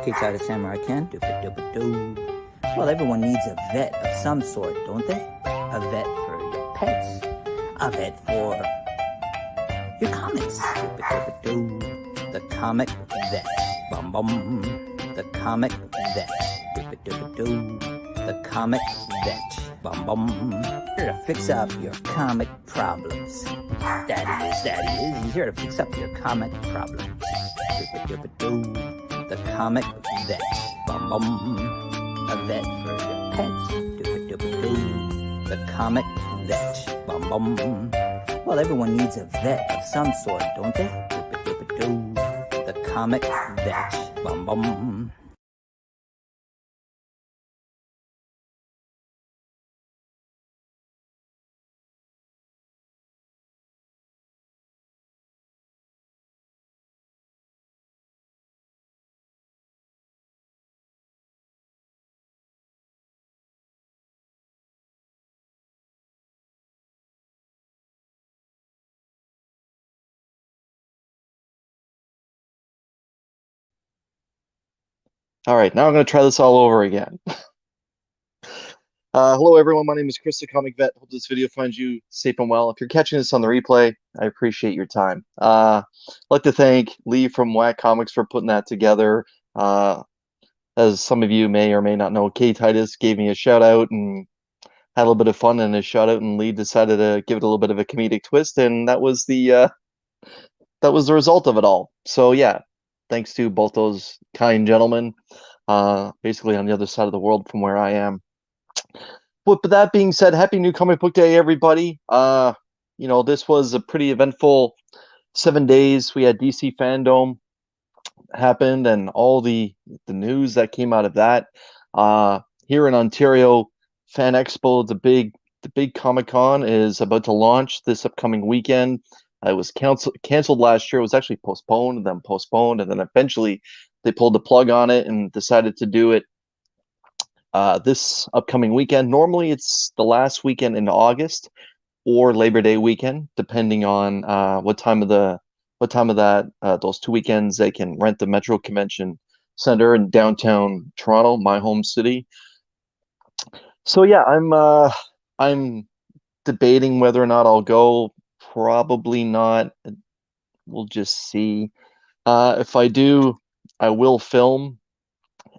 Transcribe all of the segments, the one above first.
kicks out a samurai can. Doo-ba-doo-ba-doo. Well, everyone needs a vet of some sort, don't they? A vet for your pets. A vet for your comics. Doo-ba-doo-ba-doo. The comic vet. Bum bum. The comic vet. Doo-ba-doo-ba-doo. The comic vet. Bum bum. Here to fix up your comic problems. That is. He's here to fix up your comic problems. Doo-ba-doo-ba-doo. The comic vet. Bum bum. A vet for your pets. Doo-ba-doo-ba-doo. The comic vet. Bum bum. Well, everyone needs a vet of some sort, don't they? Doo-ba-doo-ba-doo. The comic vet. Bum bum. All right, now I'm going to try this all over again. Hello, everyone. My name is Chris, the Comic Vet. Hope this video finds you safe and well. If you're catching this on the replay, I appreciate your time. I'd like to thank Lee from Whack Comics for putting that together. As some of you may or may not know, Kay Titus gave me a shout out and had a little bit of fun in his shout out, and Lee decided to give it a little bit of a comedic twist, and that was the result of it all. So yeah, thanks to both those kind gentlemen, basically on the other side of the world from where I am. But that being said, happy New Comic Book Day, everybody. This was a pretty eventful 7 days. We had DC Fandom happened and all the news that came out of that. Here in Ontario, Fan Expo, the big Comic-Con is about to launch this upcoming weekend. It was canceled last year. It was actually postponed, and then eventually they pulled the plug on it and decided to do it this upcoming weekend. Normally, it's the last weekend in August or Labor Day weekend, depending on what time of that those 2 weekends they can rent the Metro Convention Center in downtown Toronto, my home city. So yeah, I'm debating whether or not I'll go. Probably not. We'll just see. If I do, I will film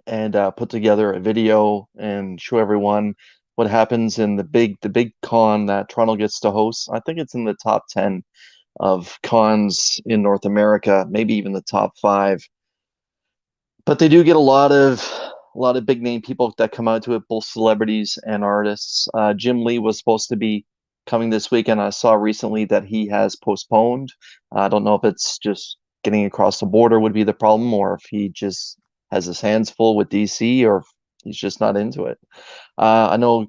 and put together a video and show everyone what happens in the big con that Toronto gets to host. I think it's in the top 10 of cons in North America, maybe even the top 5. But they do get a lot of big name people that come out to it, both celebrities and artists. Jim Lee was supposed to be coming this weekend. I saw recently that he has postponed. I don't know if it's just getting across the border would be the problem, or if he just has his hands full with DC, or if he's just not into it. I know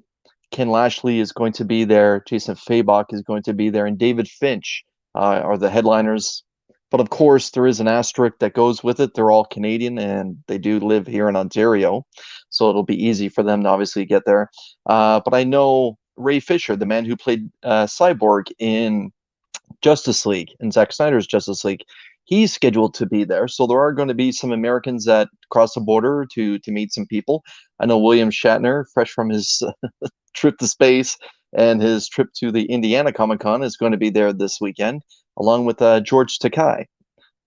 Ken Lashley is going to be there, Jason Fabok is going to be there, and David Finch are the headliners. But of course, there is an asterisk that goes with it. They're all Canadian, and they do live here in Ontario, so it'll be easy for them to obviously get there. But I know Ray Fisher, the man who played Cyborg in Justice League, in Zack Snyder's Justice League, he's scheduled to be there. So there are going to be some Americans that cross the border to meet some people. I know William Shatner, fresh from his trip to space and his trip to the Indiana Comic-Con, is going to be there this weekend, along with George Takei.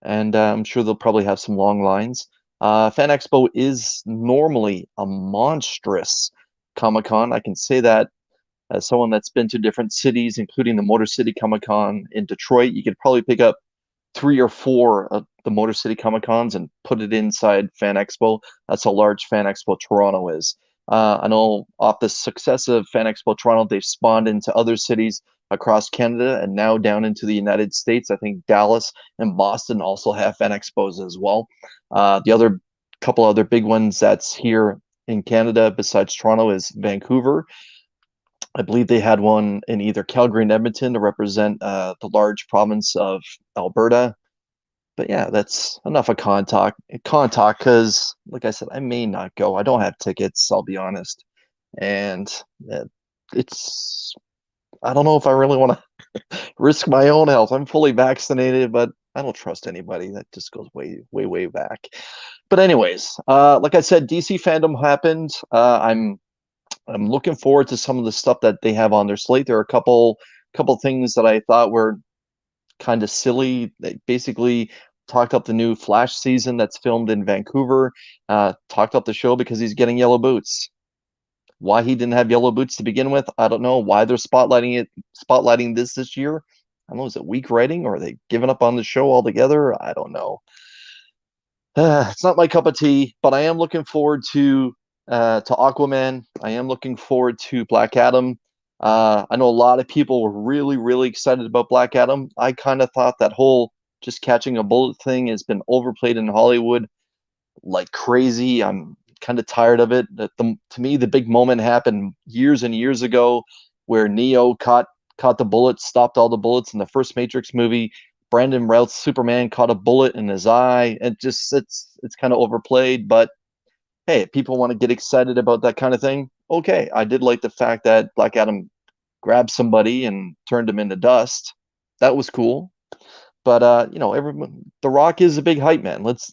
And I'm sure they'll probably have some long lines. Fan Expo is normally a monstrous Comic-Con. I can say that as someone that's been to different cities, including the Motor City Comic-Con in Detroit. You could probably pick up 3 or 4 of the Motor City Comic-Cons and put it inside Fan Expo. That's how large Fan Expo Toronto is. I know off the success of Fan Expo Toronto, they've spawned into other cities across Canada and now down into the United States. I think Dallas and Boston also have Fan Expos as well. The other couple other big ones that's here in Canada besides Toronto is Vancouver. I believe they had one in either Calgary and Edmonton to represent the large province of Alberta. But yeah, that's enough of con talk, because, like I said, I may not go. I don't have tickets, I'll be honest. And I don't know if I really want to risk my own health. I'm fully vaccinated, but I don't trust anybody. That just goes way, way, way back. But anyways, like I said, DC fandom happened. I'm looking forward to some of the stuff that they have on their slate. There are a couple things that I thought were kind of silly. They basically talked up the new Flash season that's filmed in Vancouver. Talked up the show because he's getting yellow boots. Why he didn't have yellow boots to begin with, I don't know. Why they're spotlighting this year. I don't know. Is it weak writing or are they giving up on the show altogether? I don't know. It's not my cup of tea, but I am looking forward to Aquaman. I am looking forward to Black Adam. I know a lot of people were really, really excited about Black Adam. I kind of thought that whole just catching a bullet thing has been overplayed in Hollywood like crazy. I'm kind of tired of it. To me, the big moment happened years and years ago, where Neo caught the bullet, stopped all the bullets in the first Matrix movie. Brandon Routh's Superman caught a bullet in his eye. It's kind of overplayed, but hey, if people want to get excited about that kind of thing, okay. I did like the fact that Black Adam grabbed somebody and turned him into dust. That was cool. But everyone, The Rock is a big hype man. Let's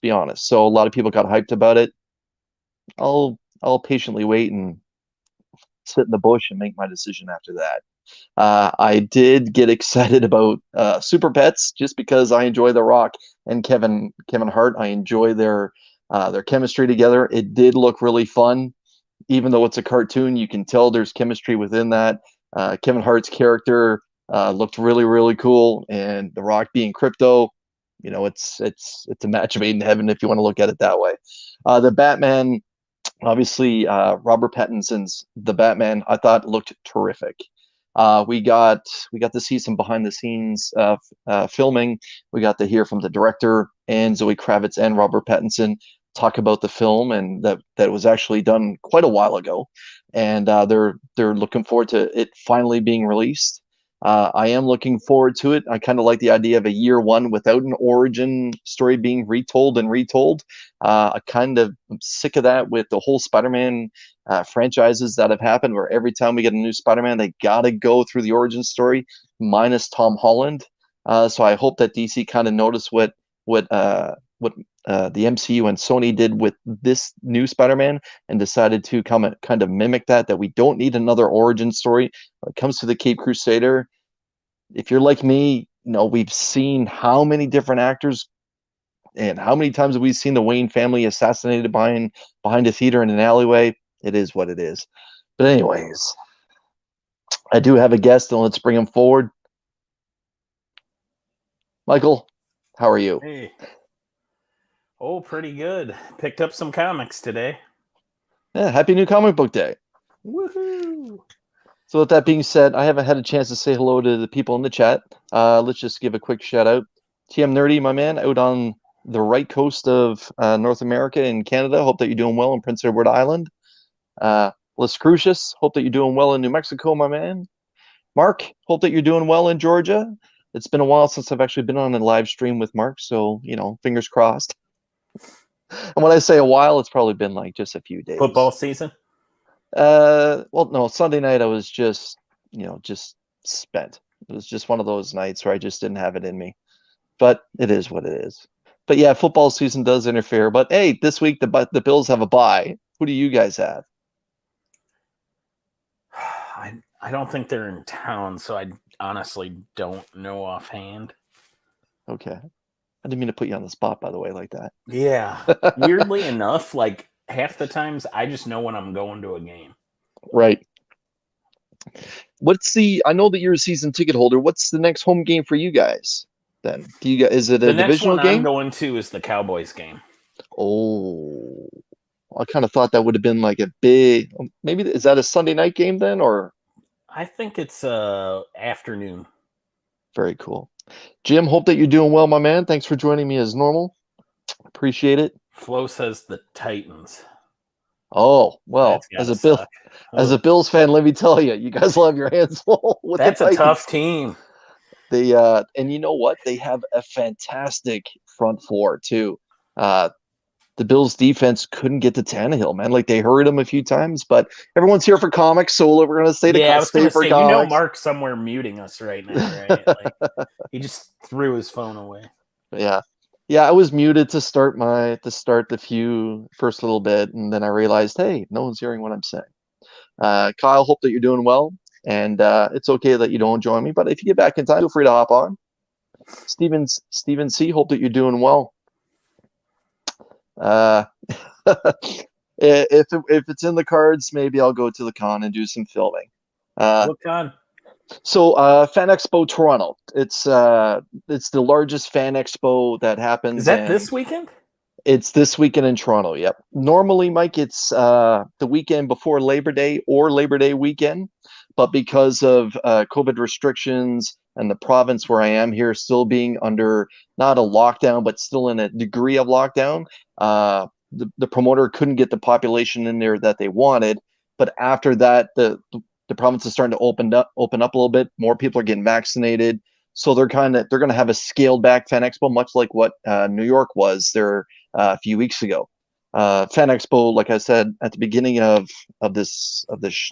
be honest. So a lot of people got hyped about it. I'll patiently wait and sit in the bush and make my decision after that. I did get excited about Super Pets just because I enjoy The Rock and Kevin Hart. I enjoy their chemistry together. It did look really fun, even though it's a cartoon. You can tell there's chemistry within that. Kevin Hart's character looked really, really cool, and The Rock being Crypto, it's a match made in heaven if you want to look at it that way. The Batman, obviously, Robert Pattinson's The Batman, I thought looked terrific. We got to see some behind the scenes filming. We got to hear from the director and Zoe Kravitz and Robert Pattinson talk about the film, and that was actually done quite a while ago. And they're looking forward to it finally being released. I am looking forward to it. I kind of like the idea of a year one without an origin story being retold and retold. I kind of am sick of that with the whole Spider-Man franchises that have happened, where every time we get a new Spider-Man, they got to go through the origin story, minus Tom Holland. So I hope that DC kind of noticed what the MCU and Sony did with this new Spider-Man and decided to kind of mimic that we don't need another origin story. When it comes to the Cape Crusader, if you're like me, we've seen how many different actors and how many times have we seen the Wayne family assassinated behind a theater in an alleyway. It is what it is. But anyways, I do have a guest, and let's bring him forward. Michael, how are you? Hey. Oh, pretty good. Picked up some comics today. Yeah, happy New Comic Book Day. Woohoo! So with that being said, I haven't had a chance to say hello to the people in the chat. Let's just give a quick shout out. TM Nerdy, my man, out on the right coast of North America in Canada. Hope that you're doing well in Prince Edward Island. Les Crucius, hope that you're doing well in New Mexico, my man. Mark, hope that you're doing well in Georgia. It's been a while since I've actually been on a live stream with Mark, so, fingers crossed. And when I say a while, it's probably been like just a few days. Football season? Well, no, Sunday night I was just spent. It was just one of those nights where I just didn't have it in me. But it is what it is. But yeah, football season does interfere. But hey, this week the Bills have a bye. Who do you guys have? I don't think they're in town, so I honestly don't know offhand. Okay. I didn't mean to put you on the spot, by the way, like that. Yeah. Weirdly enough, like half the times I just know when I'm going to a game. Right. I know that you're a season ticket holder. What's the next home game for you guys then? Is it a divisional game? The next one I'm going to is the Cowboys game. Oh, I kind of thought that would have been like a big, maybe, is that a Sunday night game then, or? I think it's afternoon. Very cool. Jim, hope that you're doing well, my man. Thanks for joining me as normal. Appreciate it. Flo says the Titans. Oh, well, as a Bills fan, let me tell you, you guys will have your hands full with That's the Titans. A tough team. And you know what? They have a fantastic front four too. The the Bills defense couldn't get to Tannehill, man. Like, they hurried him a few times, but everyone's here for comics, so we're going to stay Yeah, I was going to for say, comics. Mark's somewhere muting us right now, right? Like, he just threw his phone away. Yeah. Yeah, I was muted to start the first little bit, and then I realized, hey, no one's hearing what I'm saying. Kyle, hope that you're doing well, and it's okay that you don't join me, but if you get back in time, feel free to hop on. Steven C, hope that you're doing well. If it's in the cards, maybe I'll go to the con and do some filming. What con? So Fan Expo Toronto. It's the largest fan expo that happens. Is that this weekend? It's this weekend in Toronto. Yep. Normally, Mike, it's the weekend before Labor Day or Labor Day weekend, but because of COVID restrictions and the province where I am here still being under not a lockdown, but still in a degree of lockdown, the promoter couldn't get the population in there that they wanted. But after that, the province is starting to open up a little bit. More people are getting vaccinated, so they're going to have a scaled back Fan Expo, much like what New York was there a few weeks ago. Fan Expo, like I said at the beginning of this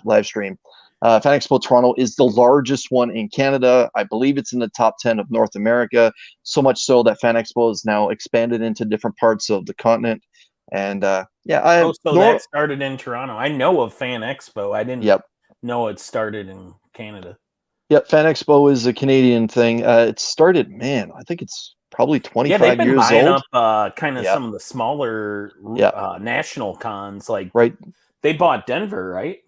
live stream, Fan Expo Toronto is the largest one in Canada. I believe it's in the top 10 of North America. So much so that Fan Expo is now expanded into different parts of the continent. And that started in Toronto. I know of Fan Expo. I didn't know it started in Canada. Yep, Fan Expo is a Canadian thing. It started, man, I think it's probably 25 years old. Yeah, they've been buying up kind of some of the smaller national cons. Like, right. They bought Denver, right?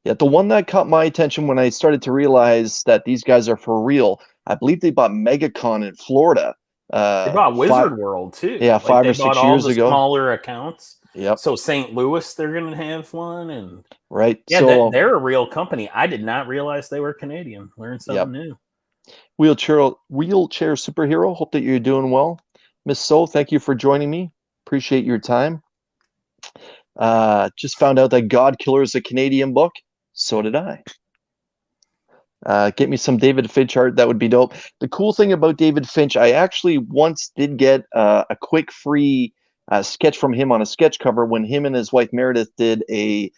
Yeah, the one that caught my attention when I started to realize that these guys are for real, I believe they bought MegaCon in Florida. They bought Wizard World too. Yeah, like 5 or 6 years ago. Smaller accounts. Yep. So St. Louis, they're going to have one, and right. Yeah, so they're a real company. I did not realize they were Canadian. Learned something new. Wheelchair superhero. Hope that you're doing well, Miss So. Thank you for joining me. Appreciate your time. Just found out that God Killer is a Canadian book. So did I. Get me some David Finch art. That would be dope. The cool thing about David Finch, I actually once did get a quick free sketch from him on a sketch cover when him and his wife Meredith did a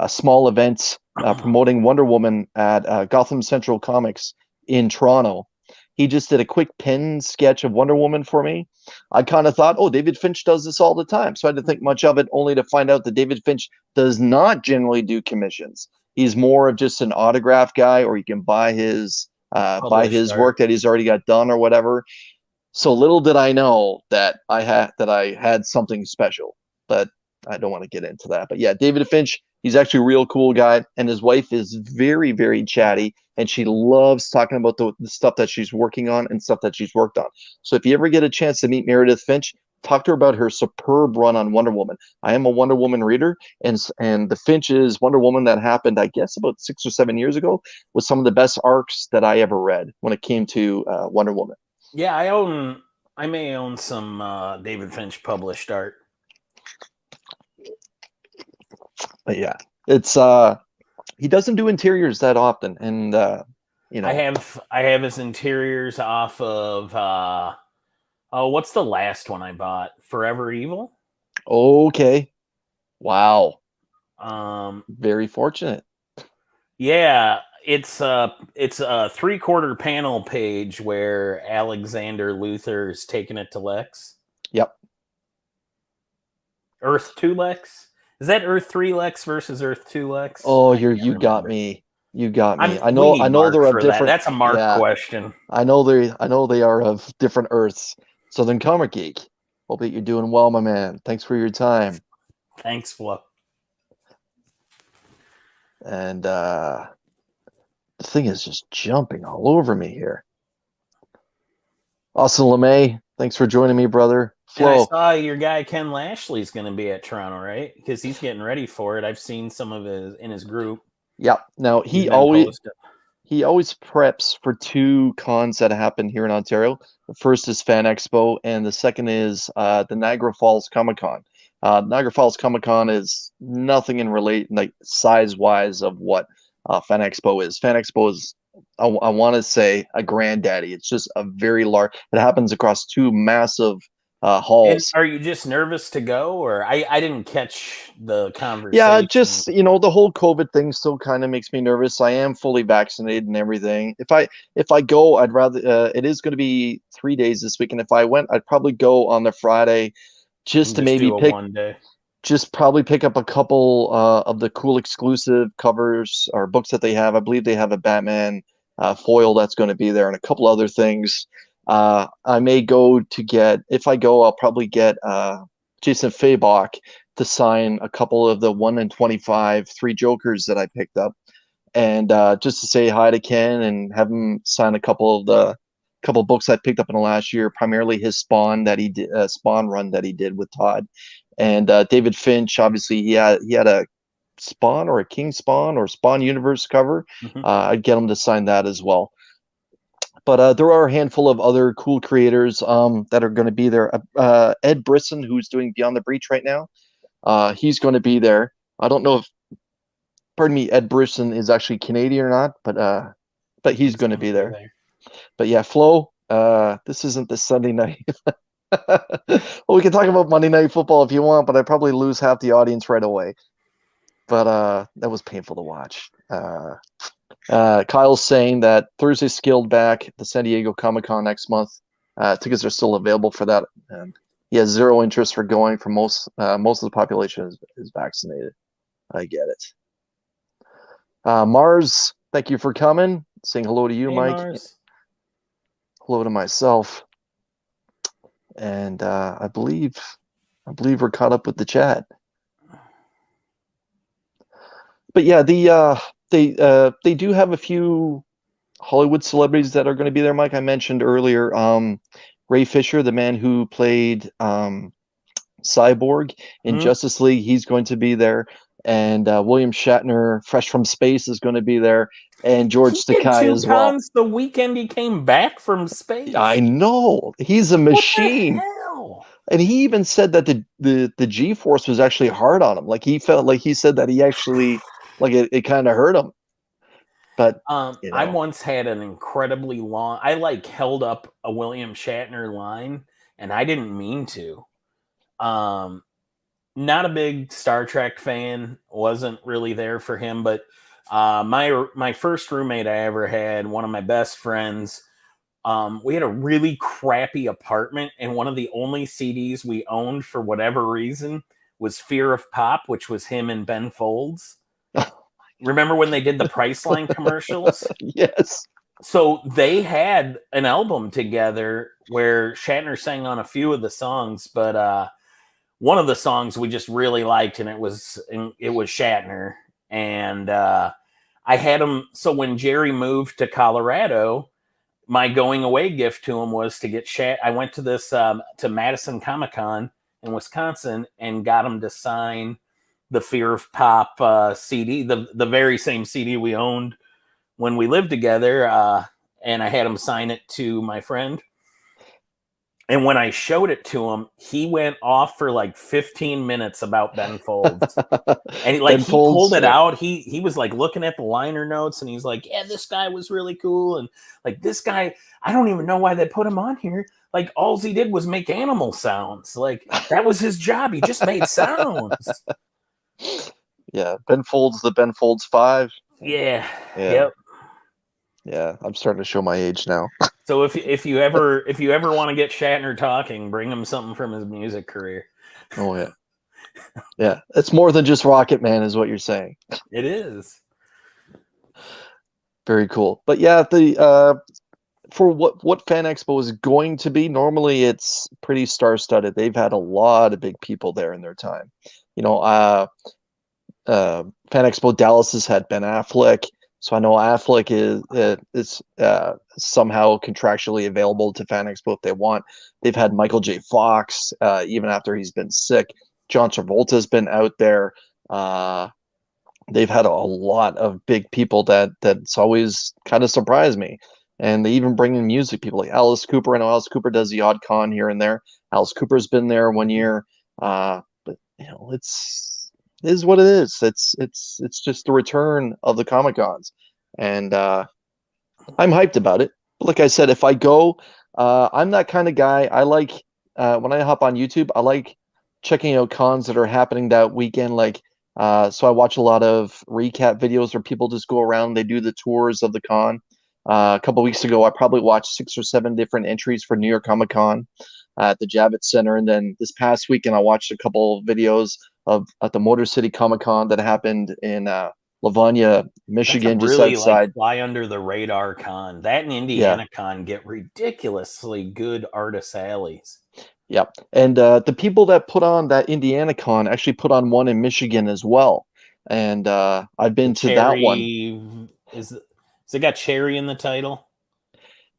small event promoting Wonder Woman at Gotham Central Comics in Toronto. He just did a quick pen sketch of Wonder Woman for me. I kind of thought, oh, David Finch does this all the time. So I didn't think much of it, only to find out that David Finch does not generally do commissions. He's more of just an autograph guy, or you can buy his work that he's already got done or whatever. So little did I know that I had something special, but I don't want to get into that. But yeah, David Finch, he's actually a real cool guy, and his wife is very, very chatty, and she loves talking about the stuff that she's working on and stuff that she's worked on. So if you ever get a chance to meet Meredith Finch, talk to her about her superb run on Wonder Woman. I am a Wonder Woman reader, and the Finch's Wonder Woman that happened, I guess, about 6 or 7 years ago, was some of the best arcs that I ever read when it came to Wonder Woman. Yeah, I may own some David Finch published art. But yeah, it's he doesn't do interiors that often, and I have his interiors off of what's the last one I bought? Forever Evil. Okay, wow. Very fortunate. Yeah, it's a 3/4 panel page where Alexander Luthor's taking it to Lex. Yep. Earth 2 Lex. Is that Earth 3 Lex versus Earth 2 Lex? Oh, you got me. You got me. I know they're of different. That's a Mark question. I know they are of different Earths. Southern Comic Geek. Hope that you're doing well, my man. Thanks for your time. Thanks, Flo. And the thing is just jumping all over me here. Austin LeMay, thanks for joining me, brother. Flo. I saw your guy Ken Lashley's going to be at Toronto, right? Because he's getting ready for it. I've seen some of his group. Yeah. Now he always preps for 2 cons that happen here in Ontario. The first is Fan Expo, and the second is the Niagara Falls Comic Con. Niagara Falls Comic Con is nothing like size wise of what Fan Expo is. Fan Expo is, I want to say, a granddaddy. It's just a very large. It happens across 2 massive And halls. are you just nervous to go, or I didn't catch the conversation? Yeah, just the whole COVID thing still kind of makes me nervous. I am fully vaccinated and everything. If I go, I'd rather. It is going to be 3 days this week, and if I went, I'd probably go on the Friday, just to just maybe do a pick, one day. just probably pick up a couple of the cool exclusive covers or books that they have. I believe they have a Batman foil that's going to be there, and a couple other things. I may go to get. If I go, I'll probably get Jason Fabok to sign a couple of the 1 in 25 Three Jokers that I picked up, and just to say hi to Ken and have him sign a couple books I picked up in the last year, primarily his Spawn that he did, Spawn run that he did with Todd, and David Finch. Obviously, he had a Spawn or a King Spawn or Spawn Universe cover. I'd get him to sign that as well. But there are a handful of other cool creators that are going to be there. Ed Brisson, who's doing Beyond the Breach right now, he's going to be there. I don't know if, pardon me, Ed Brisson is actually Canadian or not, but he's going to be there. But yeah, Flo, this isn't the Sunday night. Well, we can talk about Monday Night Football if you want, but I probably lose half the audience right away. But that was painful to watch. Kyle's saying that Thursday scaled back at the San Diego Comic-Con next month. Tickets are still available for that, and he has zero interest for going. For most of the population is vaccinated. I get it. Mars, thank you for coming. Saying hello to you, Hey, Mike. Mars. Hello to myself. And I believe we're caught up with the chat. But yeah, they do have a few Hollywood celebrities that are going to be there. Mike, I mentioned earlier, Ray Fisher, the man who played Cyborg in Justice League, he's going to be there. And William Shatner, fresh from space, is going to be there, and George Takei as well. The weekend he came back from space. I know, he's a machine. What the hell? And he even said that the G-force was actually hard on him. Like he felt like he said that he actually it kind of hurt him. But I once had an incredibly long. I held up a William Shatner line, and I didn't mean to. Not a big Star Trek fan. Wasn't really there for him, but my first roommate I ever had, one of my best friends. We had a really crappy apartment, and one of the only CDs we owned for whatever reason was Fear of Pop, which was him and Ben Folds. Remember when they did the Priceline commercials? Yes. So they had an album together where Shatner sang on a few of the songs, but one of the songs we just really liked, and it was Shatner. And I had him. So when Jerry moved to Colorado, my going away gift to him was to get I went to this to Madison Comic-Con in Wisconsin and got him to sign the Fear of Pop CD, the very same CD we owned when we lived together, and I had him sign it to my friend. And when I showed it to him, he went off for 15 minutes about Ben Folds. And he pulled it out. He was looking at the liner notes, and he's like, yeah, this guy was really cool. And this guy, I don't even know why they put him on here. All he did was make animal sounds. That was his job. He just made sounds. Yeah, Ben Folds, the Ben Folds 5. Yeah. Yep. Yeah, I'm starting to show my age now. So if you ever want to get Shatner talking, bring him something from his music career. Oh yeah. Yeah, it's more than just Rocket Man, is what you're saying. It is. Very cool. But yeah, for what Fan Expo is going to be, normally it's pretty star-studded. They've had a lot of big people there in their time. Fan Expo Dallas has had Ben Affleck. So I know Affleck is somehow contractually available to Fan Expo if they want. They've had Michael J. Fox, even after he's been sick. John Travolta's been out there. They've had a lot of big people that's always kind of surprised me. And they even bring in music people like Alice Cooper. I know Alice Cooper does the odd con here and there. Alice Cooper's been there one year. But it is what it is. It's just the return of the Comic-Cons, and I'm hyped about it. But like I said, if I go, I'm that kind of guy. I like when I hop on YouTube, I like checking out cons that are happening that weekend. Like, so I watch a lot of recap videos where people just go around, they do the tours of the con. A couple weeks ago, I probably watched 6 or 7 different entries for New York Comic Con at the Javits Center, and then this past weekend, I watched a couple videos of at the Motor City Comic Con that happened in Livonia, That's a Michigan, just really like outside. fly under the radar con. That and Yeah. Indiana con get ridiculously good artist alleys. Yep. And the people that put on that Indiana con actually put on one in Michigan as well. And I've been to that one. Is it got cherry in the title?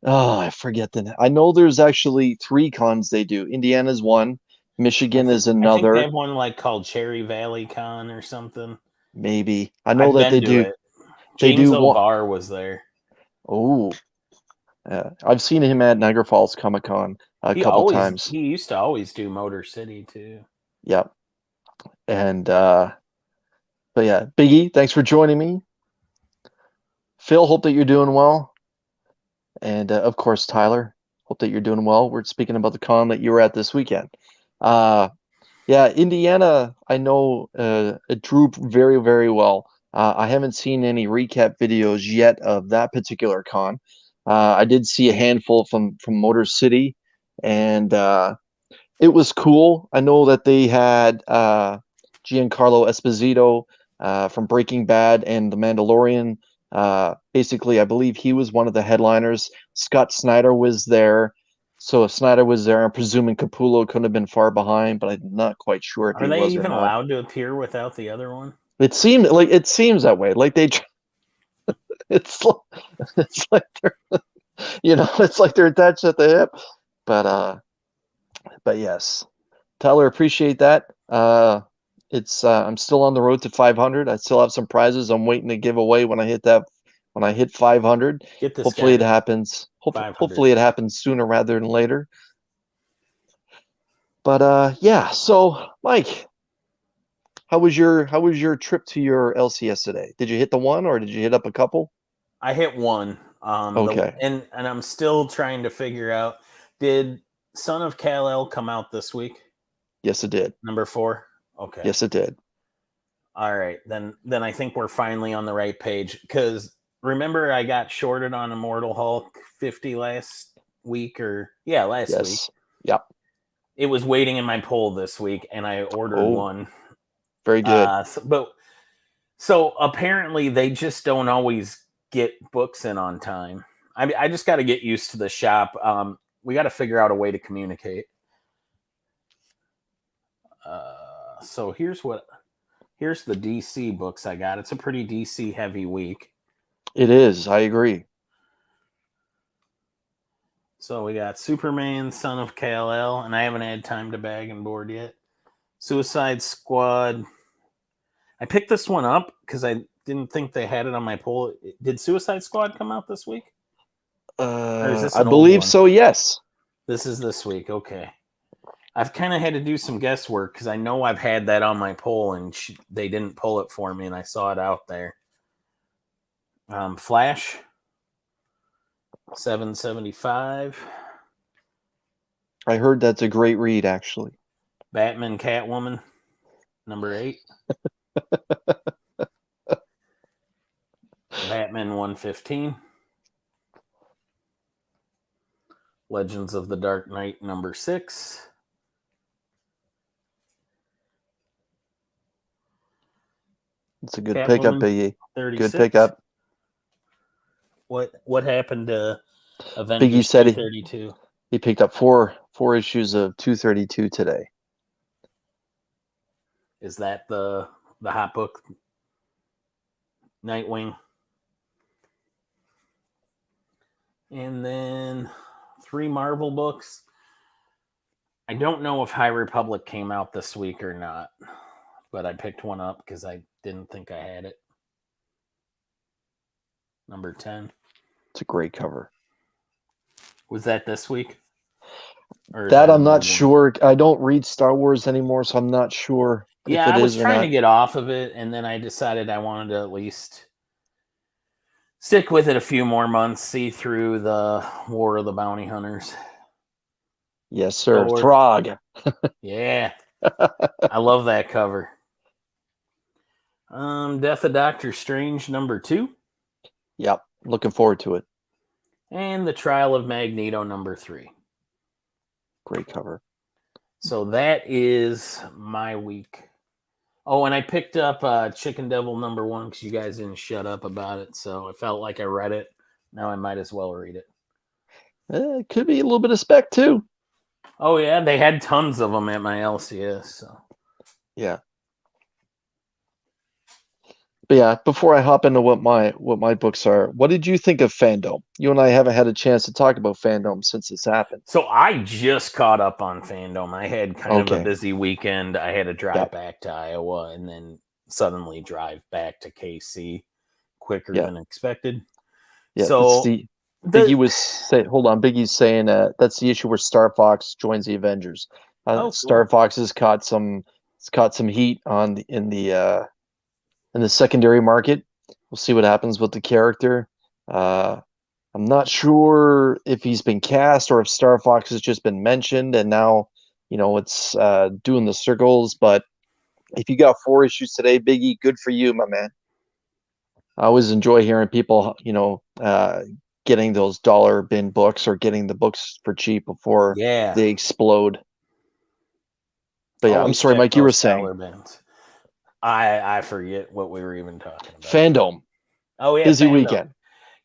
Oh, I forget the name. I know there's actually 3 cons they do. Indiana's one, Michigan is I think they another. have one like called Cherry Valley Con or something. Maybe. I know I've that been they to do. it. They James do one. O'Barr was there. Oh, I've seen him at Niagara Falls Comic Con a couple times. He used to always do Motor City too. Yep. And but yeah, Biggie, thanks for joining me. Phil, hope that you're doing well. And of course, Tyler, hope that you're doing well. We're speaking about the con that you were at this weekend. Yeah, Indiana, I know it drew very, very well. I haven't seen any recap videos yet of that particular con. I did see a handful from Motor City, and it was cool. I know that they had Giancarlo Esposito from Breaking Bad and The Mandalorian. Basically, I believe he was one of the headliners. Scott Snyder was there. So if Snyder was there, I'm presuming Capullo couldn't have been far behind, but I'm not quite sure if Are he they was or even not. allowed to appear without the other one? It seems that way. Like they, it's like they're, it's like they're attached at the hip. But yes, Tyler, appreciate that. It's I'm still on the road to 500. I still have some prizes I'm waiting to give away when I hit 500. Get this Hopefully guy it happens. 500. Hopefully it happens sooner rather than later. But yeah, so Mike, how was your trip to your LCS today? Did you hit the one or did you hit up a couple? I hit one. Okay. And I'm still trying to figure out, did Son of Kal-El come out this week? Yes, it did. Number 4? Okay. Yes, it did. All right. Then I think we're finally on the right page. Because remember I got shorted on Immortal Hulk 50 last week last week. Yep. It was waiting in my pull this week, and I ordered one. Very good. So apparently they just don't always get books in on time. I just got to get used to the shop. We got to figure out a way to communicate. So here's the DC books I got. It's a pretty DC heavy week. It is. I agree. So we got Superman, Son of Kal-El, and I haven't had time to bag and board yet. Suicide Squad. I picked this one up because I didn't think they had it on my poll. Did Suicide Squad come out this week? Or is this I an old believe one? so, yes. This is this week. Okay. I've kind of had to do some guesswork because I know I've had that on my poll and they didn't pull it for me and I saw it out there. Flash, 775. I heard that's a great read, actually. Batman, Catwoman, number 8. Batman 115. Legends of the Dark Knight, number 6. It's a good Catwoman, pickup, Biggie. 36. Good pickup. What happened to Avengers Biggie said 232? He picked up four issues of 232 today. Is that the hot book? Nightwing. And then 3 Marvel books. I don't know if High Republic came out this week or not, but I picked one up because I didn't think I had it. Number 10. It's a great cover. Was that this week? Or that I'm not sure. I don't read Star Wars anymore, so I'm not sure. Yeah, I was trying to get off of it, and then I decided I wanted to at least stick with it a few more months, see through the War of the Bounty Hunters. Yes, sir. Thor. Throg. Yeah, I love that cover. Death of Doctor Strange #2, Yep. Looking forward to it. and The Trial of Magneto #3. Great cover. So that is my week. Oh, and I picked up Chicken Devil #1 because you guys didn't shut up about it. So I felt like I read it. Now I might as well read it. It could be a little bit of spec too. Oh yeah, they had tons of them at my LCS. So Yeah. But yeah, before I hop into what my books are, what did you think of Fandom? You and I haven't had a chance to talk about Fandom since this happened. So I just caught up on Fandom. I had kind of a Okay. busy weekend. I had to drive Yep. back to Iowa and then suddenly drive back to KC quicker Yeah. than expected. Yeah, So hold on, Biggie's saying that's the issue where Star Fox joins the Avengers. cool. Star Fox has caught some heat in the secondary market. We'll see what happens with the character. I'm not sure if he's been cast or if Star Fox has just been mentioned and now, it's doing the circles. But if you got 4 issues today, Biggie, good for you, my man. I always enjoy hearing people, getting those dollar bin books or getting the books for cheap before Yeah. they explode. But yeah, I'm Always sorry, check Mike, you were those saying dollar bins. I forget what we were even talking about. Fandom. Oh yeah, Busy Fandom. weekend.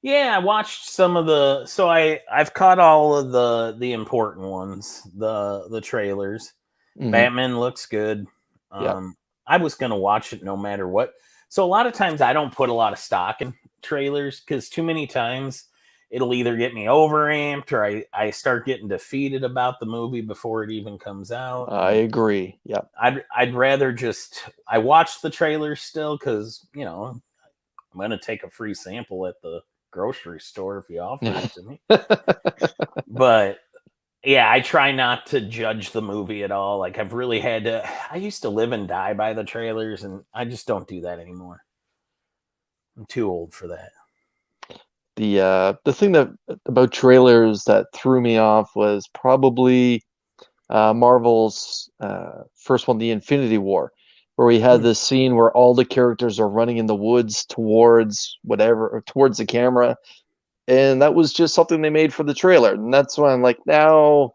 Yeah, I watched some of the. So I've caught all of the important ones, the trailers. Mhm. Batman looks good. Yeah. I was gonna watch it no matter what. So a lot of times I don't put a lot of stock in trailers because too many times it'll either get me overamped or I start getting defeated about the movie before it even comes out. I agree. Yeah. I'd rather I watch the trailers still because I'm gonna take a free sample at the grocery store if you offer it to me. But yeah, I try not to judge the movie at all. Like I've really had to. I used to live and die by the trailers, and I just don't do that anymore. I'm too old for that. The thing about trailers that threw me off was probably Marvel's first one, the Infinity War, where we had this scene where all the characters are running in the woods towards towards the camera, and that was just something they made for the trailer, and that's why I'm like, now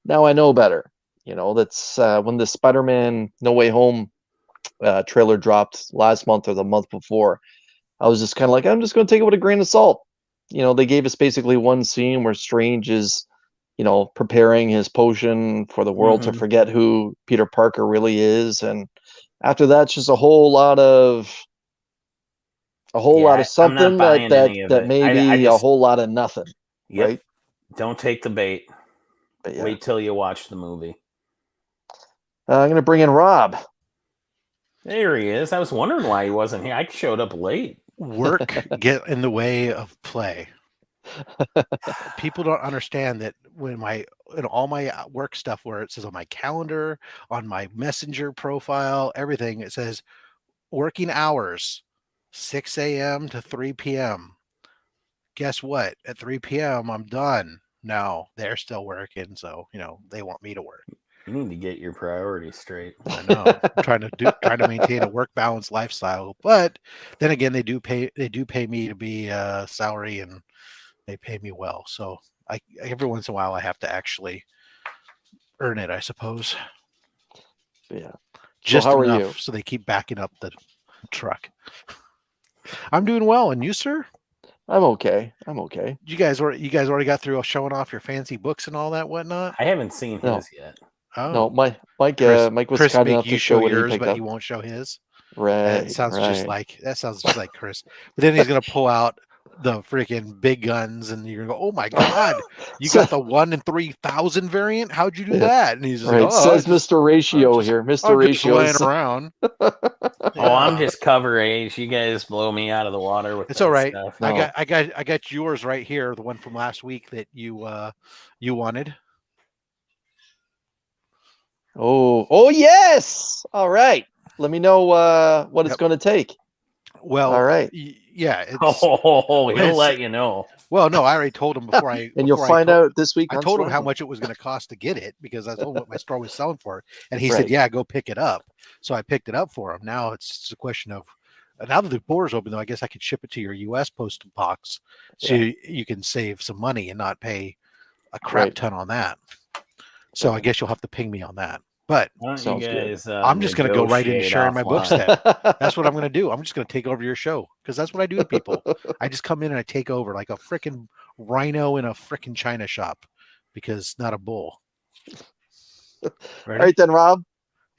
I know better. That's when the Spider-Man No Way Home trailer dropped last month or the month before. I was just kind of like, I'm just going to take it with a grain of salt. They gave us basically one scene where Strange is, preparing his potion for the world to forget who Peter Parker really is, and after that, it's just a whole lot of something that may be a whole lot of nothing. Yep. Right? Don't take the bait. But yeah. Wait till you watch the movie. I'm going to bring in Rob. There he is. I was wondering why he wasn't here. I showed up late. Work get in the way of play. People don't understand that when all my work stuff, where it says on my calendar, on my messenger profile, everything, it says working hours, 6 a.m. to 3 p.m. Guess what? At 3 p.m. I'm done. No, they're still working, so they want me to work. You need to get your priorities straight. I know. I'm trying to maintain a work balance lifestyle, but then again, they do pay me to be salary, and they pay me well. So every once in a while I have to actually earn it, I suppose. Yeah. Just so how enough are you? so they keep backing up the truck. I'm doing well, and you, sir? I'm okay. You guys already got through showing off your fancy books and all that whatnot? I haven't seen his yet. Oh. No, Mike was Chris kind enough to show what yours, he picked but up. he won't show his. Right. That sounds just like Chris. But then he's gonna pull out the freaking big guns, and you're gonna go, "Oh my god, you got the 1 in 3,000 variant? How'd you do that?" And he's just right. like, Says Mr. Ratio here. Mr. Ratio laying around. Oh, I'm just cover age. You guys blow me out of the water with it's all right. Stuff. No. I got yours right here, the one from last week that you wanted. Oh yes. All right. Let me know what it's going to take. Well, all right. yeah, it's Oh, he'll it's- let you know. well, no, I already told him before I And you'll before I find told- out this week. I on told him how Survival. much it was going to cost to get it because I told him what my store was selling for, and he Right. said, "Yeah, go pick it up." So I picked it up for him. Now it's just a question of now that the border's open, though, I guess I could ship it to your U.S. postal box, so Yeah. you can save some money and not pay a crap Right. ton on that. So I Right. guess you'll have to ping me on that. But Why don't Sounds you good. guys? I'm just going to go right into negotiate sharing my books. offline? Then that's what I'm going to do. I'm just going to take over your show because that's what I do to people. I just come in and I take over like a freaking rhino in a freaking china shop because not a bull. All Ready? right then, Rob.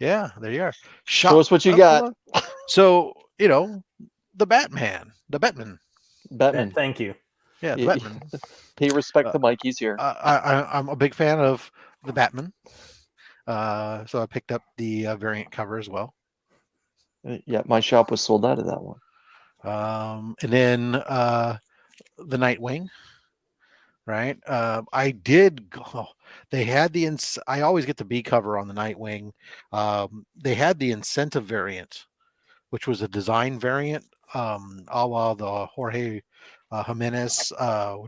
Yeah, there you are. Show us what you Oh, got. hold on. So the Batman. Batman. Thank you. Yeah, the Yeah. Batman. Pay respect to Mike. He's here. I'm a big fan of the Batman. So I picked up the variant cover as well. Yeah, my shop was sold out of that one. And then the Nightwing, right? I did go. They had I always get the B cover on the Nightwing. They had the incentive variant, which was a design variant, a la the Jorge Jimenez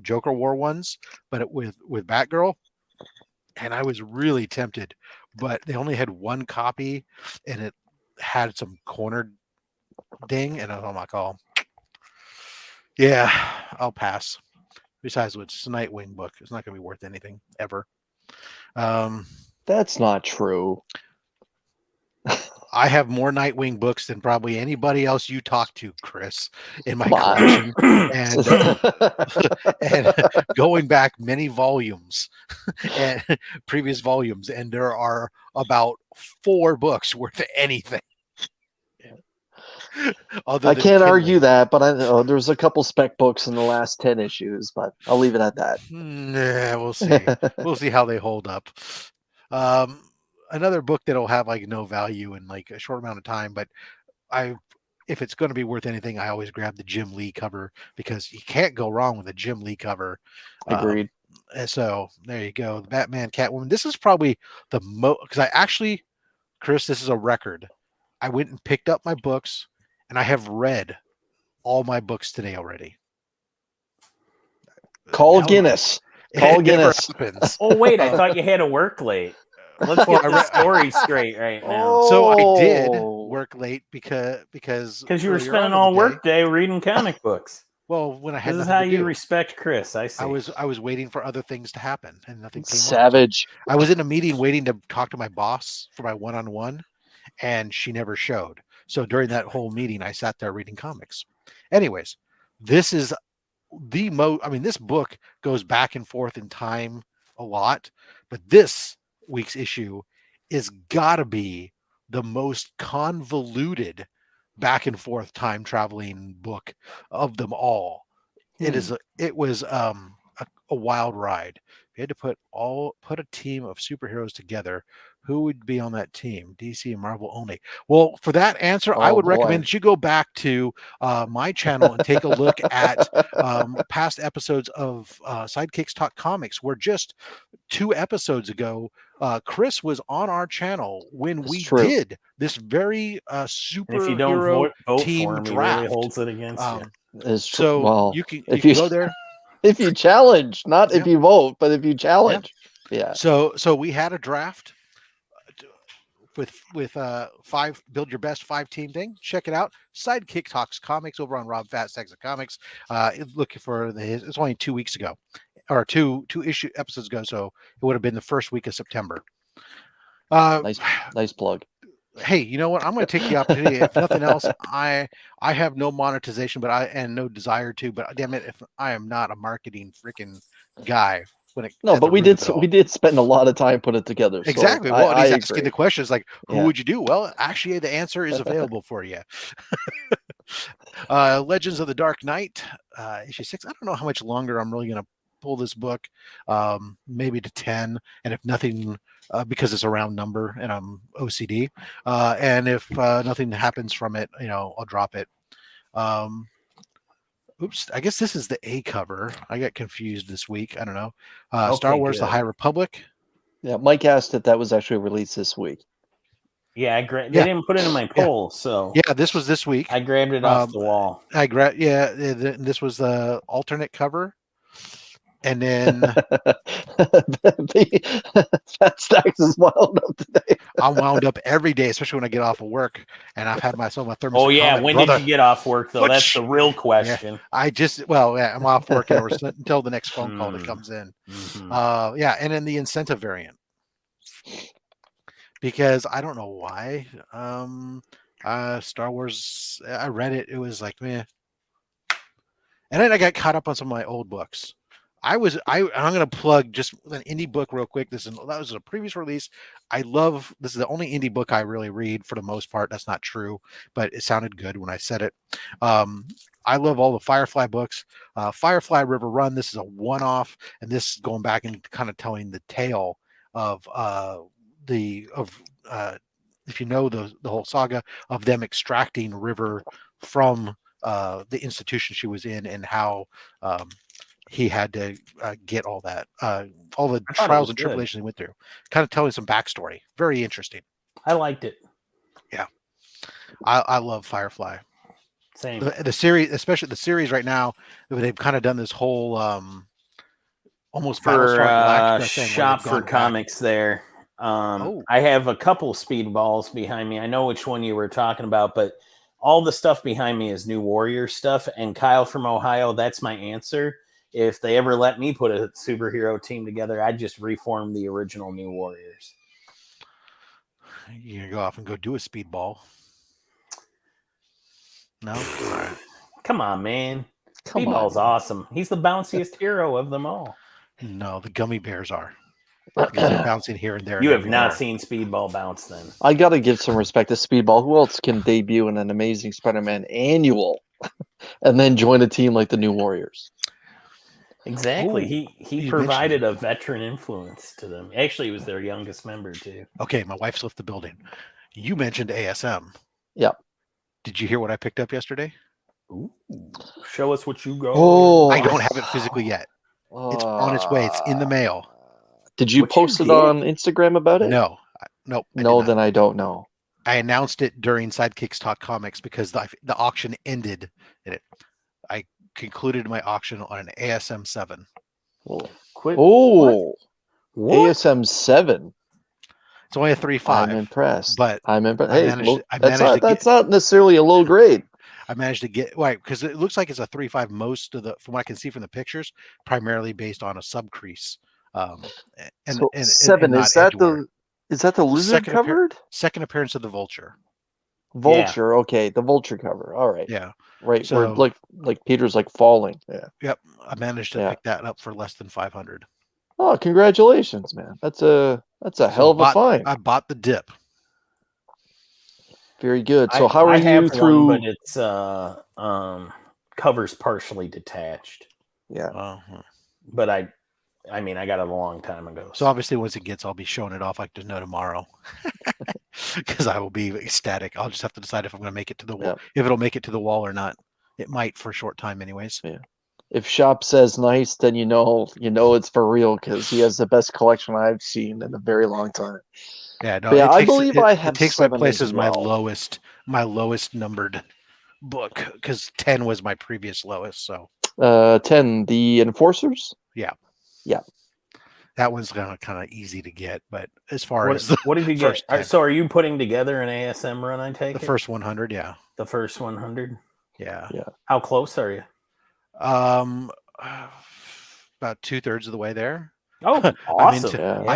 Joker War ones, but with Batgirl. And I was really tempted, but they only had one copy, and it had some cornered ding, and I'm like, oh, yeah, I'll pass. Besides which, it's a Nightwing book. It's not going to be worth anything ever. That's not true. I have more Nightwing books than probably anybody else you talk to, Chris, in my Come on. collection, and going back many volumes and previous volumes, and there are about 4 books worth anything. I can't argue that, but I know there's a couple spec books in the last 10 issues, but I'll leave it at that. Nah, we'll see. We'll see how they hold up. Another book that'll have like no value in like a short amount of time, but if it's going to be worth anything, I always grab the Jim Lee cover because you can't go wrong with a Jim Lee cover. Agreed. And so there you go. The Batman, Catwoman. This is probably the most, because I actually, Chris, this is a record. I went and picked up my books, and I have read all my books today already. Call Now- Guinness. It Call never Guinness. happens. Oh wait, I thought you had to work late. Let's get the story straight right now. So I did Oh. work late because Because you were earlier on spending in the all day- work day reading comic books. Well, when I had This is nothing how to you do. respect Chris. I see. I was waiting for other things to happen, and nothing came up. Savage. I was in a meeting waiting to talk to my boss for my one-on-one, and she never showed. So during that whole meeting, I sat there reading comics. Anyways, this is the most. I mean, this book goes back and forth in time a lot, but this week's issue is gotta be the most convoluted back and forth time traveling book of them all. It was a wild ride. If you had to put a team of superheroes together, who would be on that team? DC and Marvel only. Well, for that answer, I Oh, would boy. recommend that you go back to my channel and take a look at past episodes of Sidekicks Talk Comics, where just 2 episodes ago, Chris was on our channel when That's we true. did this very if you don't superhero vote team for him, he draft. really holds it against you. It's tr- So well, you can if you go there. if you challenge, not if Yep. you vote, but if you challenge. Yeah. So we had a draft with 5 build your best 5-team thing. Check it out. Sidekick Talks Comics over on Rob Fat Sacks of Comics. Looking for it's only 2 weeks ago, or two issue episodes ago. So it would have been the first week of September. Nice plug. Hey, you know what? I'm going to take the opportunity. If nothing else, I have no monetization, and no desire to. But damn it, if I am not a marketing freaking guy. No, but we did spend a lot of time putting it together. So Exactly. Well, I he's asking agree. the questions like, who Yeah. would you do? Well, actually, the answer is available for you. Legends of the Dark Knight, issue 6. I don't know how much longer I'm really going to pull this book, maybe to 10. And if nothing, because it's a round number and I'm OCD. And if nothing happens from it, I'll drop it. Oops, I guess this is the A cover. I got confused this week. I don't know. Star Okay, Wars: The good. High Republic. Yeah, Mike asked if that was actually released this week. Yeah, they Yeah. didn't put it in my Yeah. poll, so Yeah, this was this week. I grabbed it off the wall. This was the alternate cover. And then Fat Stacks is wound up today. I'm wound up every day, especially when I get off of work and I've had myself a thermos. Oh yeah, comic. when Brother, did you get off work though? That's the real question. I'm off work until the next phone call that comes in. Mhm. And then the incentive variant. Because I don't know why. Star Wars, I read it, it was like, meh. And then I got caught up on some of my old books. I'm going to plug just an indie book real quick. That was a previous release. This is the only indie book I really read for the most part. That's not true, but it sounded good when I said it. I love all the Firefly books. Firefly River Run. This is a one-off, and this is going back and kind of telling the tale of if you know the whole saga of them extracting River from the institution she was in, and how he had to get all that, all the trials and tribulations he went through. Kind of telling some backstory. Very interesting. I liked it. Yeah, I love Firefly. Same. The series, especially the series right now, they've kind of done this whole almost For Battlestar Galactica thing. Shop for Comics there. I have a couple speedballs behind me. I know which one you were talking about, but all the stuff behind me is New Warrior stuff. And Kyle from Ohio, that's my answer. If they ever let me put a superhero team together, I'd just reform the original New Warriors. You gonna go off and go do a speedball? No? All right. Come on, man. Speedball's awesome. He's the bounciest hero of them all. No, the gummy bears are. Because they're bouncing here and there. You have not seen Speedball bounce then. I got to give some respect to Speedball. Who else can debut in an Amazing Spider-Man annual and then join a team like the New Warriors? Exactly. He provided a veteran influence to them. Actually, he was their youngest member too. Okay, my wife's left the building. You mentioned ASM. Yep. Did you hear what I picked up yesterday? Ooh. Show us what you got. Oh, I don't have it physically yet. It's on its way. It's in the mail. Did you post it on Instagram about it? No. No, then I don't know. I announced it during Sidekicks Talk Comics because the auction ended. I concluded my auction on an ASM 7. What? What? ASM 7. It's only a 3.5. I'm impressed. But I'm impressed. Hey, that's not necessarily a low grade. I managed to get because it looks like it's a 3.5 most of from what I can see from the pictures, primarily based on a subcrease. And 7 is that the lizard covered? Second appearance of the Vulture. Vulture, okay, the Vulture cover. All right. Yeah. Right. So where like Peter's like falling. Yeah. Yep. I managed to pick that up for less than 500. Oh, congratulations, man. That's a hell of a find. I bought the dip. Very good. So how are you through? But it's covers partially detached. Yeah. But I got it a long time ago. So obviously, once it gets, I'll be showing it off like there's no tomorrow, because I will be ecstatic. I'll just have to decide if I'm going to make it to the wall, if it'll make it to the wall or not. It might for a short time, anyways. Yeah. If Shop says nice, then you know it's for real because he has the best collection I've seen in a very long time. Yeah, no, I believe I have. It takes my place as my lowest numbered book because 10 was my previous lowest. So 10, the Enforcers. Yeah. That one's kind of easy to get, but as far as what did you get? So are you putting together an ASM run? I take the first 100. Yeah. The first 100. Yeah. How close are you? About 2/3 of the way there. Oh, awesome!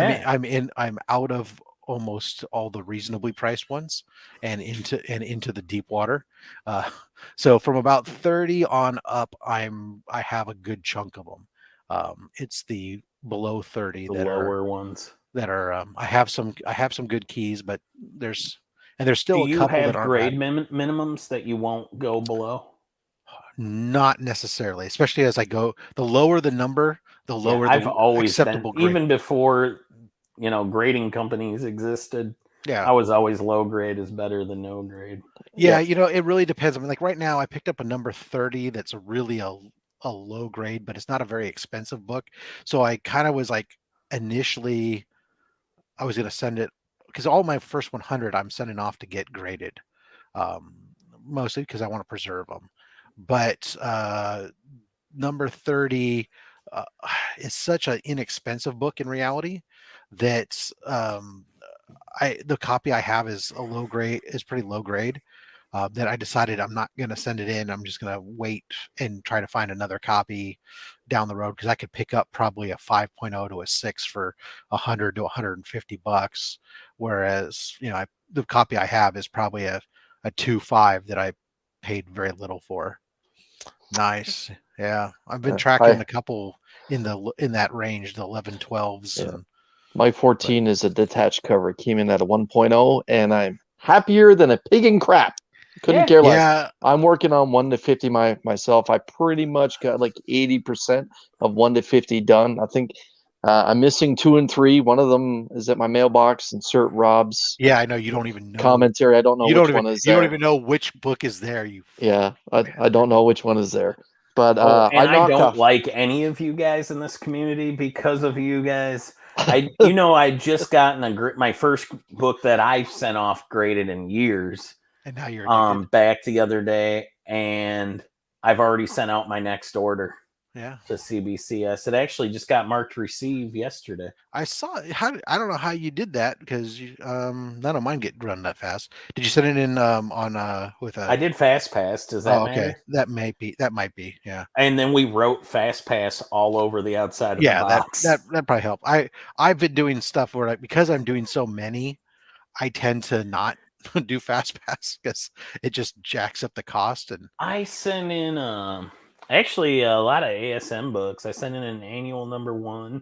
I'm out of almost all the reasonably priced ones, and into the deep water. So from about 30 on up, I have a good chunk of them. It's the below 30 the lower ones that are. I have some good keys, but there's still a couple that aren't. Grade minimums that you won't go below? Not necessarily, especially as I go. The lower the number, the lower I've the always acceptable been, grade. even before grading companies existed. Yeah, I was always low grade is better than no grade. Yeah, it really depends. I mean, like right now, I picked up a number 30 that's really a low grade, but it's not a very expensive book. So I kind of was like, initially, I was going to send it because all my first 100 I'm sending off to get graded, mostly because I want to preserve them. But number 30 is such an inexpensive book in reality that the copy I have is pretty low grade. That I decided I'm not going to send it in. I'm just going to wait and try to find another copy down the road, because I could pick up probably a 5.0 to a 6 for 100 to 150 bucks. Whereas, the copy I have is probably a 2.5 that I paid very little for. Nice. Yeah. I've been tracking a couple in that range, the 11, 12s. Yeah. My 14 is a detached cover. It came in at a 1.0, and I'm happier than a pig in crap. Couldn't care less. Yeah. I'm working on 1 to 50 myself. I pretty much got like 80% of 1 to 50 done. I think I'm missing 2 and 3. One of them is at my mailbox. Insert Rob's. Yeah, I know. You don't even know commentary. I don't know which one is there. You don't even know which book is there. I don't know which one is there. But and I don't off. like any of you guys in this community because of you guys. I just gotten my first book that I've sent off graded in years. And now you're back the other day, and I've already sent out my next order. Yeah. To CBCS. It actually just got marked receive yesterday. I saw I don't know how you did that, because none of mine get run that fast. Did you send it in with a I did fast pass. Does that matter? That might be, yeah. And then we wrote fast pass all over the outside of the box. That probably helped. I've been doing stuff where because I'm doing so many, I tend to not do fast pass because it just jacks up the cost. And I sent in actually a lot of ASM books. I sent in an annual #1.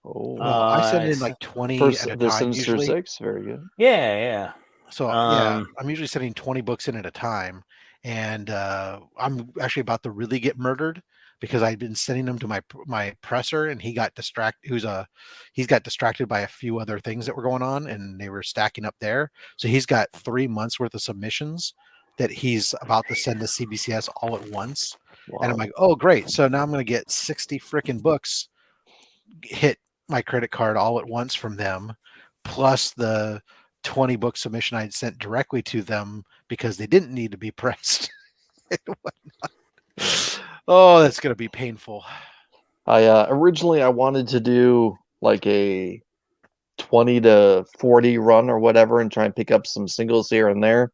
Oh, I send in like 20 first, at a time. Sinister 6, very good. Yeah. So I'm usually sending 20 books in at a time, and I'm actually about to really get murdered because I've been sending them to my presser, and he got distracted. He's got distracted by a few other things that were going on, and they were stacking up there. So he's got 3 months worth of submissions that he's about to send to CBCS all at once. Wow. And I'm like, oh great! So now I'm going to get 60 freaking books hit my credit card all at once from them, plus the 20 book submission I'd sent directly to them because they didn't need to be pressed and whatnot. Oh, that's going to be painful. Originally I wanted to do like a 20 to 40 run or whatever and try and pick up some singles here and there.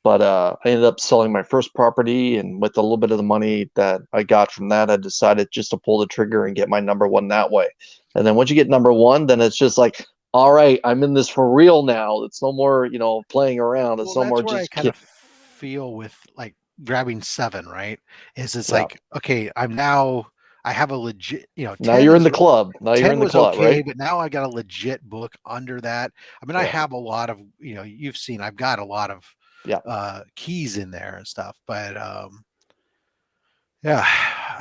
But I ended up selling my first property, and with a little bit of the money that I got from that, I decided just to pull the trigger and get my #1 that way. And then once you get #1, then it's just like, all right, I'm in this for real now. It's no more, playing around. It's no more just. I kind of feel with like grabbing 7, right? It's like, okay, I have a legit, now you're in the club. Now you're in the club, okay, right? But now I got a legit book under that. I mean, I have a lot of, you've seen, I've got a lot of keys in there and stuff, but I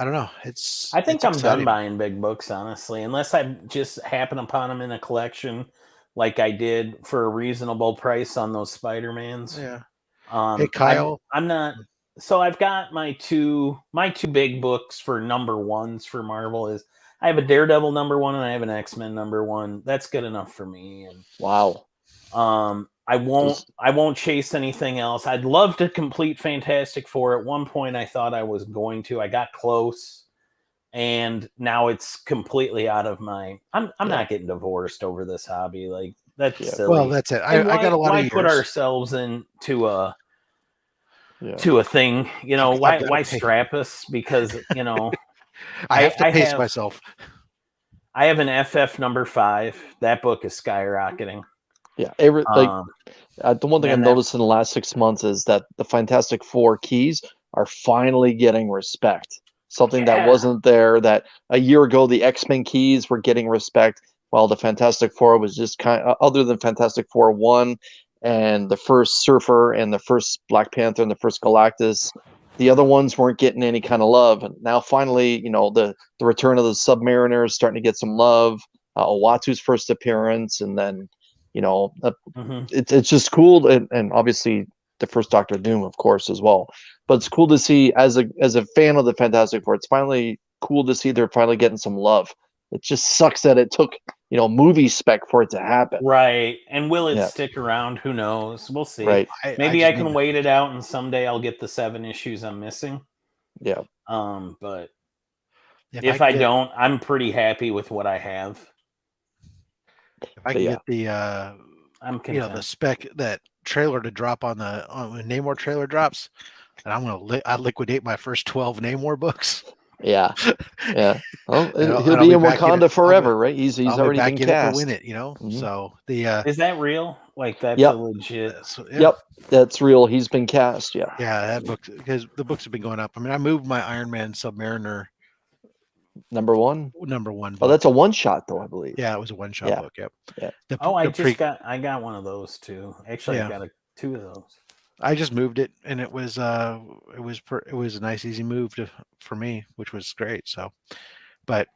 don't know. I think I'm done buying big books, honestly, unless I just happen upon them in a collection like I did for a reasonable price on those Spider-Mans. Yeah. Hey Kyle, I'm not. So I've got my two big books for #1s for Marvel. Is I have a Daredevil #1 and I have an X-Men #1. That's good enough for me. And wow. I won't chase anything else. I'd love to complete Fantastic Four. At one point I thought I was going to. I got close, and now it's completely out of my. I'm not getting divorced over this hobby. Like that's silly. Well, that's it. I got a lot of years. Why put ourselves into a thing? Why strap us? Because I have to pace myself. I have an FF #5. That book is skyrocketing. Yeah, the one thing I've noticed in the last 6 months is that the Fantastic Four keys are finally getting respect. Something that wasn't there. That a year ago the X-Men keys were getting respect, while the Fantastic Four was just kind of, other than Fantastic Four 1 and the first Surfer and the first Black Panther and the first Galactus, the other ones weren't getting any kind of love. And now finally, the return of the Submariners starting to get some love. Owatu's first appearance, and then. It's just cool, and obviously the first Doctor Doom, of course, as well. But it's cool to see as a fan of the Fantastic Four. It's finally cool to see they're finally getting some love. It just sucks that it took movie spec for it to happen. Right. And will it Yeah. stick around? Who knows? We'll see. Right. Maybe just I can wait it out and someday I'll get the 7 issues I'm missing. Yeah. But if I don't, I'm pretty happy with what I have. if I can yeah. get the I'm content. the spec, that trailer to drop on the Namor trailer drops, and I'm gonna I liquidate my first 12 Namor books. Yeah. Yeah. Well, And he'll I'll be be in back in it. Wakanda forever, right? He's I'll be already back been in it to cast. win it, Mhm. So the Is that real? Like that's Yep. a legit. Yep, that's real. He's been cast. Yeah. Yeah, that book, because the books have been going up. I mean, I moved my Iron Man Submariner Number 1. #1 book. Oh, that's a one shot though, I believe. Yeah, it was a one-shot Yeah. book. Yep. Yeah. I got one of those too. Actually, I got 2 of those. I just moved it, and it was a nice, easy move for me, which was great. So, but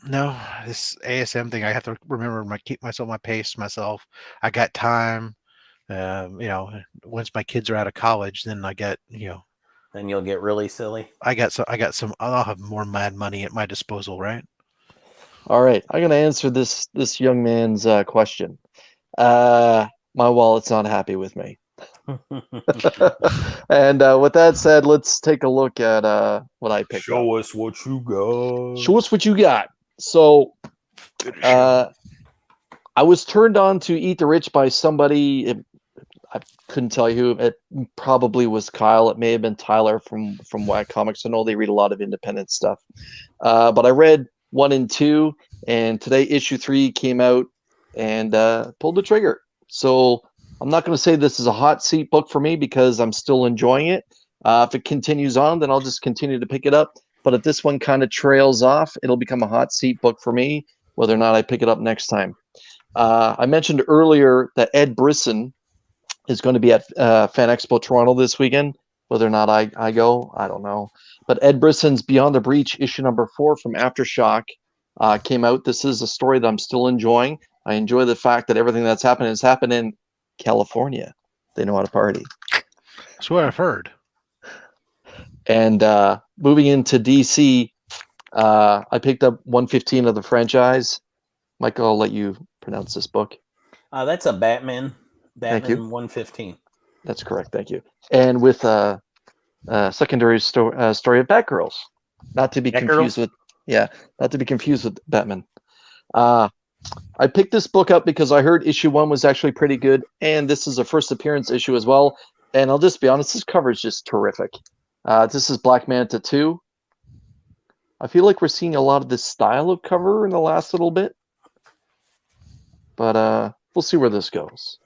no, this ASM thing, I have to remember keep myself my pace myself. I got time. Once my kids are out of college, then I get Then you'll get really silly. I'll have more mad money at my disposal, right? All right, I'm gonna answer this young man's question. My wallet's not happy with me. And with that said, let's take a look at what I picked up. Show us what you got. Show us what you got. So, I was turned on to Eat the Rich by somebody. I couldn't tell you who. It probably was Kyle. It may have been Tyler from Whack Comics. I know they read a lot of independent stuff. But I read 1 and 2, and today issue 3 came out, and pulled the trigger. So I'm not going to say this is a hot seat book for me because I'm still enjoying it. If it continues on, then I'll just continue to pick it up. But if this one kind of trails off, it'll become a hot seat book for me, whether or not I pick it up next time. I mentioned earlier that Ed Brisson is going to be at Fan Expo Toronto this weekend. Whether or not I go, I don't know. But Ed Brisson's Beyond the Breach, issue number 4 from Aftershock, came out. This is a story that I'm still enjoying. I enjoy the fact that everything that's happened has happened in California. They know how to party. That's what I've heard. And moving into DC, I picked up 115 of the franchise. Michael, I'll let you pronounce this book. That's a Batman. Thank you. 115. That's correct. Thank you. And with a secondary story of Batgirls, not to be confused with Batman. I picked this book up because I heard issue 1 was actually pretty good, and this is a first appearance issue as well. And I'll just be honest, this cover is just terrific. This is Black Manta 2. I feel like we're seeing a lot of this style of cover in the last little bit, but we'll see where this goes.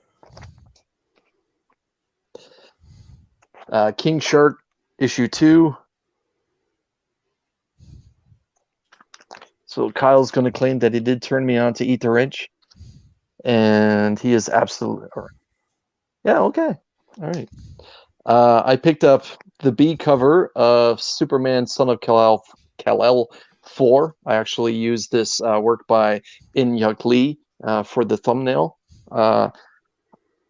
King Shark issue 2. So Kyle's going to claim that he did turn me on to Eat the Rich, and he is absolutely yeah. Okay, all right. I picked up the B cover of Superman Son of Kal-El 4. I actually used this work by In-Hyuk Lee for the thumbnail.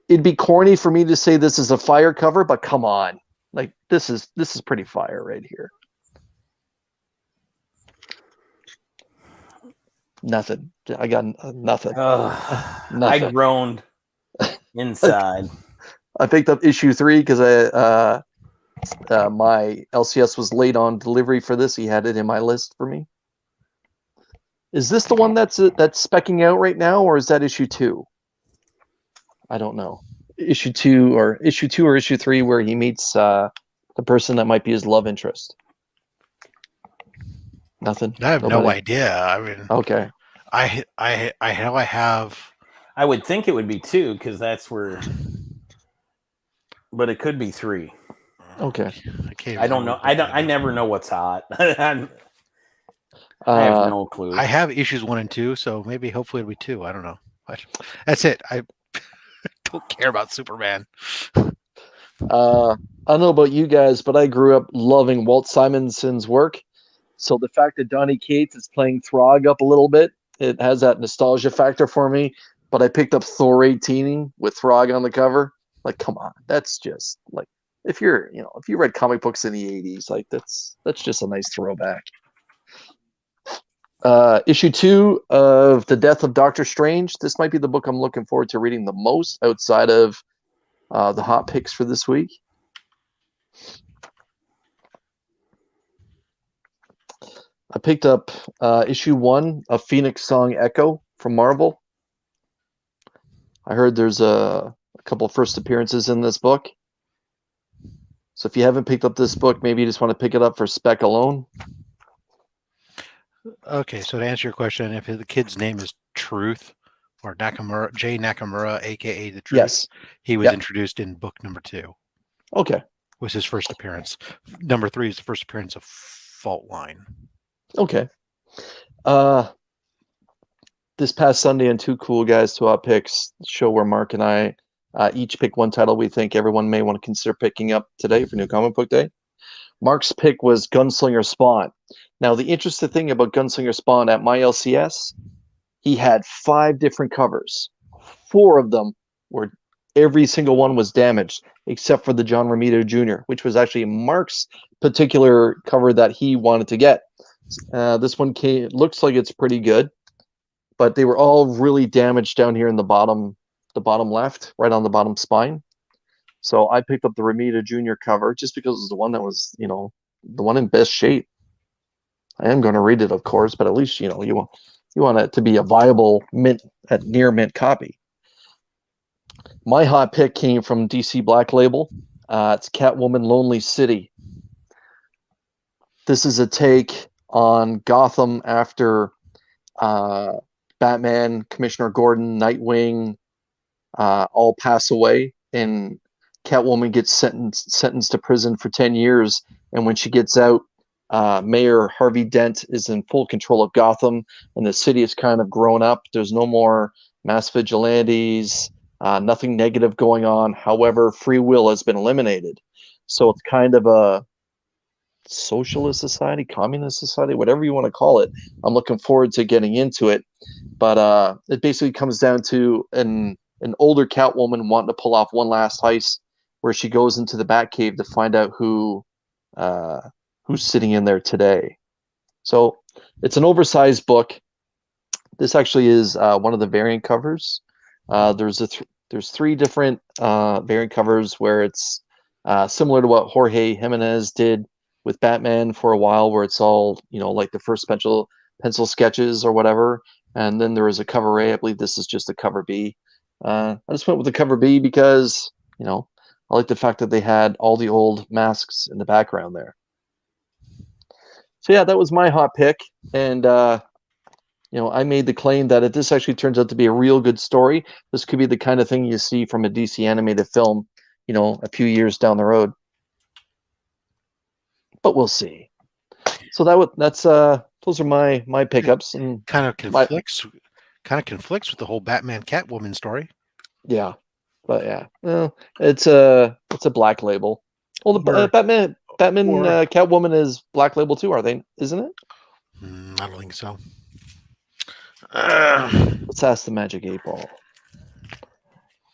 It'd be corny for me to say this is a fire cover, but come on, like this is pretty fire right here. Nothing. I got nothing. Nothing. I groaned inside. I picked up issue 3 because my LCS was late on delivery for this. He had it in my list for me. Is this the one that's specking out right now, or is that issue 2? I don't know. Issue 2 or issue 3 where he meets the person that might be his love interest. Nothing. I have no idea. I mean, okay. I have. I would think it would be 2 because that's where, but it could be 3. Okay. I don't know. I never know what's hot. I have no clue. I have issues 1 and 2, so maybe hopefully it'll be 2. I don't know. But that's it. I don't care about Superman. I don't know about you guys, but I grew up loving Walt Simonson's work. So the fact that Donny Cates is playing Throg up a little bit, it has that nostalgia factor for me. But I picked up Thor 18 with Throg on the cover. Like, come on, that's just like if you read comic books in the 80s, like that's just a nice throwback. Issue 2 of The Death of Doctor Strange. This might be the book I'm looking forward to reading the most outside of the hot picks for this week. I picked up issue 1 of Phoenix Song Echo from Marvel. I heard there's a couple first appearances in this book. So if you haven't picked up this book, maybe you just want to pick it up for spec alone. Okay, so to answer your question, if the kid's name is Truth or Nakamura, Jay Nakamura, aka the Truth, Yes. he was Yep. introduced in book number 2. Okay. Was his first appearance. Number 3 is the first appearance of Fault Line. Okay. This past Sunday on Two Cool Guys, Two Hot Picks, show where Mark and I each pick one title we think everyone may want to consider picking up today for New Comic Book Day. Mark's pick was Gunslinger Spawn. Now, the interesting thing about Gunslinger Spawn at my LCS, he had 5 different covers. 4 of them were, every single one was damaged, except for the John Romita Jr., which was actually Mark's particular cover that he wanted to get. This one looks like it's pretty good, but they were all really damaged down here in the bottom left, right on the bottom spine. So I picked up the Romita Jr. cover just because it was the one that was, the one in best shape. I am going to read it, of course, but at least, you want it to be a viable near mint copy. My hot pick came from DC Black Label. It's Catwoman Lonely City. This is a take on Gotham after Batman, Commissioner Gordon, Nightwing all pass away, and Catwoman gets sentenced to prison for 10 years. And when she gets out, Mayor Harvey Dent is in full control of Gotham, and the city has kind of grown up. There's no more mass vigilantes, nothing negative going on. However, free will has been eliminated. So it's kind of a socialist society, communist society, whatever you want to call it. I'm looking forward to getting into it. But it basically comes down to an older Catwoman wanting to pull off one last heist where she goes into the Batcave to find out who's sitting in there today. So it's an oversized book. This actually is one of the variant covers. There's 3 different variant covers where it's similar to what Jorge Jimenez did with Batman for a while, where it's all, like the first pencil sketches or whatever. And then there is a cover A. I believe this is just a cover B. I just went with the cover B because, I like the fact that they had all the old masks in the background there. So yeah, that was my hot pick. And, I made the claim that if this actually turns out to be a real good story, this could be the kind of thing you see from a DC animated film, a few years down the road. But we'll see. So that's those are my pickups, and kind of conflicts with the whole Batman Catwoman story. Yeah, but yeah, well, it's a Black Label. Well, the Batman Catwoman is Black Label too, are they? Isn't it? I don't think so. Let's ask the Magic 8 Ball.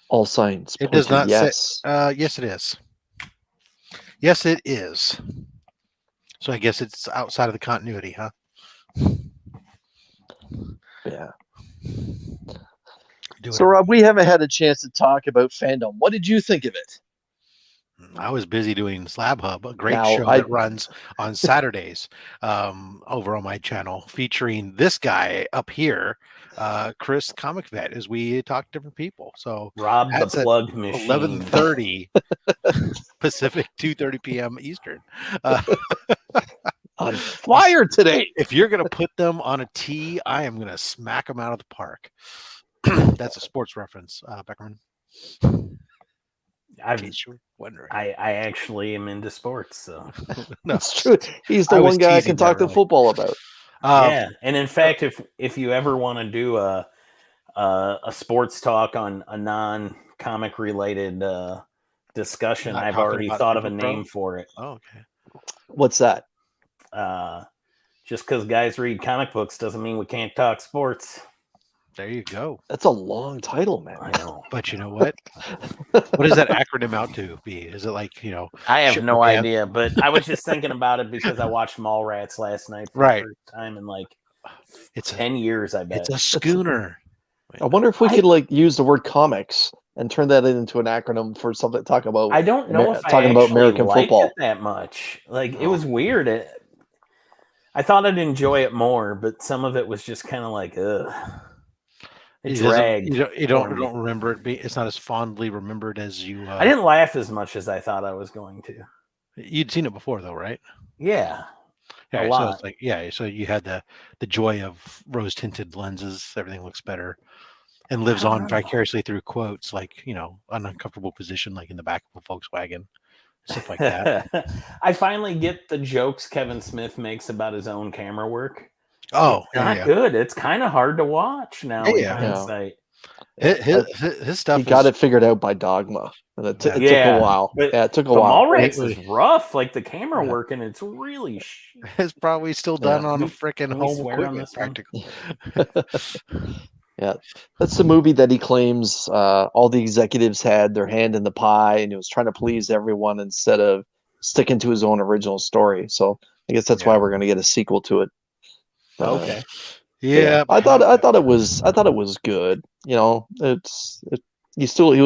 All signs. It does not yes. say. Yes, it is. Yes, it is. So I guess it's outside of the continuity, huh? Yeah. So, Rob, we haven't had a chance to talk about fandom. What did you think of it? I was busy doing Slab Hub, a great show that runs on Saturdays over on my channel, featuring this guy up here, Chris Comic Vet, as we talk to different people. So Rob the Plug Machine. 11:30 Pacific, 2:30 p.m. Eastern. On fire today. If you're going to put them on a tee, I am going to smack them out of the park. That's a sports reference, Beckerman. I actually am into sports, so no, it's true. He's the one guy I can talk to football about. Yeah, and in fact, if you ever want to do a sports talk on a non-comic related discussion, I've already thought of a name for it. Oh, okay. What's that? Just because guys read comic books doesn't mean we can't talk sports. There you go. That's a long title, man. I know. But you know what? What does that acronym out to be? Is it like, I have no idea, but I was just thinking about it because I watched Mallrats last night for the first time in like It's 10 years, I bet. It's a schooner. I wonder if we could like use the word comics and turn that into an acronym for something talking about. I don't know if I talking about actually American liked football. it that much. Like it Oh. was weird. I thought I'd enjoy it more, but some of it was just kind of like, ugh. It dragged. You don't remember it. It's not as fondly remembered as you. I didn't laugh as much as I thought I was going to. You'd seen it before, though, right? Yeah, Yeah. a So lot. it's like, yeah. So you had the joy of rose tinted lenses. Everything looks better, and lives I don't on know. vicariously through quotes, like an uncomfortable position, like in the back of a Volkswagen, stuff like that. I finally get the jokes Kevin Smith makes about his own camera work. Oh, It's not good. It's kind of hard to watch now in hindsight. His stuff. He got it figured out by Dogma, and it took a while. But, it took a while. Mallrats is rough. Like the camera work, and it's really. It's probably still done on a freaking can we home swear on equipment. this Practical. Yeah, that's the movie that he claims all the executives had their hand in the pie, and he was trying to please everyone instead of sticking to his own original story. So I guess that's why we're going to get a sequel to it. Okay. Yeah, I thought it was good. He was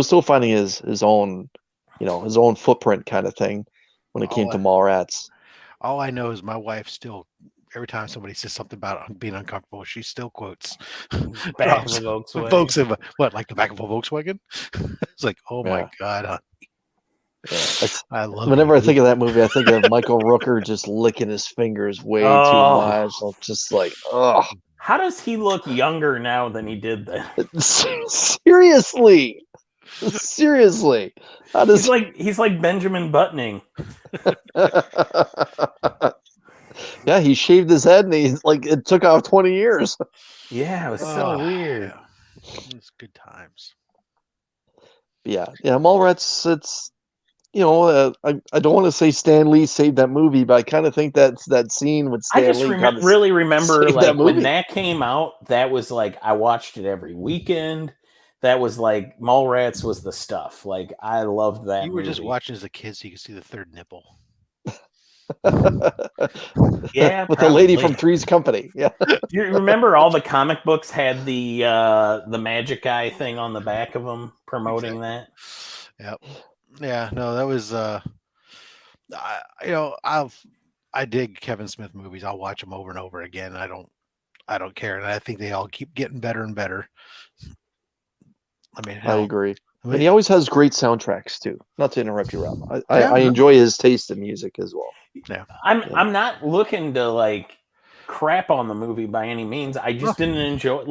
still finding his own, his own footprint kind of thing when it came to Mallrats. All I know is my wife still, every time somebody says something about being uncomfortable, she still quotes back of a Volkswagen. What, like the back of a Volkswagen? It's like, oh my God, honey. Yeah, I love whenever I think of that movie, I think of Michael Rooker just licking his fingers way too much. I'm just like, ugh. How does he look younger now than he did then? Seriously. How does he's like Benjamin Buttoning. Yeah, he shaved his head and he's like it took off 20 years. Yeah, it was so weird. Yeah. It was good times. Yeah, Mallrats. It's I don't want to say Stan Lee saved that movie, but I kind of think that's that scene with Stan Lee. I just really remember like that when that came out. That was like I watched it every weekend. That was like Mallrats was the stuff. Like I loved that. You were just watching as a kid, so you could see the third nipple. Yeah, with the lady from Three's Company. Yeah. Do you remember all the comic books had the magic eye thing on the back of them promoting that? Yep. Yeah. No, that was. I dig Kevin Smith movies. I'll watch them over and over again. I don't care, and I think they all keep getting better and better. I mean, I agree. And he always has great soundtracks too. Not to interrupt you, Rob. I enjoy his taste in music as well. Yeah. I'm not looking to like crap on the movie by any means. I just didn't enjoy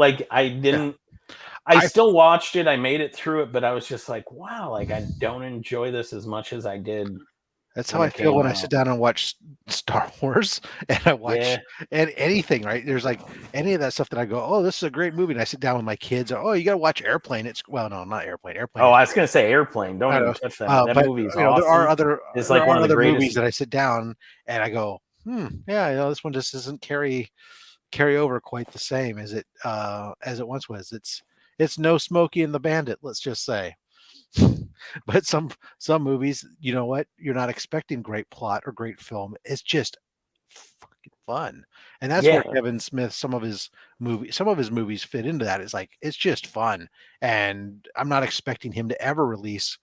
I still watched it. I made it through it, but I was just like, wow, like I don't enjoy this as much as I did. That's how I feel when I sit down and watch Star Wars and I watch anything, right? There's like any of that stuff that I go, oh, this is a great movie. And I sit down with my kids. Oh, you got to watch Airplane. No, not Airplane. Airplane. Oh, I was going to say Airplane. Don't even touch that. That movie is awesome. There are other, it's like one of the greatest movies that I sit down and I go, this one just doesn't carry over quite the same as it once was. It's no Smokey and the Bandit, let's just say. But some movies, you know what? You're not expecting great plot or great film. It's just fucking fun, and that's where Kevin Smith, some of his movies fit into that. It's like it's just fun, and I'm not expecting him to ever release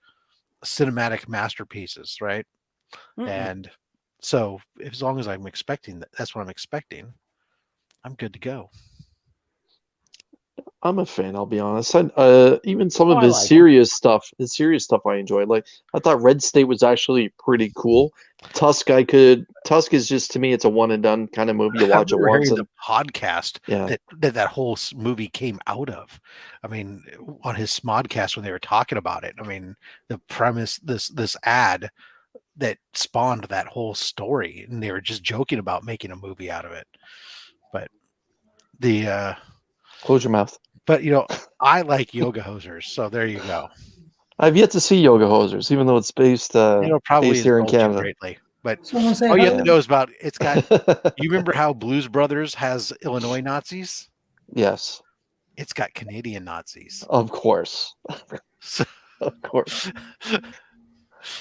cinematic masterpieces, right? Mm-hmm. And so, as long as I'm expecting that's what I'm expecting, I'm good to go. I'm a fan. I'll be honest. Even some of his serious stuff I enjoyed. Like I thought Red State was actually pretty cool. Tusk is just, to me, it's a one and done kind of movie. You watch it once. The podcast that whole movie came out of. I mean, on his Smodcast when they were talking about it. I mean, the premise, this ad that spawned that whole story, and they were just joking about making a movie out of it. But close your mouth. But I like Yoga Hosers, so there you go. I've yet to see Yoga Hosers, even though it's based probably here in Canada. Greatly. But all you have to know is about it's got. You remember how Blues Brothers has Illinois Nazis? Yes. It's got Canadian Nazis. Of course. Of course.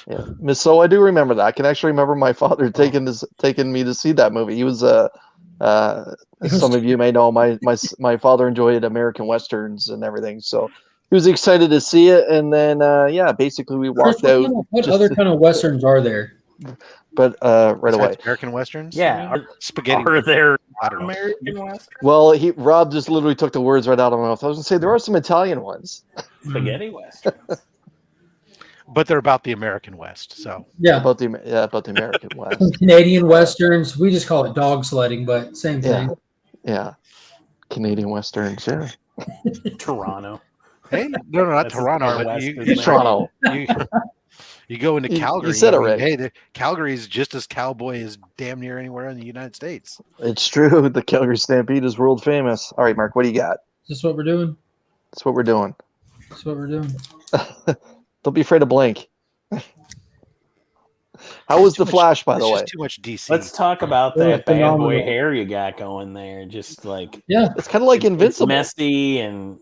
Yeah. So I do remember that. I can actually remember my father taking me to see that movie. He was Some of you may know my father enjoyed American Westerns and everything, so he was excited to see it. And then, basically we Chris, walked out. what other kind of westerns are there? But right Besides away. American westerns. Yeah, spaghetti. Are there I don't know. American Western? Well, Rob just literally took the words right out of my mouth. I was gonna say there are some Italian ones. Spaghetti Westerns. But they're about the American West. So Yeah, About the American West. Canadian westerns. We just call it dog sledding, but same thing. Yeah. Canadian Westerns, yeah. Toronto. hey, no, not That's Toronto. our But West, you, isn't it? Toronto. you go into You Calgary. said it right. Hey, Calgary is just as cowboy as damn near anywhere in the United States. It's true. The Calgary Stampede is world famous. All right, Mark, what do you got? Is this what we're doing? That's what we're doing. That's what we're doing. Don't be afraid to blink. How was the Flash, by the It's way? just too much DC. Let's talk about Yeah, that bad boy phenomenal. hair you got going there. Just like Yeah, It's kind of like it's Invincible. messy and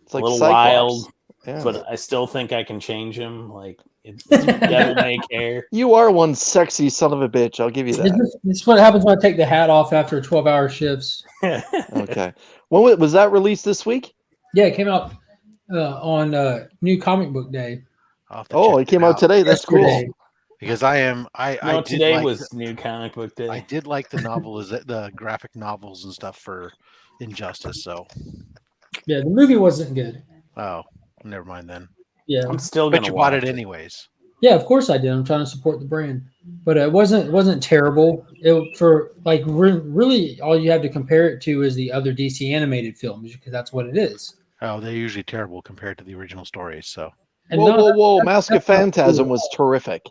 It's like a little Cyclops. wild, Yeah. but I still think I can change him. Like it's devil may care. You are one sexy son of a bitch. I'll give you that. it's what happens when I take the hat off after 12-hour shifts. Okay. When was that released this week? Yeah, it came out on New Comic Book Day. I'll have to Oh, check it came out today. That's yesterday. cool. because I No, did today like was New Comic Book Day. I did like the novels, the graphic novels and stuff for Injustice. So, Yeah, the movie wasn't good. oh, never mind then. Yeah, I'm still gonna But you bought watch it anyways. yeah, of course I did. I'm trying to support the brand, but it wasn't terrible. It for like really all you have to compare it to is the other DC animated films because that's what it is. Oh, they're usually terrible compared to the original stories. So And Whoa. that's- Mask of that's not Phantasm cool. was terrific.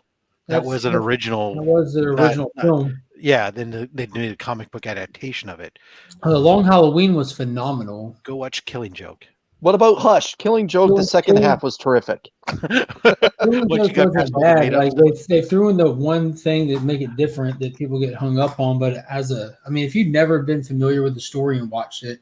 that was an That original. was the original film. Yeah, then they did a comic book adaptation of it. Long Halloween was phenomenal. Go watch Killing Joke. What about Hush? Killing Joke, the Killing- second Killing- half was terrific. Killing What, you Joke got past wasn't all the bad. made-up Like stuff? they threw in the one thing that make it different that people get hung up on. But if you've never been familiar with the story and watched it,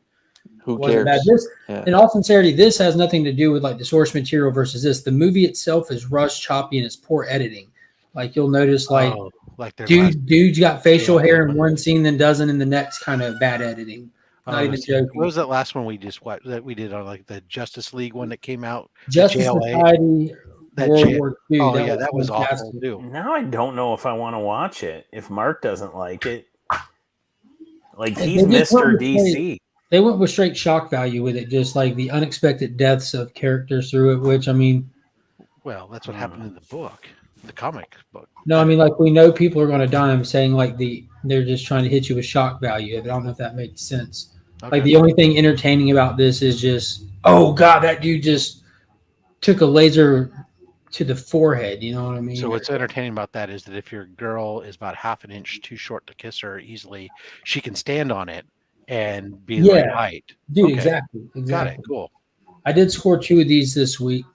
Who wasn't cares? bad. This, Yeah. in all sincerity, this has nothing to do with like the source material versus this. The movie itself is rushed, choppy, and it's poor editing. Like you'll notice, like Oh, like their last- dude's got facial Yeah. hair in one scene, then doesn't in the next. Kind of bad editing. Not even joking. What was that last one we just watched that we did on like the Justice League one that came out? Justice JLA? Society, That World J- War II. Oh yeah, that was fantastic. awful too. Now I don't know if I want to watch it. If Mark doesn't like it, like They he's just Mr. went with DC. They went with straight shock value with it, just like the unexpected deaths of characters through it. Which I mean, Well, that's what happened in the book, the comic book. no, I mean like we know people are going to die. I'm saying like they're just trying to hit you with shock value. I don't know if that makes sense. Okay. Like the only thing entertaining about this is just, oh god, that dude just took a laser to the forehead. You know what I mean? So what's entertaining about that is that if your girl is about half an inch too short to kiss her easily, she can stand on it and be the right Yeah. height. Dude, Okay. exactly. Got it. Cool. I did score 2 of these this week.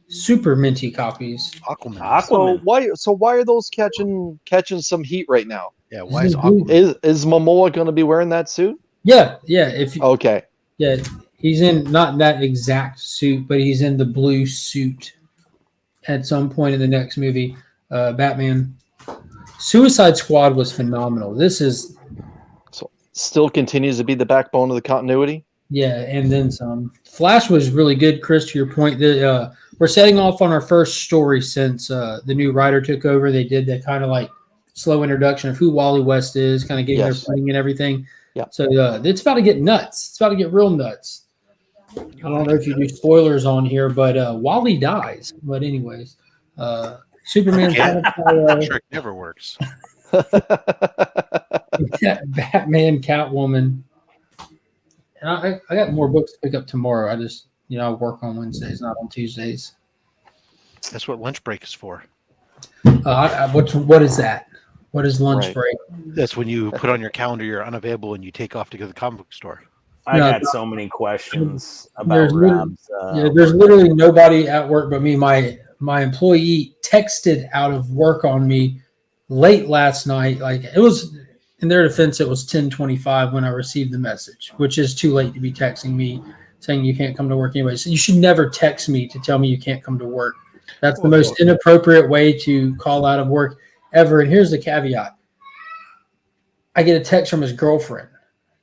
Super minty copies. Aquaman. So why are those catching some heat right now? Yeah. Why is Dude. Aquaman? Is Momoa going to be wearing that suit? Yeah. If you, Okay. yeah, he's in not that exact suit, but he's in the blue suit at some point in the next movie. Batman. Suicide Squad was phenomenal. This is Still continues to be the backbone of the continuity. yeah, and then some. Flash was really good, Chris. To your point, that we're setting off on our first story since the new writer took over. They did that kind of like slow introduction of who Wally West is, kind of getting Yes. their footing and everything. Yeah. So it's about to get nuts. It's about to get real nuts. I don't know if you do spoilers on here, but Wally dies. But anyways, Superman, Trick never works. Batman, Catwoman. And I got more books to pick up tomorrow. I just, I work on Wednesdays, not on Tuesdays. That's what lunch break is for. What is that? What is lunch Right. break? That's when you put on your calendar you're unavailable and you take off to go to the comic book store. I No, got so many questions there's about literally- Rob's. There's literally nobody at work but me. My employee texted out of work on me late last night. Like it was, in their defense, it was 10:25 when I received the message, which is too late to be texting me saying you can't come to work anyway. So you should never text me to tell me you can't come to work. That's the most Well, no. inappropriate way to call out of work ever. And here's the caveat. 10:25 when I received the message, which is too late to be texting me saying you can't come to work anyway. So you should never text me to tell me you can't come to work. That's the most inappropriate way to call out of work ever. And here's the caveat. I get a text from his girlfriend.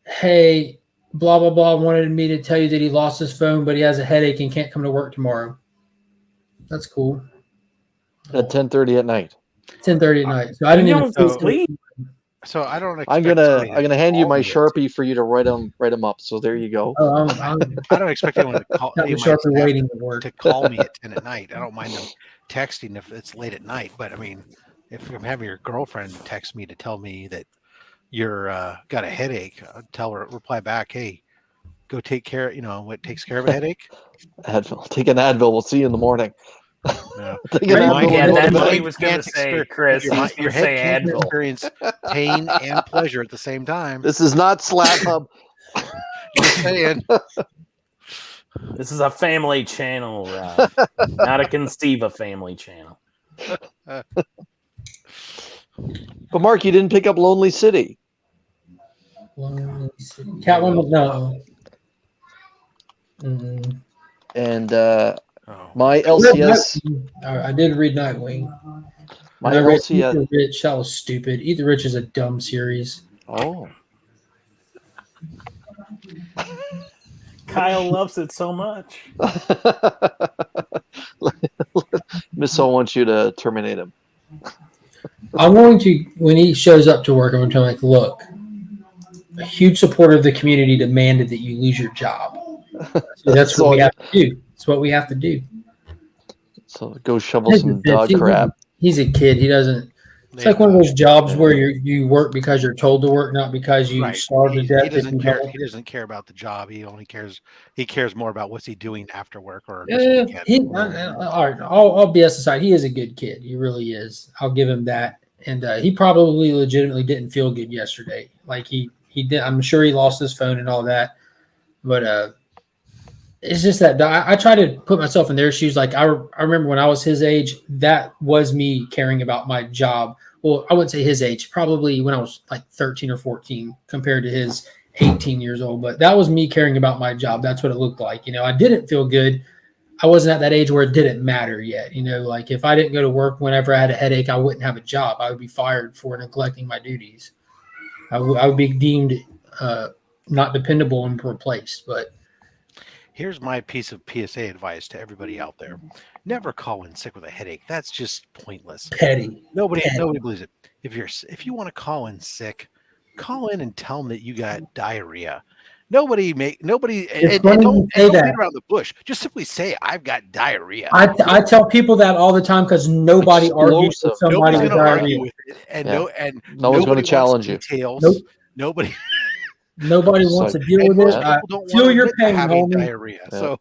Hey, blah, blah, blah, wanted me to tell you that he lost his phone, but he has a headache and can't come to work tomorrow. That's cool. At 10:30 at night. 10:30 at night. So I didn't You even don't sleep. So I don't expect I'm gonna somebody to hand you call my me at Sharpie for you to write them up. So there you go. Oh, I'm I don't expect anyone to call not any the of my sharper staff waiting at work. to call me at 10 at night. I don't mind them texting if it's late at night. But I mean, if I'm having your girlfriend text me to tell me that you're got a headache, tell her, reply back, hey, go take care. You know what takes care of a headache? Advil. Take an Advil. We'll see you in the morning. Yeah. Take an Your Advil. mind- Yeah, we'll go to that's what bed. he was going to Can't say, experience- Chris. Your, He mi- was your going to head say can't Advil. experience pain and pleasure at the same time. This is not Slap Hub. Just saying. This is a family channel, Rob. Not a Conceiva family channel. But Mark, you didn't pick up Lonely City. Catwoman, no. Mm. And Oh. my I LCS, did read Nightwing. my And I read LCS. Eat the Rich. That was stupid. Eat the Rich is a dumb series. Oh, Kyle loves it so much. Miss O wants you to terminate him. I'm going to, when he shows up to work, I'm going to like, look, a huge supporter of the community demanded that you lose your job. So that's what we have to do. It's what we have to do. So go shovel some dog crap. He's a kid. He doesn't. It's like one of those jobs where you work because you're told to work, not because you starve to death. He doesn't care. He doesn't care about the job. He only cares. He cares more about what's he doing after work or this weekend. All right, all BS aside, he is a good kid. He really is. I'll give him that. And he probably legitimately didn't feel good yesterday. Like he did. I'm sure he lost his phone and all that. But it's just that I try to put myself in their shoes. Like I remember when I was his age, that was me caring about my job. Well, I wouldn't say his age, probably when I was like 13 or 14 compared to his 18 years old. But that was me caring about my job. That's what it looked like. You know, I didn't feel good. I wasn't at that age where it didn't matter yet. You know, like if I didn't go to work whenever I had a headache, I wouldn't have a job. I would be fired for neglecting my duties. I would be deemed not dependable and replaced. But here's my piece of PSA advice to everybody out there: never call in sick with a headache. That's just pointless. petty. Nobody believes it. If you want to call in sick, call in and tell them that you got diarrhea. Nobody and don't beat around the bush. Just simply say, I've got diarrhea. I tell people that all the time because nobody argues with somebody with diarrhea. With it, and no one's going to challenge you. Details. Nope. Nobody wants to deal with it. Feel your pain, homie. Diarrhea. Yeah. So,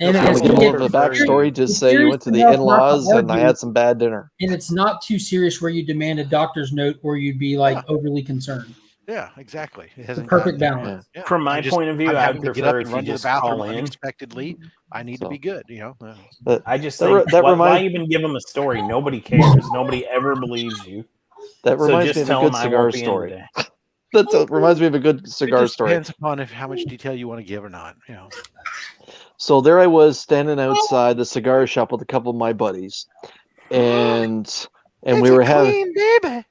And if you give the backstory, just say you went to the in-laws and I had some bad dinner. And it's not too serious where you demand a doctor's note or you'd be like overly concerned. Yeah, exactly. It hasn't Perfect balance. Yeah. From my point of view, I would prefer if you just call in. Unexpectedly, I need to be good. You know. But I just think why even give them a story? Nobody cares. Nobody ever believes you. That reminds me of a good cigar story. That reminds me of a good cigar story. Depends upon how much detail you want to give or not. You know. So there I was standing outside the cigar shop with a couple of my buddies, and we were having. Baby.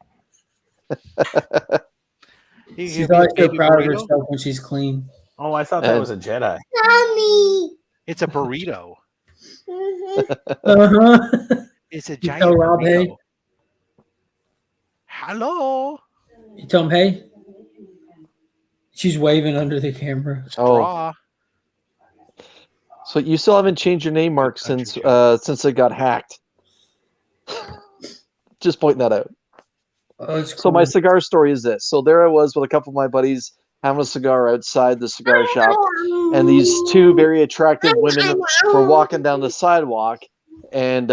She's always so proud of herself when she's clean. Oh, I thought that was a Jedi. Mommy. It's a burrito. It's a giant Rob, burrito. hey? Hello. You tell him, hey. She's waving under the camera. Straw. So you still haven't changed your name, Mark, since it got hacked. Just pointing that out. Cool. So my cigar story is this. So there I was with a couple of my buddies having a cigar outside the cigar shop, and these two very attractive women were walking down the sidewalk, and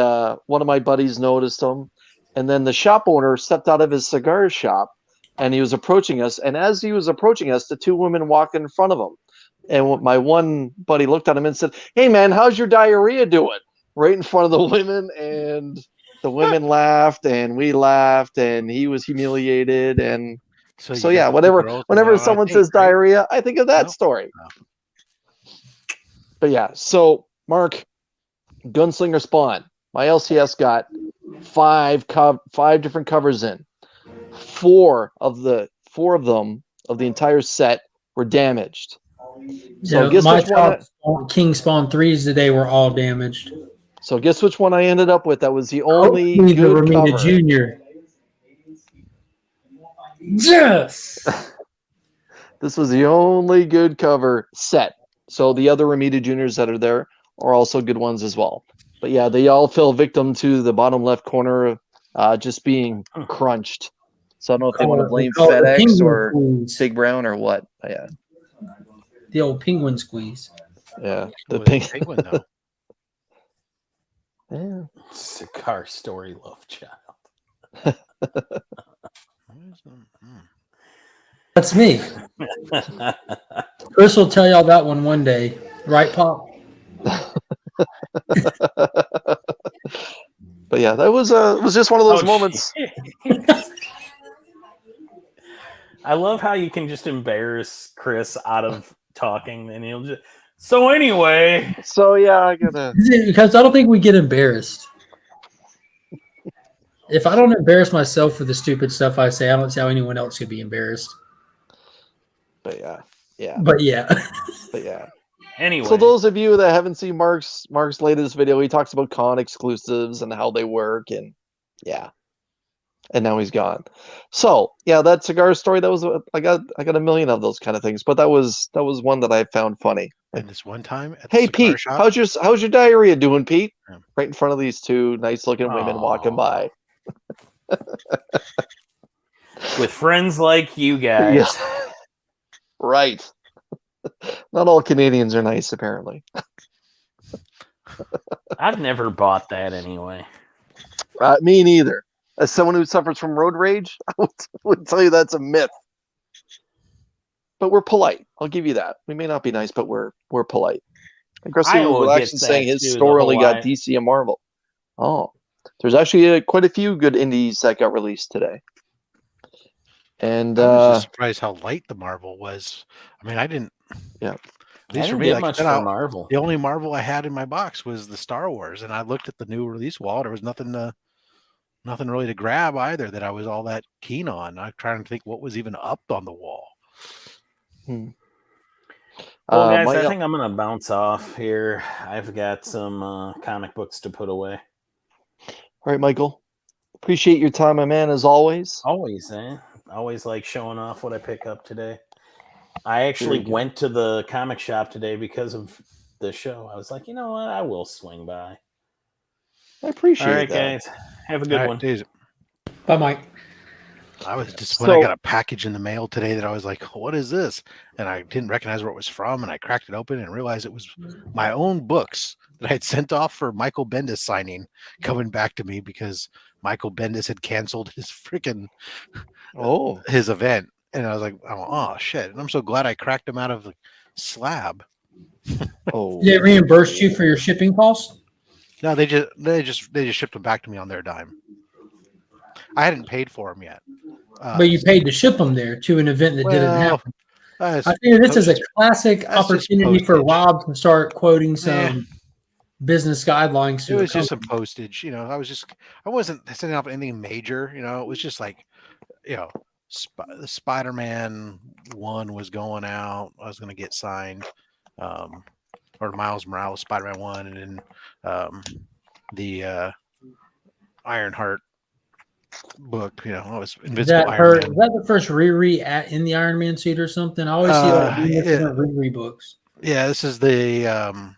one of my buddies noticed them, and then the shop owner stepped out of his cigar shop, and he was approaching us, and as he was approaching us, the two women walked in front of him, and my one buddy looked at him and said, "Hey man, how's your diarrhea doing?" Right in front of the women, and the women laughed, and we laughed, and he was humiliated, and so yeah, whenever someone says diarrhea, I think of that story. But yeah, so Mark, Gunslinger Spawn, my LCS got five different covers in. four of them of the entire set were damaged. So guess my which one? King Spawn 3s today were all damaged. So guess which one I ended up with? That was the only Hopefully the good Romita cover. Junior. Yes. This was the only good cover set. So the other Ramita Juniors that are there are also good ones as well. But yeah, they all fell victim to the bottom left corner just being crunched. So I don't know if they want to blame FedEx or Big Brown or what. But yeah. The old penguin squeeze. Yeah. The penguin though. Yeah. Cigar story love child. That's me. Chris will tell y'all that one day. Right, Pop? But yeah, that was it was just one of those moments. I love how you can just embarrass Chris out of talking, and he'll just. So anyway. So yeah, I gotta. Because I don't think we get embarrassed. If I don't embarrass myself for the stupid stuff I say, I don't see how anyone else could be embarrassed. But yeah. But yeah. Anyway. So those of you that haven't seen Mark's latest video, he talks about con exclusives and how they work, and yeah. And now he's gone. So yeah, that cigar story, that was I got a million of those kind of things, but that was one that I found funny. And this one time at Hey the cigar Pete, shop, how's your diarrhea doing, Pete? Yeah. Right in front of these two nice looking women walking by. With friends like you guys. Yeah. Right. Not all Canadians are nice, apparently. I've never bought that anyway. Me neither. As someone who suffers from road rage, I would tell you that's a myth. But we're polite. I'll give you that. We may not be nice, but we're polite. And Garcia Relaxing saying his store only got DC and Marvel. Oh, there's actually quite a few good indies that got released today. And I was just surprised how light the Marvel was. I mean, I didn't. Yeah. At least I for didn't me, get like, much for Marvel. The only Marvel I had in my box was the Star Wars, and I looked at the new release wall. There was nothing really to grab either that I was all that keen on. I'm trying to think what was even up on the wall. Well, guys, I think I'm going to bounce off here. I've got some comic books to put away. All right, Michael. Appreciate your time, my man, as always. Always, always like showing off what I pick up today. I actually went to the comic shop today because of the show. I was like, you know what? I will swing by. I appreciate it. All right, guys. Have a good one. Bye, Mike. I was disappointed. I got a package in the mail today that I was like, what is this? And I didn't recognize where it was from. And I cracked it open and realized it was my own books that I had sent off for Michael Bendis signing coming back to me because Michael Bendis had canceled his freaking his event. And I was like, oh shit. And I'm so glad I cracked him out of the slab. They reimbursed you for your shipping costs? No, they just shipped them back to me on their dime. I hadn't paid for them yet. But you paid to ship them there to an event that didn't happen. I figure this is a classic opportunity for Rob to start quoting some business guidelines. It was just some postage, I wasn't sending off anything major, it was just like, the Spider-Man 1 was going out. I was going to get signed, or Miles Morales Spider-Man 1, and then the Ironheart book, it was Invincible Iron Man. Is that the first Riri in the Iron Man suit or something? I always see different Riri books. Yeah, this is the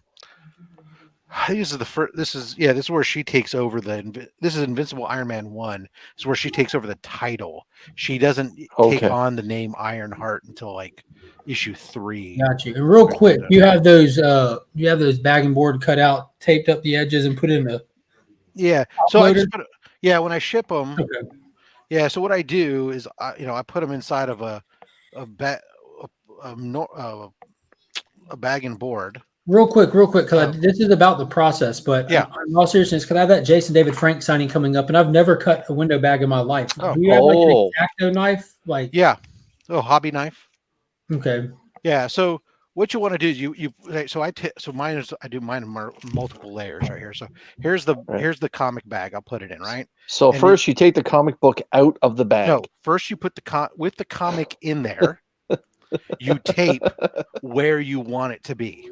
this is the first. This is where she takes over this is Invincible Iron Man 1. This is where she takes over the title. She doesn't take on the name Ironheart until like issue 3. Got you. And real quick, you have those bag and board cut out, taped up the edges, and put in a So I just when I ship them. Okay. So what I do is I put them inside of a bag and board. Real quick, because this is about the process, but in all seriousness, because I have that Jason David Frank signing coming up, and I've never cut a window bag in my life. Do you have like an X-Acto knife? Hobby knife. Okay. Yeah. So what you want to do is so mine is I do mine in multiple layers right here. So here's the comic bag. I'll put it in, right? So And first you take the comic book out of the bag. No, first you put with the comic in there. You tape where you want it to be.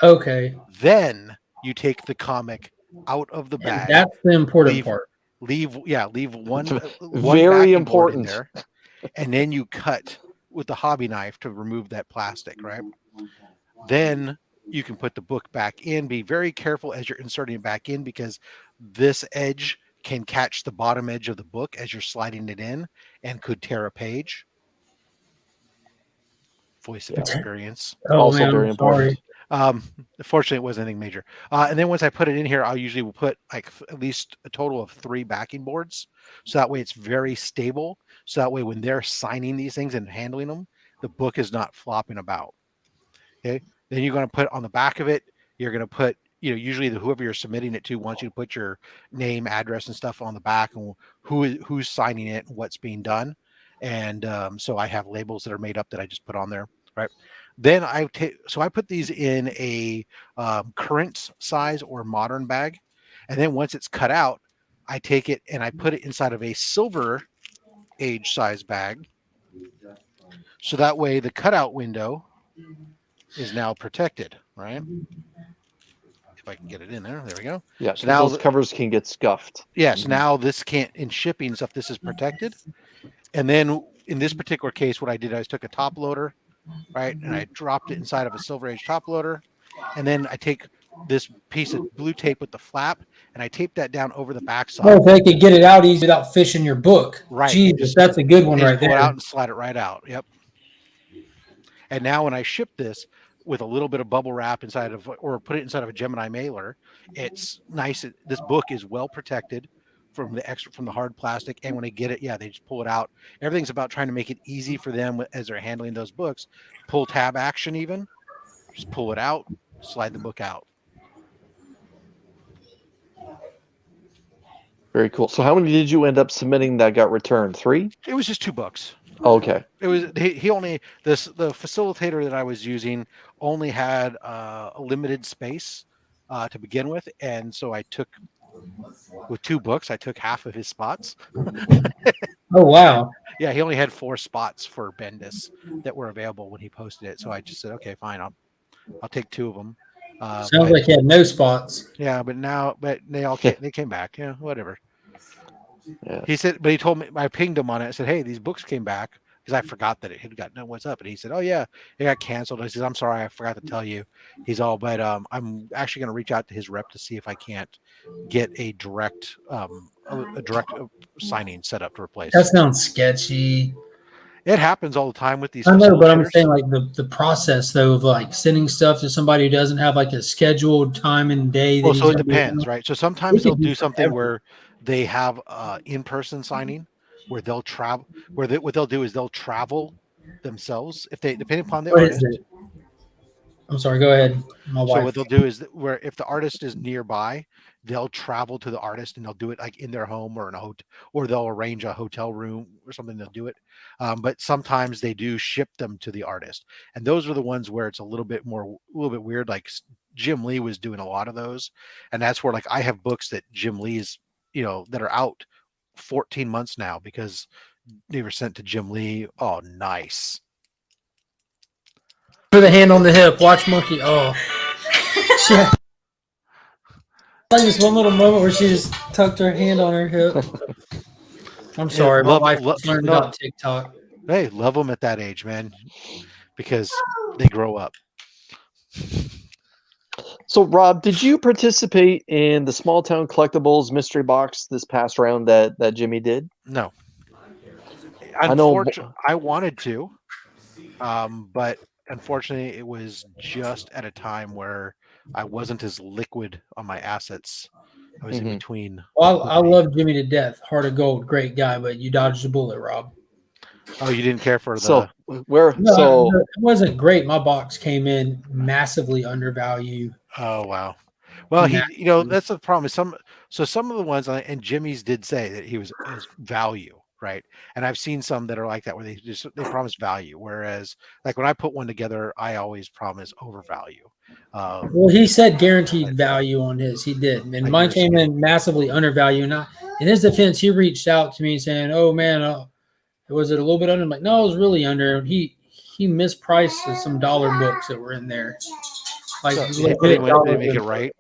Okay. Then you take the comic out of the And bag. that's the important part. Leave one Very backing board in important. there, and then you cut with the hobby knife to remove that plastic, right? Then you can put the book back in. Be very careful as you're inserting it back in, because this edge can catch the bottom edge of the book as you're sliding it in and could tear a page. Voice of experience. Oh, Also man, very I'm sorry. important. Fortunately, it wasn't anything major. And then once I put it in here, I'll usually put like at least a total of 3 backing boards. So that way it's very stable. So that way when they're signing these things and handling them, the book is not flopping about. Okay. Then you're going to put on the back of it, you're going to put, usually whoever you're submitting it to wants you to put your name, address, and stuff on the back, and who's signing it and what's being done. And so I have labels that are made up that I just put on there. Right. Then I put these in a current size or modern bag. And then once it's cut out, I take it and I put it inside of a silver age size bag. So that way the cutout window is now protected, right? If I can get it in there. There we go. Yeah, so now those covers can get scuffed. Yeah, so now this can't, in shipping stuff, this is protected. And then in this particular case, what I did, I took a top loader, right? And I dropped it inside of a Silver Age top loader. And then I take this piece of blue tape with the flap and I tape that down over the backside. Oh, they could get it out easy without fishing your book. Right. Jesus, that's a good one right pull there. it out and slide it right out. Yep. And now when I ship this with a little bit of bubble wrap inside of, or put it inside of a Gemini mailer, it's nice. This book is well protected from the hard plastic. And when I get it, they just pull it out. Everything's about trying to make it easy for them as they're handling those books. Pull tab action even. Just pull it out, slide the book out. Very cool. So how many did you end up submitting that got returned? 3? It was just 2 books. Okay. It was he only the facilitator that I was using only had a limited space to begin with, and so I took with 2 books. I took half of his spots. Oh wow! Yeah, he only had 4 spots for Bendis that were available when he posted it. So I just said, okay, fine, I'll take 2 of them. Sounds like he had no spots. Yeah, but they all came back. Yeah, whatever. Yeah. He said, but he told me, I pinged him on it. I said, hey, these books came back, because I forgot that it had gotten, what's up? And he said, oh yeah, it got canceled. I said, I'm sorry, I forgot to tell you. He's all, but I'm actually going to reach out to his rep to see if I can't get a direct signing set up to replace. That sounds sketchy. It happens all the time with these. I know, but I'm saying like the process though of like sending stuff to somebody who doesn't have like a scheduled time and day. Well, so it depends, right? So sometimes they'll do something where they have in-person signing where they'll travel. What they'll do is they'll travel themselves if they, depending upon the artist. I'm sorry. Go ahead. So what they'll do is where if the artist is nearby, they'll travel to the artist and they'll do it like in their home or in a hotel, or they'll arrange a hotel room or something. They'll do it, but sometimes they do ship them to the artist, and those are the ones where it's a little bit weird. Like Jim Lee was doing a lot of those, and that's where like I have books that Jim Lee's that are out 14 months now because they were sent to Jim Lee. Oh, nice. Put the hand on the hip. Watch Monkey. Oh, shit. Like this one little moment where she just tucked her hand on her hip. I'm sorry, my wife learned about TikTok. Hey, love them at that age, man, because they grow up. So, Rob, did you participate in the Small Town Collectibles mystery box this past round that Jimmy did? No. Unfortunately, I wanted to, but unfortunately, it was just at a time where I wasn't as liquid on my assets. I was in between. Well, I love Jimmy to death. Heart of gold, great guy, but you dodged a bullet, Rob. Oh, you didn't care for the. So it wasn't great. My box came in massively undervalued. Oh wow. Well, that's the problem. Some of the ones, and Jimmy's did say that he was value. right? And I've seen some that are like that where they promise value, whereas like when I put one together, I always promise overvalue. Well, he said guaranteed value on his. He did, and mine Yours- came in massively undervalued. And in his defense, he reached out to me saying, "Oh man, was it a little bit under?" I'm like, "No, it was really under." He mispriced some dollar books that were in there, like So, legit did he dollar make it books. right?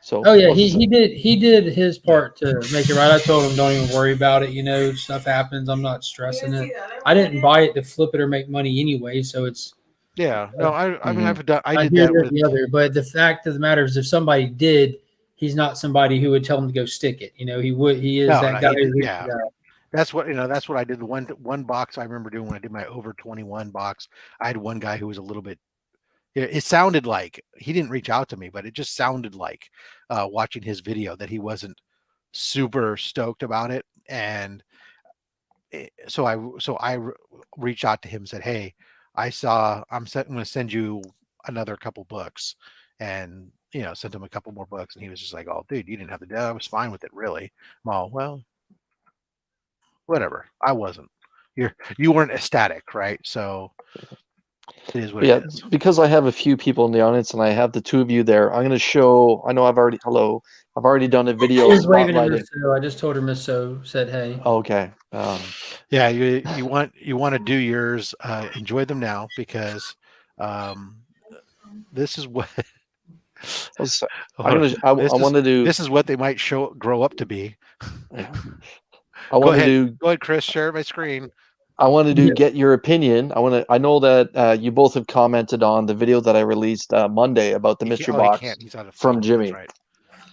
So Oh yeah, what's this? he did his part to make it right. I told him don't even worry about it. You know, stuff happens. I'm not stressing it. I didn't buy it to flip it or make money anyway, so it's Yeah, no, I mean Mhm. I did here that or with the other. But the fact of the matter is, if somebody did, he's not somebody who would tell him to go stick it. You know, he is no, that no, guy he who did, reaches yeah. out. That's what that's what I did. One box I remember doing when I did my over 21 box. I had one guy who was a little bit. It sounded like he didn't reach out to me, but it just sounded like watching his video that he wasn't super stoked about it. And so I reached out to him and said, "Hey, I'm going to send you another couple books," and sent him a couple more books, and he was just like, "Oh, dude, you didn't have to do that. I was fine with it, really." I'm all, well, whatever. I wasn't. You weren't ecstatic, right? So it is what Yeah, it is. because I have a few people in the audience and I have the two of you there, I'm going to show. I know I've already done a video She's waving at spotlighting. Miss So. I just told her Miss So said hey. Okay. Yeah, you want to do yours. Enjoy them now because this is what I want to do. this is what they might grow up to be. Yeah. Go Go ahead, Chris. Share my screen. I want to Yeah. get your opinion. I know that you both have commented on the video that I released Monday about the mystery He box can't. He's on a from phone. Jimmy. That's right.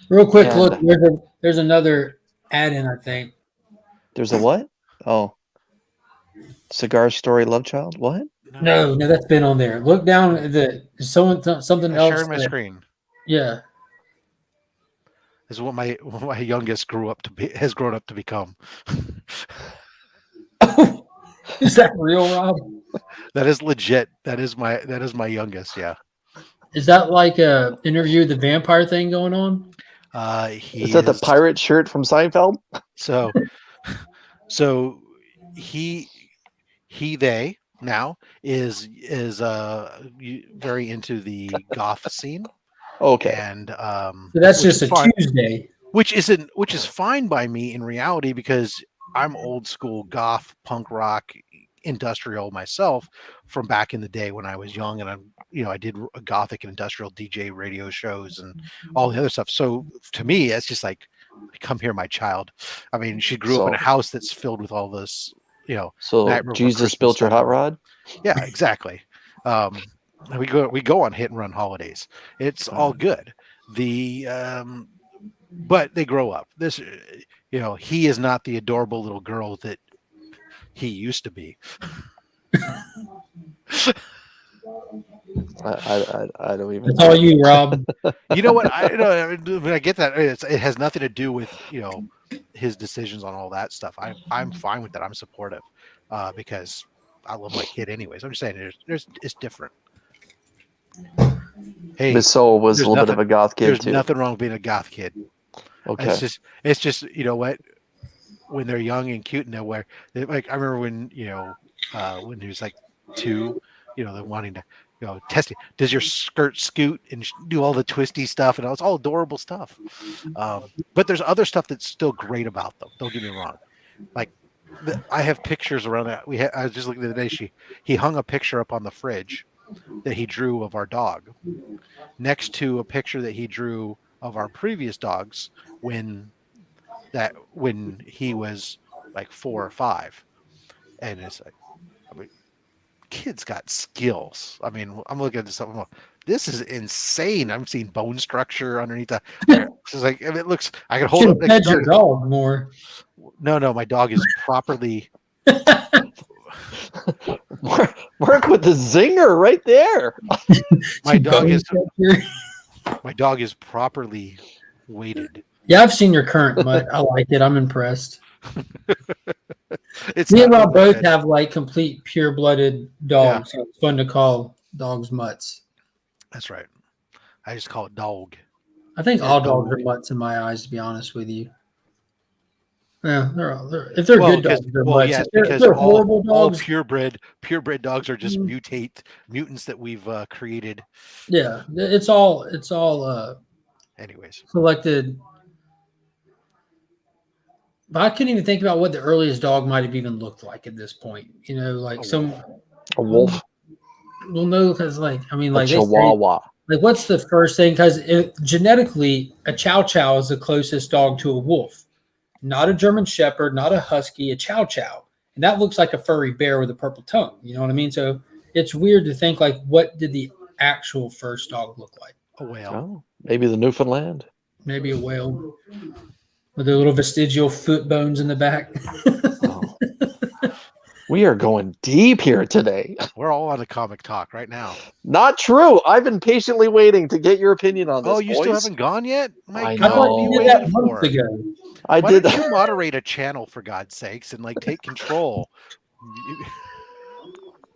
Real quick, And look, there's another add in, I think. there's a what? Oh, Cigar Story Love Child. What? No, that's been on there. Look down at something I'm else. sharing my screen. Yeah. This is what my youngest has grown up to become. Is that real, Rob? That is legit. That is my youngest. Yeah. Is that like a interview the vampire thing going on? Is that the pirate shirt from Seinfeld? So they now is very into the goth scene. Okay. And So that's just a Tuesday. Which is fine by me in reality because I'm old school goth, punk rock, industrial myself from back in the day when I was young, and I did gothic and industrial DJ radio shows and all the other stuff. So to me, it's just like, come here, my child. I mean, she grew up in a house that's filled with all this, So Jesus built your hot rod? Yeah, exactly. We go on hit and run holidays. It's all good. But they grow up. He is not the adorable little girl that he used to be. I don't even. It's all you, Rob. You know what? I get that. It has nothing to do with his decisions on all that stuff. I'm fine with that. I'm supportive because I love my kid anyways. I'm just saying it's different. Hey, Miss Soul was a little bit of a goth kid too. There's nothing wrong with being a goth kid. Okay. It's just what, when they're young and cute and like I remember when when he was like 2, they're wanting to test it. Does your skirt scoot and do all the twisty stuff, and it's all adorable stuff. But there's other stuff that's still great about them. Don't get me wrong. Like I have pictures around that. I was just looking the other day. He hung a picture up on the fridge that he drew of our dog next to a picture that he drew of our previous dogs when he was like 4 or 5. And it's like, I mean, kids got skills. I mean, I'm looking at something. This is insane. I'm seeing bone structure underneath the. It's like it looks. I can hold it. Pet your dog more. No, my dog is properly. Work with the zinger right there. My dog is properly weighted. Yeah, I've seen your current mutt. I like it. I'm impressed. Me and Rob both have like complete pure-blooded dogs. Yeah. So it's fun to call dogs mutts. That's right. I just call it dog. I think all dogs are mutts in my eyes, to be honest with you. Yeah, if they're good dogs, they're mutts. yes, If they're, because they're horrible all dogs. purebred dogs are just Mhm. mutants that we've created. Yeah, it's all Anyways, selected. But I couldn't even think about what the earliest dog might have even looked like at this point. You know, like A some. A wolf, Well, no, because like I mean, a like they say, chihuahua. like what's the first thing? Because genetically, a Chow Chow is the closest dog to a wolf. Not a German Shepherd, not a Husky, a Chow Chow, and that looks like a furry bear with a purple tongue. You know what I mean? So it's weird to think like, what did the actual first dog look like? a whale. Oh, maybe the Newfoundland. Maybe a whale with the little vestigial foot bones in the back. Oh. We are going deep here today. We're all on the comic talk right now. Not true. I've been patiently waiting to get your opinion on this. Oh, you still boys. haven't gone yet? My I I God, thought what are know. you you did that waiting months for? ago. I Why did. don't you moderate a channel for God's sakes and like take control?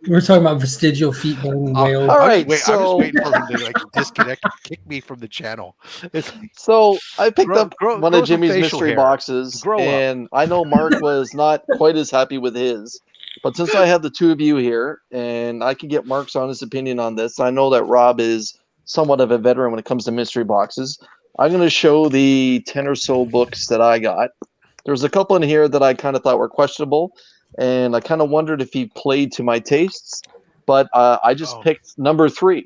We're talking about vestigial feet bone All whales. right, I'm just so waiting for him to like disconnect and kick me from the channel. It's, so I picked up one grow of some Jimmy's facial mystery hair. boxes, Grow up. and I know Mark was not quite as happy with his. But since I have the two of you here, and I can get Mark's honest opinion on this, I know that Rob is somewhat of a veteran when it comes to mystery boxes. I'm going to show the 10 or so books that I got. There's a couple in here that I kind of thought were questionable, and I kind of wondered if he played to my tastes. But I just picked number 3,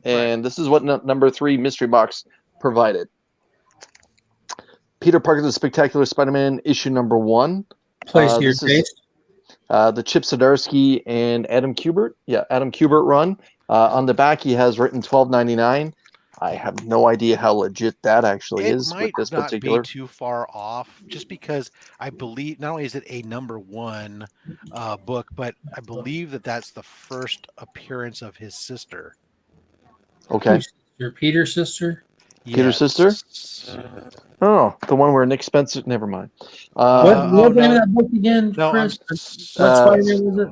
and this is what number 3 mystery box provided. Peter Parker, the Spectacular Spider-Man, issue number 1. Place to your This is taste. the Chip Zdarsky and Adam Kubert. Yeah, Adam Kubert run. On the back, he has written $12.99. I have no idea how legit that actually It is with might this not particular. be too far off, just because I believe not only is it a number 1 book, but I believe that that's the first appearance of his sister. Okay. Your Peter's sister. Peter's sister? Oh, the one where Nick Spencer. Never mind. What was the name of that book again, No, Chris? What Spider-Man was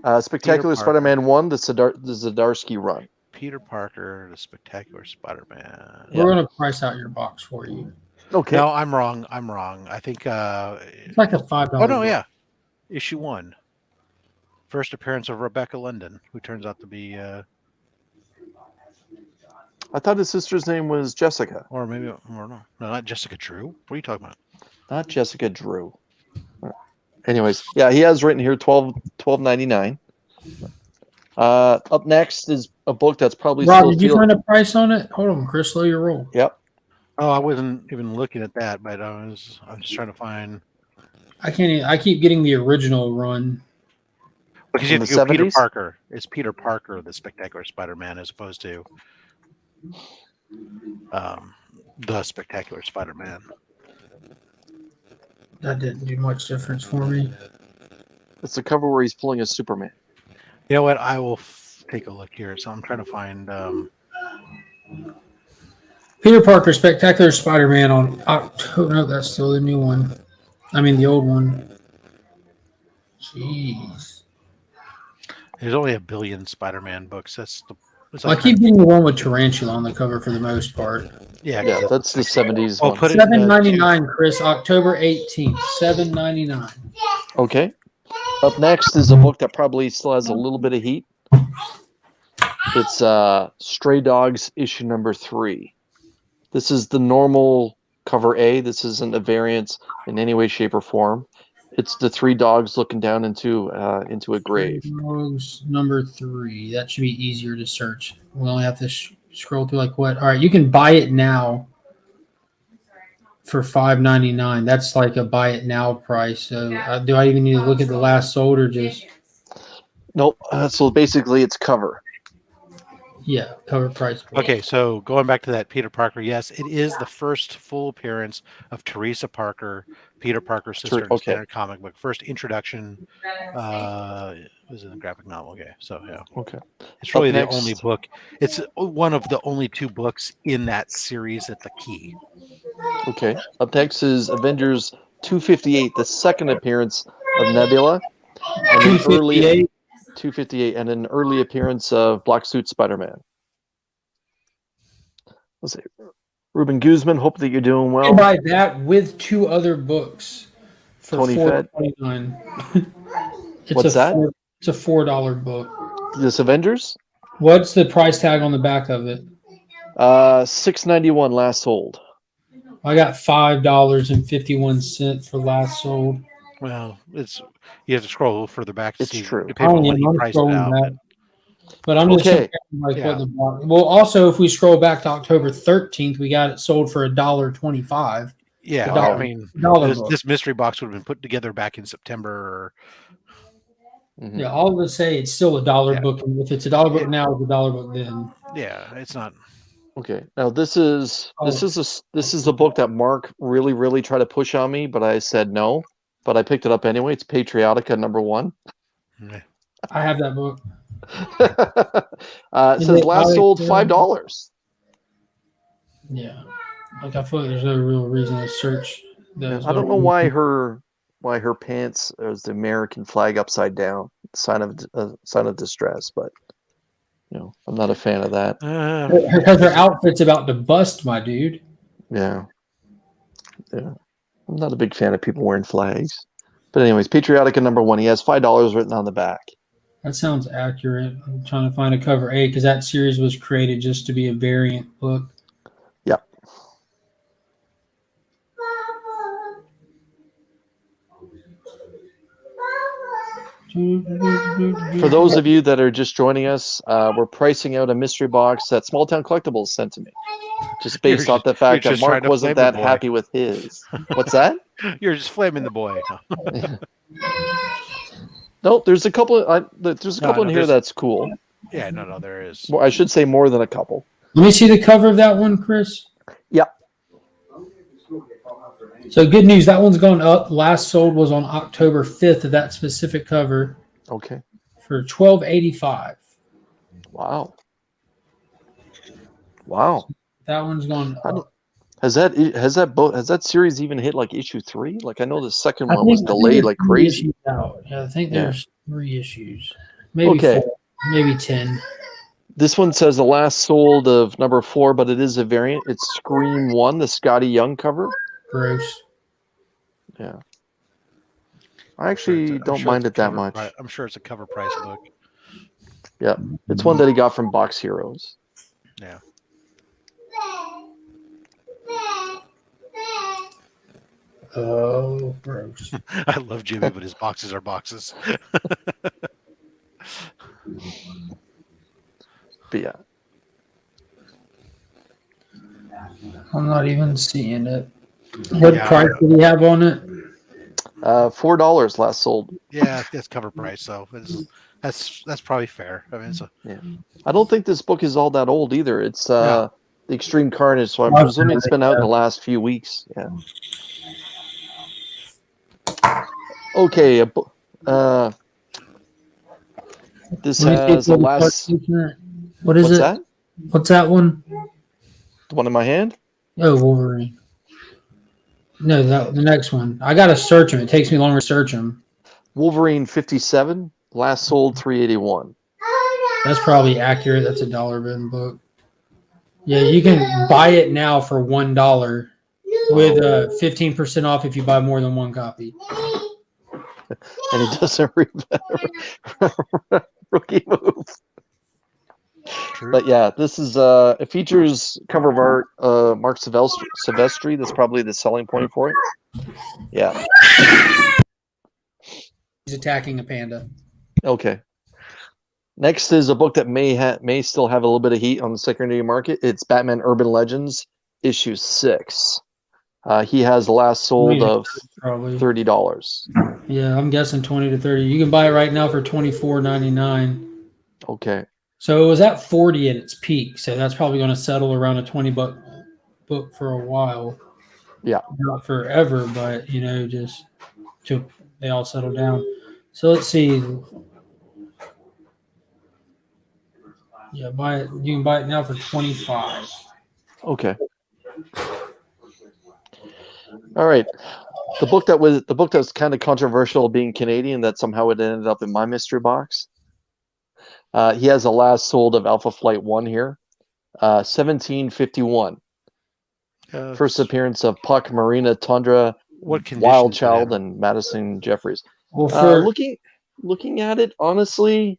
it? Spectacular Spider-Man 1, the Zdarsky run. Peter Parker, the Spectacular Spider-Man. We're going to price out your box for you. Okay. No, I'm wrong. I think it's like a $5. Oh no, yeah. Issue 1. First appearance of Rebecca London, who turns out to be I thought his sister's name was Jessica. Or maybe no, not Jessica Drew. What are you talking about? Not Jessica Drew. Anyways, yeah, he has written here $12.99. Up next is a book that's probably Rob, still did you find a price on it? Hold on, Chris, slow your roll. Yep. Oh, I wasn't even looking at that, but I'm just trying to find. I can't. I keep getting the original run. Because you have to go Peter Parker. It's Peter Parker, the Spectacular Spider-Man, as opposed to the Spectacular Spider-Man. That didn't do much difference for me. It's the cover where he's pulling a Superman. You know what? I will take a look here. So I'm trying to find Peter Parker, Spectacular Spider-Man on October. No, that's still the new one. I mean, the old one. Jeez. There's only a billion Spider-Man books. That's the. I keep getting the one with Tarantula on the cover for the most part. Yeah, that's the 70s one. Put $7.99, Chris. October 18th. $7.99. Okay. Up next is a book that probably still has a little bit of heat. It's Stray Dogs issue number 3. This is the normal cover A. This isn't a variance in any way, shape, or form. It's the 3 dogs looking down into a grave. Dogs number 3. That should be easier to search. We only have to scroll through like what? All right, you can buy it now for $5.99. That's like a buy it now price. So do I even need to look at the last sold or just? Nope. So basically, it's cover. Yeah, cover price. Okay, so going back to that Peter Parker, yes, it is the first full appearance of Teresa Parker, Peter Parker's sister in a standard comic book. First introduction was in the graphic novel. Okay, so yeah. Okay. It's really the only book. It's one of the only 2 books in that series that's a key. Okay. Up next is Avengers 258, the second appearance of Nebula. And 258. 258 and an early appearance of Black Suit Spider-Man. Let's see. Ruben Guzman, hope that you're doing well. You buy that with 2 other books. for Tony Fed? $4.29. What's that? It's a $4 book. This Avengers? What's the price tag on the back of it? $6.91 last sold. I got $5.51 for last sold. Well, you have to scroll a little further back to It's see. true. Depending on Oh, when yeah, he I'm priced it scrolling out. back. But I'm just Okay. comparing, like Yeah. what the box. Well, also if we scroll back to October 13th, we got it sold for $1.25. Yeah, Wow. I mean, Dollar book. this mystery box would have been put together back in September. Mhm. Yeah, all of us say it's still a dollar Yeah. book. And if it's a dollar book now, it's a dollar book then. Yeah, it's not. Okay. Now this is a book that Mark really tried to push on me, but I said no. But I picked it up anyway. It's Patriotica #1. I have that book. It Is says it last how sold it's, $5. Yeah. Like I feel like there's no real reason to search those. I don't know why her pants is the American flag upside down, sign of distress, but I'm not a fan of that. Because her outfit's about to bust, my dude. Yeah. I'm not a big fan of people wearing flags. But anyways, Patriotica #1. He has $5 written on the back. That sounds accurate. I'm trying to find a cover A because that series was created just to be a variant book. Yep. For those of you that are just joining us, we're pricing out a mystery box that Small Town Collectibles sent to me. Just based off the fact that Mark wasn't that happy with his. What's that? You're just flaming the boy. No, there's a couple. In here that's cool. Yeah, no, there is. Well, I should say more than a couple. Let me see the cover of that one, Chris. Yep. So good news, that one's gone up. Last sold was on October 5th of that specific cover Okay. for $12.85. Wow. That one's gone up. Has that series even hit like issue 3? Like I know the second one was delayed like crazy. Yeah, I think there's 3 issues. Maybe 4, maybe 10. This one says the last sold of #4, but it is a variant. It's Scream 1, the Scotty Young cover. Gross. Yeah. I actually don't mind it that much. I'm sure it's a cover price book. Yeah. It's one that he got from Box Heroes. Yeah. Oh, gross. I love Jimmy, but his boxes are boxes. But yeah. I'm not even seeing it. What price did he have on it? $4 last sold. Yeah, that's cover price, so that's probably fair. I mean, I don't think this book is all that old either. It's the Extreme Carnage, so I'm presuming it's been out in the last few weeks. Yeah. Okay. This has the last. What is What's it? that? What's that one? The one in my hand? Oh, Wolverine. No, the next one. I gotta search them. It takes me longer to search them. Wolverine 57, last sold $3.81. That's probably accurate. That's a dollar bin book. Yeah, you can buy it now for $1 with 15% off if you buy more than one copy. And it doesn't rookie move. true. But yeah, this is it features cover of art Mark Silvestri. That's probably the selling point for it. Yeah. He's attacking a panda. Okay. Next is a book that may still have a little bit of heat on the secondary market. It's Batman Urban Legends issue 6. He has the last sold of Probably $30. Yeah, I'm guessing 20 to 30. You can buy it right now for $24.99. Okay. So it was at 40 at its peak. So that's probably going to settle around a $20 book for a while. Yeah. Not forever, but just till they all settle down. So let's see. Yeah, buy it. You can buy it now for $25. Okay. All right. The book that was kind of controversial being Canadian, that somehow it ended up in my mystery box. He has a last sold of Alpha Flight 1 here. 1751. First appearance of Puck, Marina, Tundra, What conditions Wild would Child have? and Madison Jeffries. Well, for Looking at it, honestly,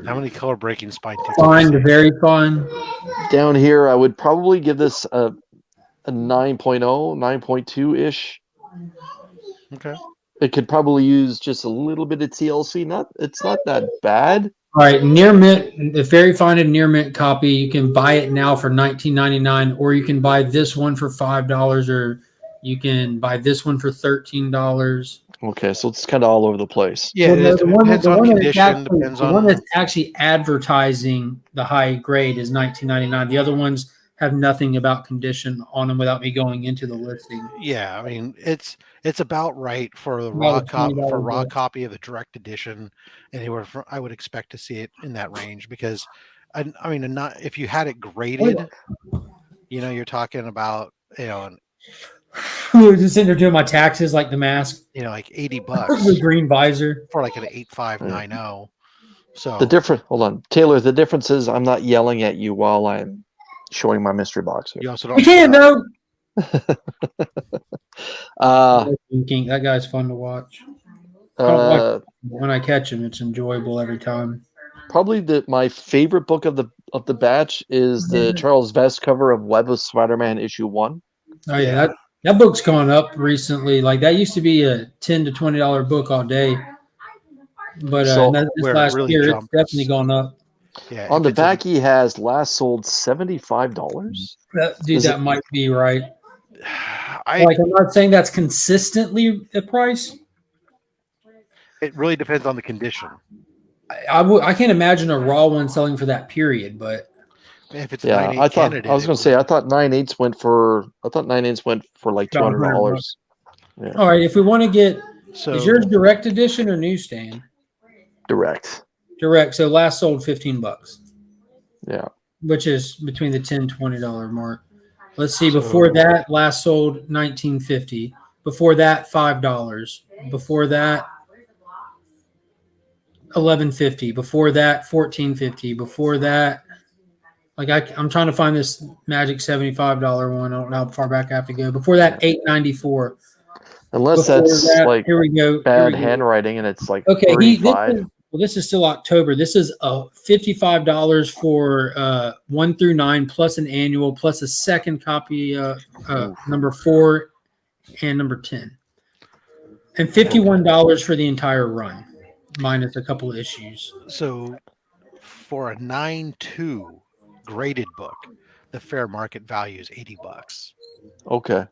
How many color breaking spine tips? fine to very fine. down here, I would probably give this a 9.0, 9.2 ish. Okay. It could probably use just a little bit of TLC. It's not that bad. All right, near mint, the very fine and near mint copy. You can buy it now for $19.99, or you can buy this one for $5, or you can buy this one for $13. Okay, so it's kind of all over the place. Yeah, Well, it no, is. Depends on condition. Depends the one on. that's actually advertising the high grade is $19.99. The other ones have nothing about condition on them without me going into the listing. Yeah, I mean it's about right for the About a $20 raw book. copy of the direct edition. Anywhere from I would expect to see it in that range because, I mean, not if you had it graded, you're talking about Just sitting there doing my taxes like the mask. like $80 The green visor. for like an 8590. So Hold on, Taylor. The difference is I'm not yelling at you while I'm showing my mystery box here. you also You don't. can't though. Uh, That guy's fun to watch. I don't like when I catch him. It's enjoyable every time. Probably my favorite book of the batch is the Charles Vest cover of Web of Spider-Man issue 1. Oh yeah, that book's gone up recently. Like that used to be a $10 to $20 book all day, but So, this where it last really year jumps. it's definitely gone up. Yeah, on if the it's a- back, he has last sold $75. That might be right. I Like I'm not saying that's consistently the price. it really depends on the condition. I can't imagine a raw one selling for that period, but If it's Yeah, 9/8 I thought candidate, I was going to say I thought 9/8 went for like About $200. Yeah, all right. If we want to get, so is yours direct edition or newsstand? direct. Direct. So last sold $15, Yeah. which is between the $10 $20 mark. Let's see. Before that, last sold $19.50. Before that, $5. Before that, $11.50. Before that, $14.50. Before that, like I'm trying to find this magic $75 one. I don't know how far back I have to go. Before that, $8.94. Unless Before that's that, like here we go. bad handwriting and it's like Okay, 35. this is still October. This is $55 for 1 through 9 plus an annual plus a second copy number 4 and number 10, and $51 for the entire run minus a couple of issues. So for a 9.2 graded book, the fair market value is $80. Okay.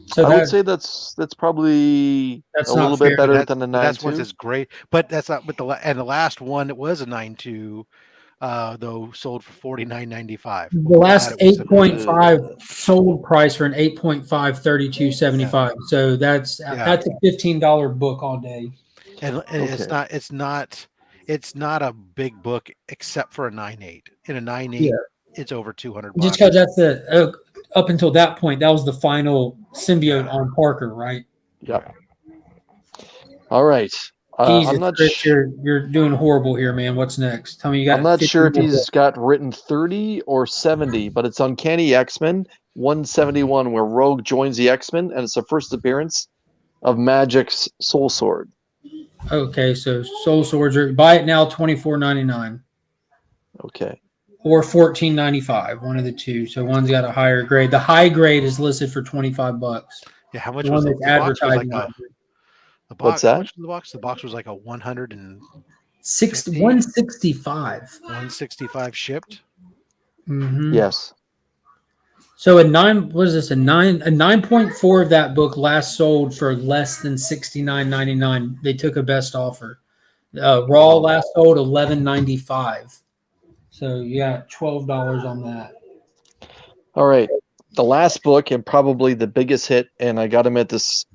So I would say that's probably That's a not little fair. bit better That's, than a that's 9.2. once it's great, but that's not. But the last one it was a 9.2, though sold for $49.95. The last 8.5 sold price for an 8.5 $32.75. So that's a $15 book all day. And Okay. it's not a big book except for a 9.8. In a 9.8, it's over $200. Just because that's the up until that point, that was the final symbiote on Parker, right? Yep. All right. Jesus, I'm not Chris, you're doing horrible here, man. What's next? Tell me you got. I'm not 50 sure if more he's books. got written 30 or 70, but it's Uncanny X-Men 171, where Rogue joins the X-Men, and it's the first appearance of Magic's Soul Sword. Okay, so Soul Swords, buy it now, $24.99 Okay. or $14.95, one of the two. So one's got a higher grade. The high grade is listed for $25. Yeah, how much The was one the that's box? Was like advertising the box. What's How that? much was the box? The box was like a 165. 165 shipped. Mm-hmm. Yes. So a 9.4 of that book last sold for less than $69.99. They took a best offer. Raw last sold $11.95. So you got $12 on that. All right. The last book and probably the biggest hit, and I got to admit this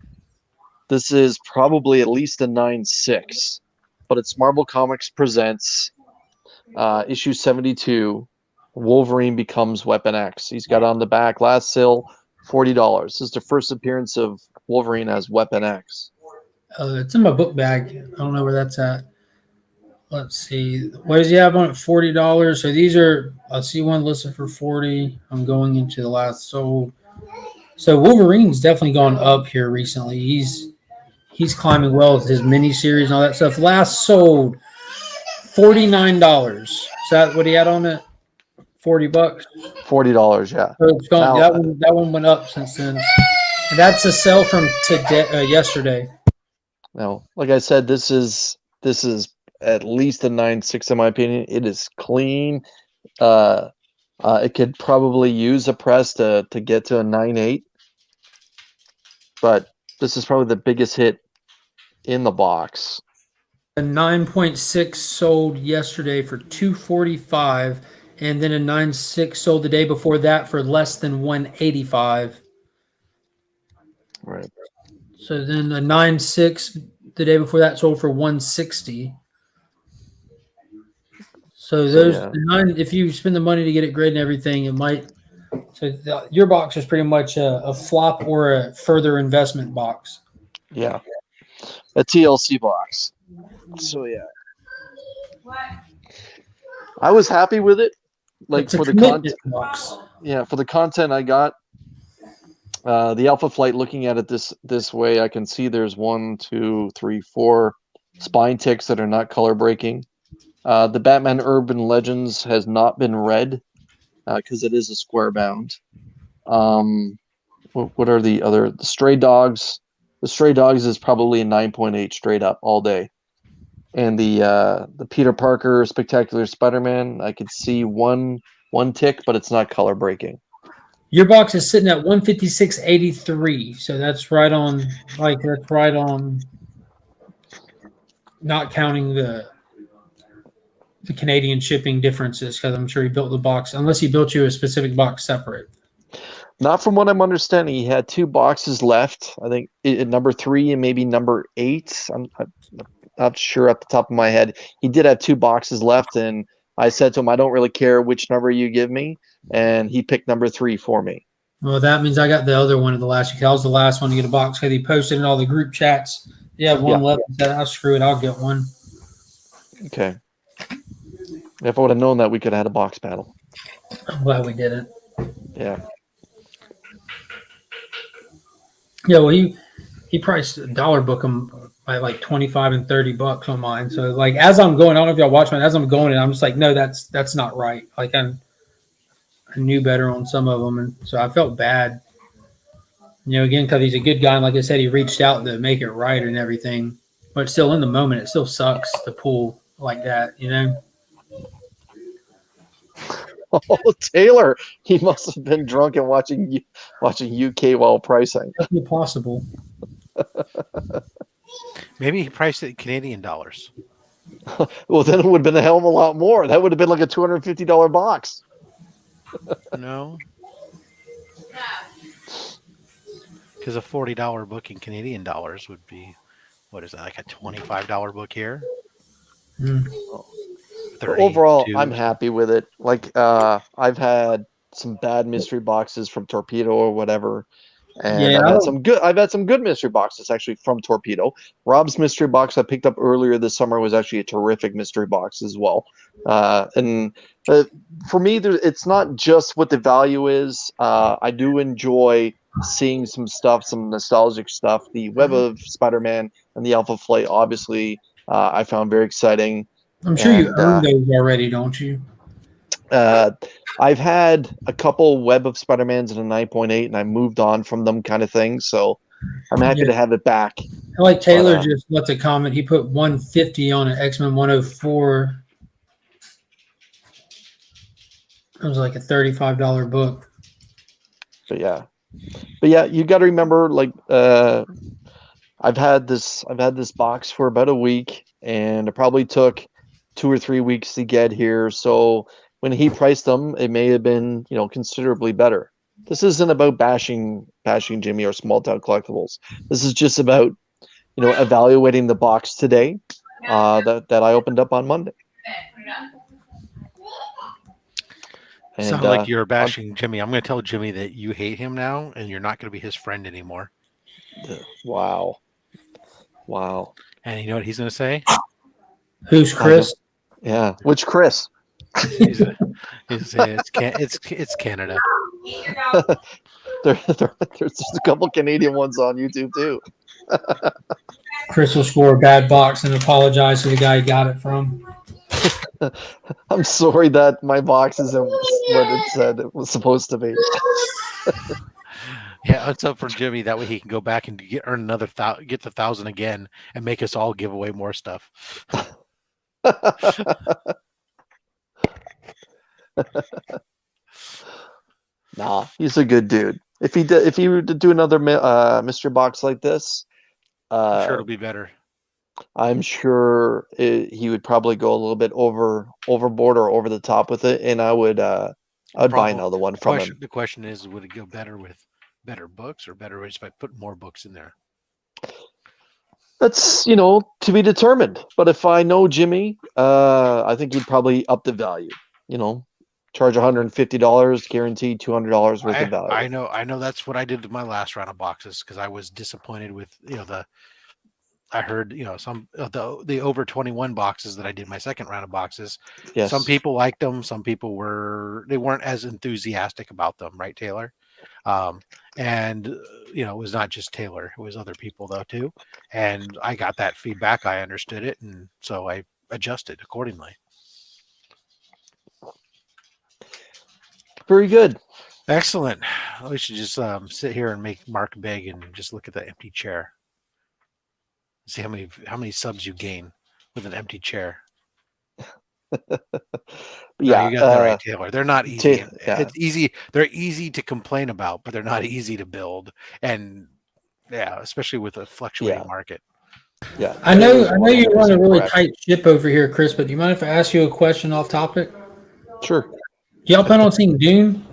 is probably at least a 9.6, but it's Marvel Comics presents issue 72. Wolverine becomes Weapon X. He's got on the back last sale $40. This is the first appearance of Wolverine as Weapon X. It's in my book bag. I don't know where that's at. Let's see. What does he have on it? $40. So these are. I see one listed for $40. I'm going into the last sold. So Wolverine's definitely gone up here recently. He's climbing well with his mini series and all that stuff. Last sold $49. Is that what he had on it? $40. $40. Yeah. So it's gone. Now, That one went up since then. And that's a sell from today, yesterday. now, like I said, this is at least a 9.6 in my opinion. It is clean. It could probably use a press to get to a 9.8, but this is probably the biggest hit in the box. A 9.6 sold yesterday for $245, and then a 9.6 sold the day before that for less than $185. Right. So then a 9.6 the day before that sold for $160. So those yeah. if you spend the money to get it graded and everything, it might. So your box is pretty much a flop or a further investment box. Yeah. A TLC box. So yeah. I was happy with it. Like It's a for the commitment box. Yeah, for the content I got. The Alpha Flight, looking at it this way, I can see there's 1, 2, 3, 4 spine ticks that are not color breaking. The Batman Urban Legends has not been read because it is a square bound. What are the other? The Stray Dogs. The Stray Dogs is probably a 9.8 straight up all day. And the Peter Parker Spectacular Spider-Man, I could see one tick, but it's not color breaking. Your box is sitting at 156.83, so that's right on. Not counting the Canadian shipping differences, because I'm sure he built the box, unless he built you a specific box separate. Not from what I'm understanding. He had 2 boxes left. I think number 3 and maybe number 8. I'm not sure at the top of my head. He did have 2 boxes left, and I said to him, I don't really care which number you give me, and he picked number 3 for me. Well, that means I got the other one in the last week. I was the last one to get a box because he posted in all the group chats. Yeah, one left. I said, I'll screw it. I'll get one. Okay. If I would have known that, we could have had a box battle. I'm glad we didn't. Yeah. Yeah, well, he priced a dollar book them by like $25 and $30 on mine. So like as I'm going, I don't know if y'all watch mine. As I'm going, and I'm just like, no, that's not right. Like I knew better on some of them, and so I felt bad. Again, because he's a good guy, and like I said, he reached out to make it right and everything. But still, in the moment, it still sucks to pull like that. Oh, Taylor, he must have been drunk and watching UK while pricing. Definitely possible. Maybe he priced it in Canadian dollars. Well, then it would have been a hell of a lot more. That would have been like a $250 box. No. Because a $40 book in Canadian dollars would be, what is that, like a $25 book here? Overall, I'm happy with it. Like, I've had some bad mystery boxes from Torpedo or whatever, and I've had some good mystery boxes actually from Torpedo. Rob's mystery box I picked up earlier this summer was actually a terrific mystery box as well. And for me, it's not just what the value is. I do enjoy seeing some stuff, some nostalgic stuff. The Web of Spider-Man and the Alpha Flight, obviously, I found very exciting. I'm sure you own those already, don't you? I've had a couple Web of Spider-Mans in a 9.8, and I moved on from them kind of thing. So I'm happy to have it back. I like Taylor just left a comment. He put 150 on an X-Men 104. It was like a $35 book. But yeah, you got to remember, like, I've had this box for about a week, and it probably took 2 or 3 weeks to get here. So when he priced them, it may have been, considerably better. This isn't about bashing Jimmy or Small Town Collectibles. This is just about, evaluating the box today that I opened up on Monday. And, sound like you're bashing Jimmy. I'm going to tell Jimmy that you hate him now, and you're not going to be his friend anymore. Wow. And you know what he's going to say? Who's Chris? Yeah. Which Chris? He's it's Canada. There's just a couple Canadian ones on YouTube too. Chris will score a bad box and apologize to the guy he got it from. I'm sorry that my box isn't what it said it was supposed to be. Yeah, it's up for Jimmy. That way he can go back and earn another get the 1,000 again, and make us all give away more stuff. Nah, he's a good dude. If he were to do another mystery box like this, I'm sure it'll be better. I'm sure he would probably go a little bit overboard or over the top with it, and I'd buy another one from him. The question is, would it go better with better books or better just by putting more books in there? That's to be determined. But if I know Jimmy, I think he'd probably up the value. Charge $150, guaranteed $200 worth of value. I know that's what I did with my last round of boxes, because I was disappointed with I heard some of the over 21 boxes that I did my second round of boxes. Yes. Some people liked them, some people weren't as enthusiastic about them, right, Taylor? And it was not just Taylor, it was other people though too. And I got that feedback, I understood it, and so I adjusted accordingly. Very good. Excellent. We should just sit here and make Mark beg and just look at the empty chair. See how many subs you gain with an empty chair. Yeah, you got that right, Taylor. They're not easy. It's easy. They're easy to complain about, but they're not easy to build. And especially with a fluctuating market. Yeah, I know you run a really tight ship over here, Chris. But do you mind if I ask you a question off topic? Sure. Do y'all plan on seeing Dune?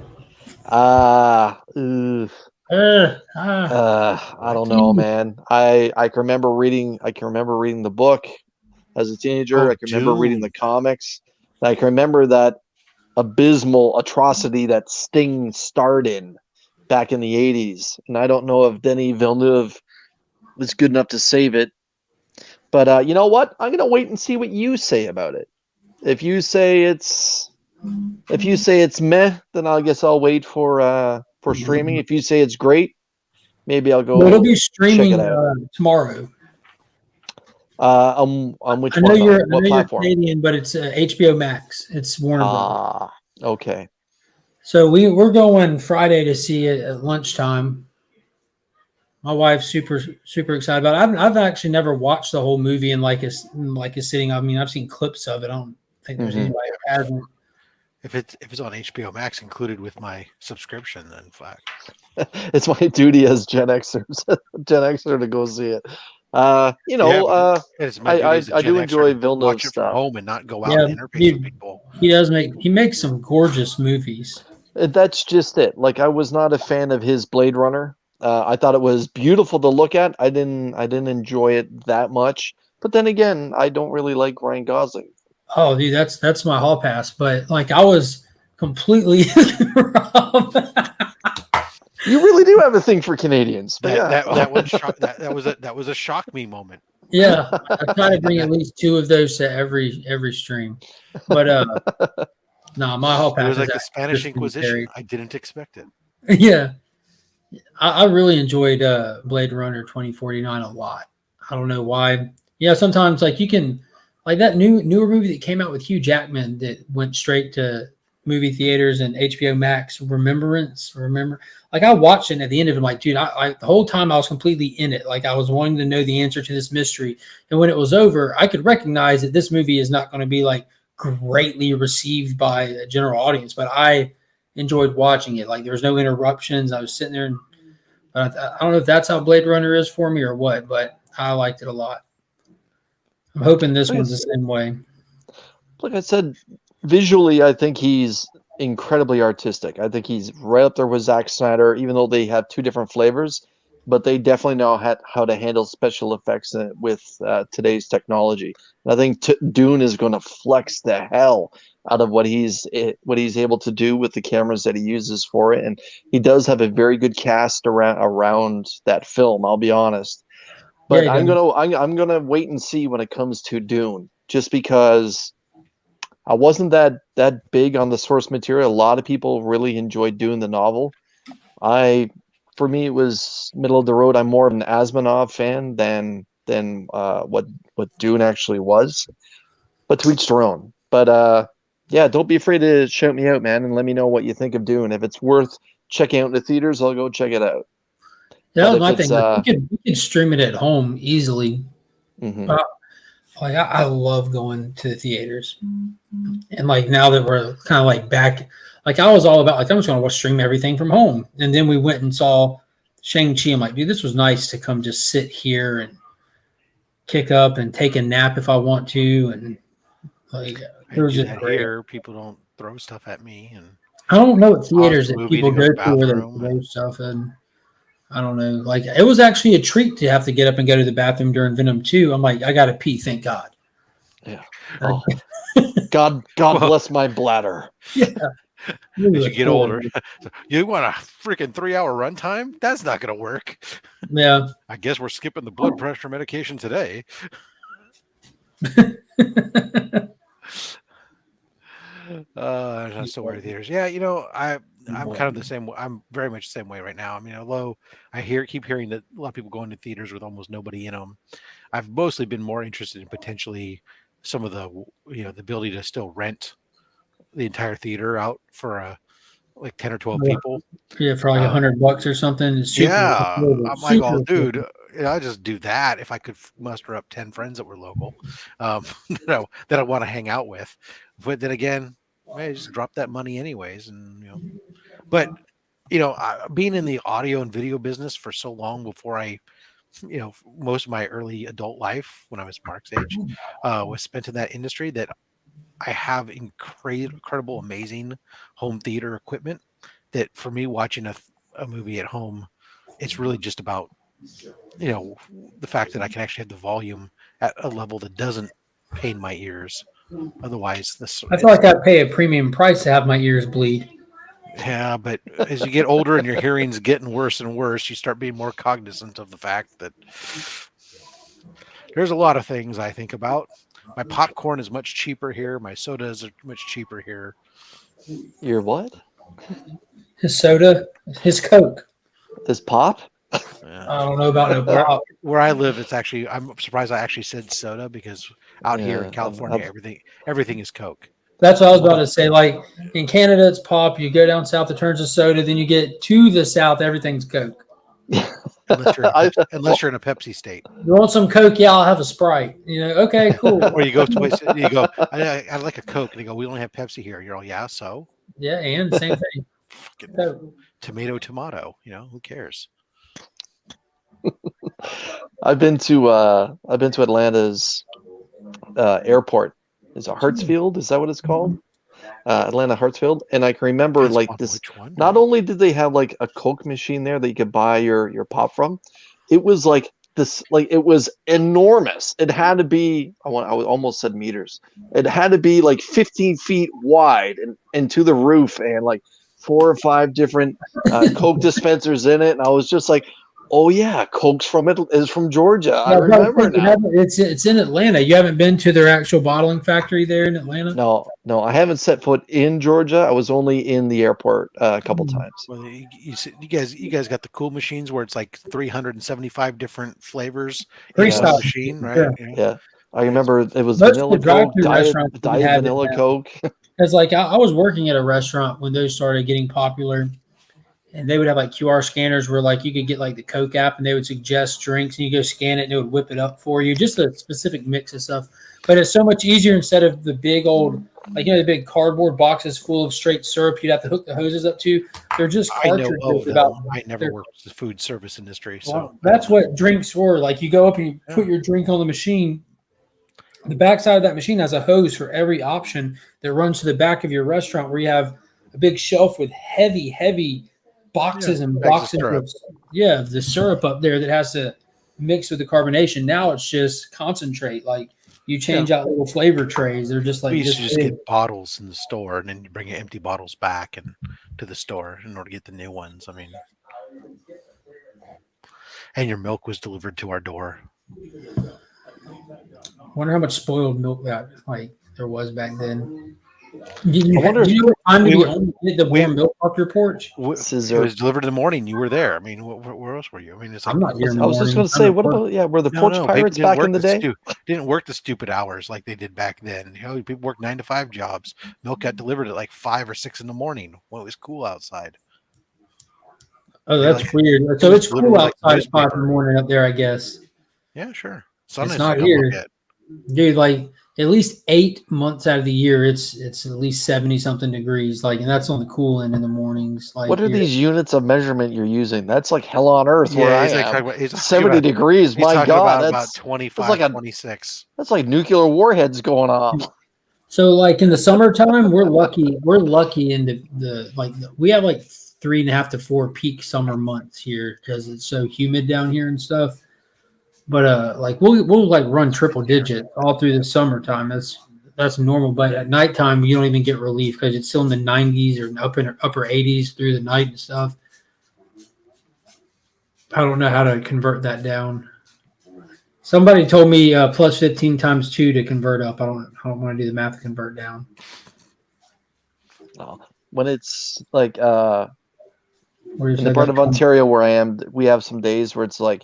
I don't know, man. I can remember reading the book as a teenager. I can remember reading the comics. I can remember that abysmal atrocity that Sting starred in back in the 80s. And I don't know if Denis Villeneuve was good enough to save it. But you know what? I'm gonna wait and see what you say about it. If you say it's meh, then I guess I'll wait for streaming. If you say it's great, maybe I'll go. It'll be streaming tomorrow. On which I know one? you're Platform? Canadian, but it's HBO Max. It's Warner Brothers. Okay. So we're going Friday to see it at lunchtime. My wife's super excited about it. I've actually never watched the whole movie in like a sitting. I mean, I've seen clips of it. I don't think there's anybody who hasn't. If it's on HBO Max included with my subscription, then fuck. It's my duty as Gen Xer to go see it. I do enjoy Villeneuve's stuff. Home and not go out and interface with people. He makes some gorgeous movies. That's just it. Like, I was not a fan of his Blade Runner. I thought it was beautiful to look at. I didn't enjoy it that much. But then again, I don't really like Ryan Gosling. Oh, dude, that's my hall pass. But like, I was completely wrong. You really do have a thing for Canadians. That was a shock me moment. Yeah, I try to bring at least two of those to every stream. But no, my hall pass. It was like the Spanish Inquisition. I didn't expect it. Yeah, I really enjoyed Blade Runner 2049 a lot. I don't know why. Yeah, sometimes like you can. Like that newer movie that came out with Hugh Jackman that went straight to movie theaters and HBO Max, Remember? Like, I watched it, and at the end of it, I'm like, dude, I the whole time I was completely in it. Like, I was wanting to know the answer to this mystery. And when it was over, I could recognize that this movie is not going to be like greatly received by a general audience, but I enjoyed watching it. Like, there was no interruptions. I was sitting there, and I don't know if that's how Blade Runner is for me or what, but I liked it a lot. I'm hoping this one's the same way. Like I said, visually, I think he's incredibly artistic. I think he's right up there with Zack Snyder, even though they have two different flavors, but they definitely know how to handle special effects with today's technology. And I think Dune is going to flex the hell out of what he's able to do with the cameras that he uses for it. And he does have a very good cast around that film, I'll be honest. But yeah, I'm gonna wait and see when it comes to Dune, just because I wasn't that big on the source material. A lot of people really enjoyed Dune the novel. For me, it was middle of the road. I'm more of an Asmonov fan than what Dune actually was. But to each their own. But yeah, don't be afraid to shout me out, man, and let me know what you think of Dune. If it's worth checking out in the theaters, I'll go check it out. Yeah, But that was if my it's thing. Like, we could stream it at home easily. mhm. Like I love going to the theaters, and like now that we're kind of like back, like I was all about like I'm just going to stream everything from home, and then we went and saw Shang-Chi. I'm like, dude, this was nice to come just sit here and kick up and take a nap if I want to, and like I it was do just that great. here. People don't throw stuff at me, and I don't know what pause theaters the that movie people to go go to the to where they bathroom. throw stuff, and I don't know. Like it was actually a treat to have to get up and go to the bathroom during Venom 2. I'm like, I got to pee, thank God. Yeah. Oh, God Well, bless my bladder. Yeah. as you get older, you want a freaking 3-hour runtime? That's not going to work. Yeah. I guess we're skipping the blood pressure medication today. I'm still wearing theaters. Yeah, I'm kind of the same. I'm very much the same way right now. I mean, although I keep hearing that a lot of people go into theaters with almost nobody in them, I've mostly been more interested in potentially some of the the ability to still rent the entire theater out for like 10 or 12 people. Yeah, for like $100 or something. It's super Yeah, affordable. I'm like, oh, Super dude, affordable. I just do that if I could muster up 10 friends that were local, that I want to hang out with. But then again, I just drop that money anyways, and But being in the audio and video business for so long before most of my early adult life when I was Mark's age was spent in that industry, that I have incredible, amazing home theater equipment. That for me, watching a movie at home, it's really just about the fact that I can actually have the volume at a level that doesn't pain my ears. Otherwise, I feel like I'd pay a premium price to have my ears bleed. Yeah, but as you get older and your hearing's getting worse and worse, you start being more cognizant of the fact that there's a lot of things I think about. My popcorn is much cheaper here. My sodas are much cheaper here. Your what? His soda, his Coke. This pop? I don't know about no pop. Where I live, I'm surprised I actually said soda, because out here in Yeah, California, everything is Coke. That's what I was about to say. Like in Canada, it's pop. You go down south, it turns to soda. Then you get to the south, everything's Coke. Unless you're in a Pepsi state. You want some Coke? Yeah, I'll have a Sprite. Okay, cool. Or you go to place, you go, I like a Coke, and you go, we only have Pepsi here. You're all, yeah, so Yeah, and same thing. fucking tomato. Who cares? I've been to Atlanta's airport. Is it Hartsfield? Is that what it's called? Atlanta Hartsfield. And I can remember this. Not only did they have like a Coke machine there that you could buy your pop from, it was like this, like it was enormous. It had to be, I almost said meters. It had to be like 15 feet wide and to the roof, and like 4 or 5 different Coke dispensers in it. And I was just like, oh yeah, Coke's is from Georgia. I remember now. It's in Atlanta. You haven't been to their actual bottling factory there in Atlanta? No, I haven't set foot in Georgia. I was only in the airport a couple times. Well, you guys got the cool machines where it's like 375 different flavors in one machine, right? Yeah. I remember it was Most vanilla of the Coke, drive-thru diet vanilla Coke. Because like I was working at a restaurant when those started getting popular. And they would have like QR scanners where like you could get like the Coke app and they would suggest drinks and you go scan it and it would whip it up for you. Just a specific mix of stuff. But it's so much easier instead of the big old, like, the big cardboard boxes full of straight syrup you'd have to hook the hoses up to. They're just cartridges. I never worked with the food service industry. So that's what drinks were. Like you go up and you put your drink on the machine. The backside of that machine has a hose for every option that runs to the back of your restaurant, where you have a big shelf with heavy boxes and boxes of the syrup up there that has to mix with the carbonation. Now it's just concentrate. Like you change out little flavor trays. They're just like we used to just get bottles in the store, and then you bring empty bottles back and to the store in order to get the new ones. I mean, and your milk was delivered to our door. I wonder how much spoiled milk that like there was back then. You I wonder do you know what time to we be were- home to get the warm milk off your porch? It Scissor. was delivered in the morning. You were there. I mean, where else were you? I mean, it's like I'm not here in the I was just morning. going to I'm say, at what work. about were the no, porch people pirates didn't back work in the day? didn't work the stupid hours like they did back then. You know, people worked 9 to 5 jobs. Milk got delivered at like 5 or 6 in the morning when it was cool outside. Oh, They that's like- weird. it So was it's delivered cool with, like, outside at 5 in newspaper. the morning up there, I guess. Yeah, sure. Sun It's hasn't not come here. up yet. Dude, like at least 8 months out of the year, it's at least 70 something degrees. Like, and that's on the cool end in the mornings. Like, What are here. these units of measurement you're using? That's like hell on earth where I he's like am. talking about, he's talking 70 about, degrees. he's My talking God, about that's 25, like 26. that's like nuclear warheads going off. So, like in the summertime, we're lucky. We're lucky in we have like 3.5 to 4 peak summer months here because it's so humid down here and stuff. But like we'll like run triple digit all through the summertime. That's normal. But at nighttime, you don't even get relief because it's still in the 90s or upper 80s through the night and stuff. I don't know how to convert that down. Somebody told me plus 15 times 2 to convert up. I don't want to do the math to convert down. No. When it's like Where you in the said part that of Ontario where I am, we have some days where it's like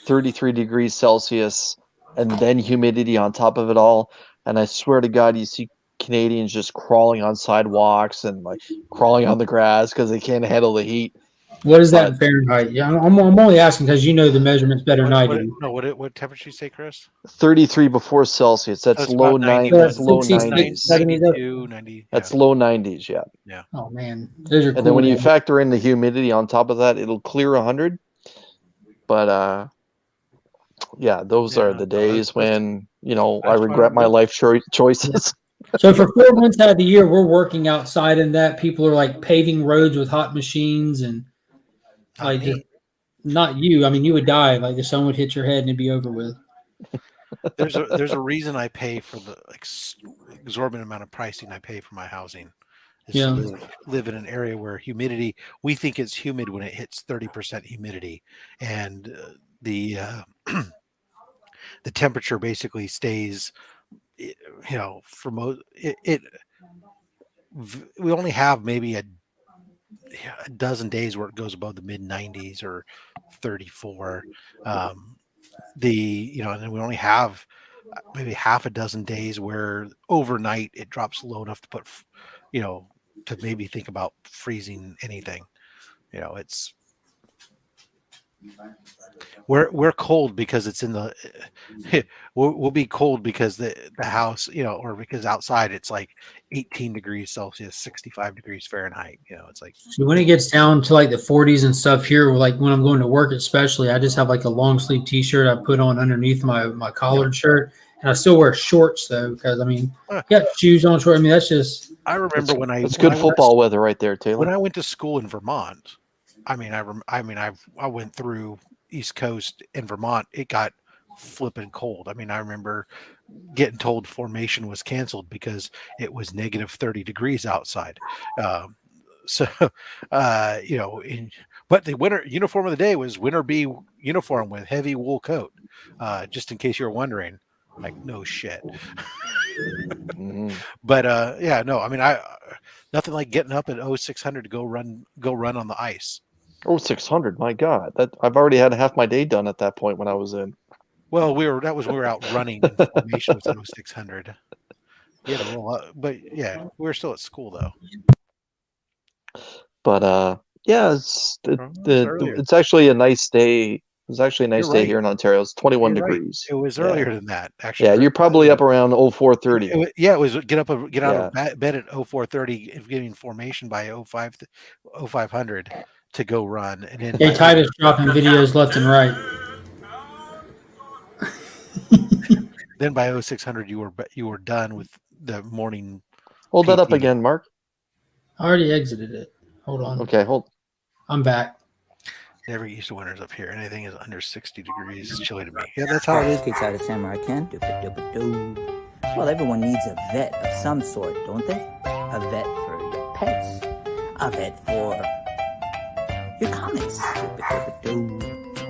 33 degrees Celsius and then humidity on top of it all. And I swear to God, you see Canadians just crawling on sidewalks and like crawling on the grass because they can't handle the heat. What is that in Fahrenheit? Yeah, I'm only asking because you know the measurements better than I do. What temperature you say, Chris? 33 before Celsius. That's it's low about 90s. 91. That's low 66, 90s. 70. 92, 90. That's low 90s, yeah. Oh man, those are And cool. then when you factor in the humidity on top of that, it'll clear 100. But yeah, those are the days when I regret my life choices. So for 4 months out of the year, we're working outside, and that people are like paving roads with hot machines and like just not you. I mean, you would die. Like the sun would hit your head and it'd be over with. There's a reason I pay for the exorbitant amount of pricing I pay for my housing. Is Yeah. to live in an area where humidity, we think it's humid when it hits 30% humidity, and the the temperature basically stays, for most we only have maybe a dozen days where it goes above the mid 90s or 34. And then we only have maybe half a dozen days where overnight it drops low enough to put, to maybe think about freezing anything. It's we're cold because it's in the we'll be cold because the house, or because outside it's like 18 degrees Celsius, 65 degrees Fahrenheit. It's like, So when it gets down to like the 40s and stuff here, like when I'm going to work, especially, I just have like a long sleeve T-shirt I put on underneath my collared shirt, and I still wear shorts though because I mean, got shoes on short. I mean, that's just. I remember when It's good football weather right there, Taylor. When I went to school in Vermont, I went through East Coast in Vermont. It got flipping cold. I mean, I remember getting told formation was canceled because it was negative 30 degrees outside. But the winter uniform of the day was winter B uniform with heavy wool coat. Just in case you were wondering, like, no shit. But I mean, nothing like getting up at 0600 to go run on the ice. 0600, my God, that I've already had half my day done at that point when I was in. Well, we were out running, and formation was at 0600. Yeah, but yeah, we were still at school though. But yeah, it's actually a nice day. It's actually a nice day here in Ontario. It's 21 degrees. It was earlier than that, actually. Yeah, you're probably up around 0430. It was get out of bed at 0430, getting formation by 0500 to go run. And then Hey, Titus dropping videos left and right. Then by 0600 you were done with the morning. Hold PT. that up again, Mark. I already exited it. Hold on. Okay, hold. I'm back. Never used to winters up here. Anything is under 60 degrees is chilly to me. Yeah, that's how it is. Kids out of Samurai Ken. Well, everyone needs a vet of some sort, don't they? A vet for your pets. A vet for your comics.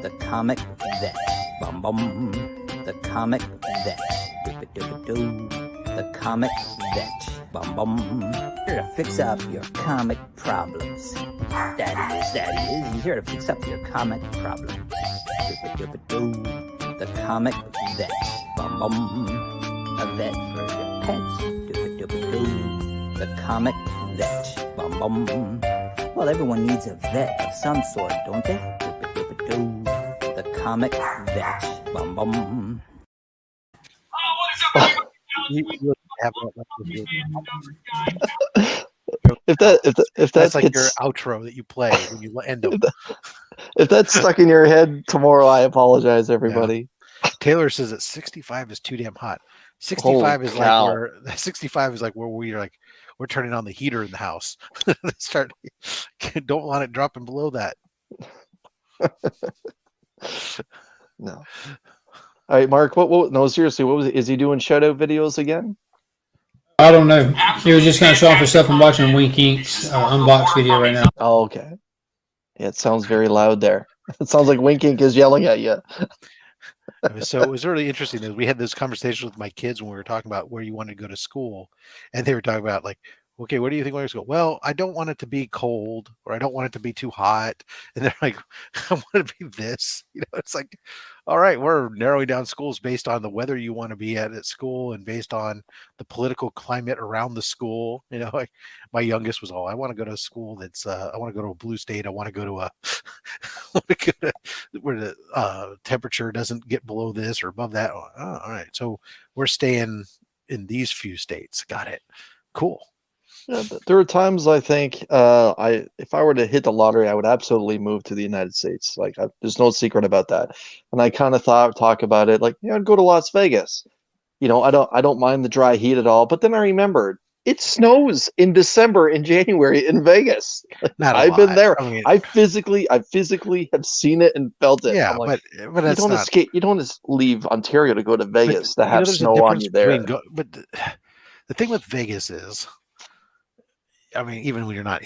The comic vet. Bum bum. The comic vet. The comic vet. Bum bum. Here to fix up your comic problems. That is. He's here to fix up your comic problems. The comic vet. Bum bum. A vet for your pets. The comic vet. Bum bum. Well, everyone needs a vet of some sort, don't they? The comic vet. Bum bum. You really have that like with your- If that's that like your gets outro that you play when you end them. if that's stuck in your head tomorrow, I apologize, everybody. Taylor says that 65 is too damn hot. 65 Holy is cow. like where 65 is like where we're turning on the heater in the house. Don't want it dropping below that. No. All right, Mark. What? No, seriously. What was it? Is he doing shout out videos again? I don't know. He was just kind of showing for stuff. I'm watching Wink Ink's unbox video right now. Oh, okay. Yeah, it sounds very loud there. It sounds like Winking is yelling at you. So it was really interesting that we had this conversation with my kids when we were talking about where you wanted to go to school, and they were talking about like, okay, what do you think we're going to go? Well, I don't want it to be cold, or I don't want it to be too hot, and they're like, I want it to be this. It's like, all right, we're narrowing down schools based on the weather you want to be at school, and based on the political climate around the school. Like my youngest was all, I want to go to a school that's, I want to go to a blue state. I want to go to where the temperature doesn't get below this or above that. Oh, all right, so we're staying in these few states. Got it. Cool. Yeah, there are times I think if I were to hit the lottery, I would absolutely move to the United States. Like there's no secret about that. And I kind of talk about it like, I'd go to Las Vegas. I don't mind the dry heat at all. But then I remembered it snows in December and January in Vegas. Not a I've been lot. there. I mean, I physically have seen it and felt it. yeah, I'm like, but that's not. escape. You don't just leave Ontario to go to Vegas to have there's a snow on difference you there. but the thing with Vegas is, I mean, even when you're not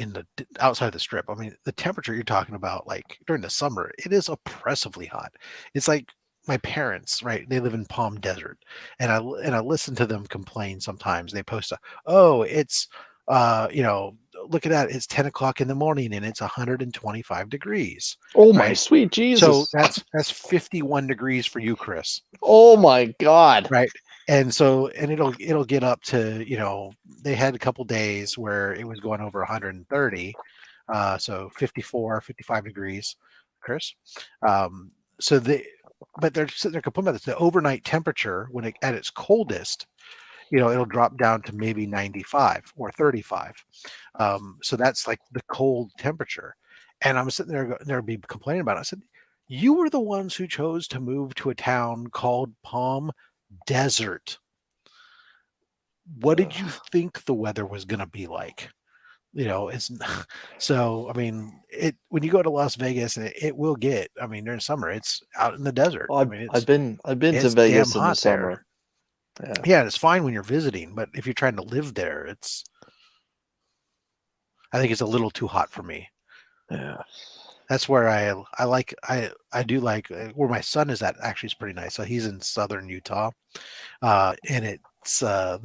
outside the strip, I mean, the temperature you're talking about, like during the summer, it is oppressively hot. It's like my parents, right? They live in Palm Desert, and I listen to them complain sometimes. They post, it's, look at that. It's 10 o'clock in the morning and it's 125 degrees. Oh my right? sweet Jesus! So that's 51 degrees for you, Chris. Oh my God! Right. And so, and it'll get up to, they had a couple days where it was going over 130. So 54, 55 degrees, Chris. But they're sitting there complaining about this. The overnight temperature, when at its coldest, it'll drop down to maybe 95 or 35. So that's like the cold temperature. And I'm sitting there be complaining about it. I said, you were the ones who chose to move to a town called Palm Desert. What did you think the weather was going to be like? It's so. I mean, when you go to Las Vegas, it will get. I mean, during summer, it's out in the desert. Well, I've been to Vegas in the summer. Yeah, it's fine when you're visiting, but if you're trying to live there, I think it's a little too hot for me. Yeah. That's where I do like where my son is at. Actually, is pretty nice. So he's in southern Utah, and it's a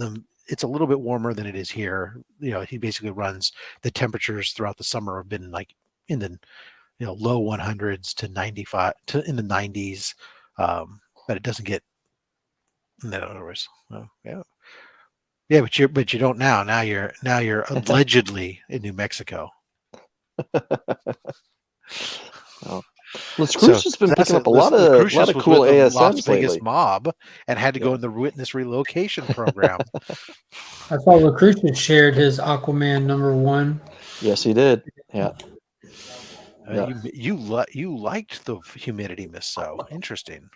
little bit warmer than it is here. He basically runs the temperatures throughout the summer have been like in the low 100s to 95 to in the 90s, but it doesn't get. In other words, yeah, but you don't now. Now you're allegedly in New Mexico. Well, Crucius has been picking up a lot of cool ASMs Las Vegas lately. mob and had to go in the witness relocation program. I saw Recruitment shared his Aquaman #1. Yes, he did. Yeah. You liked the humidity, Miss So. Interesting.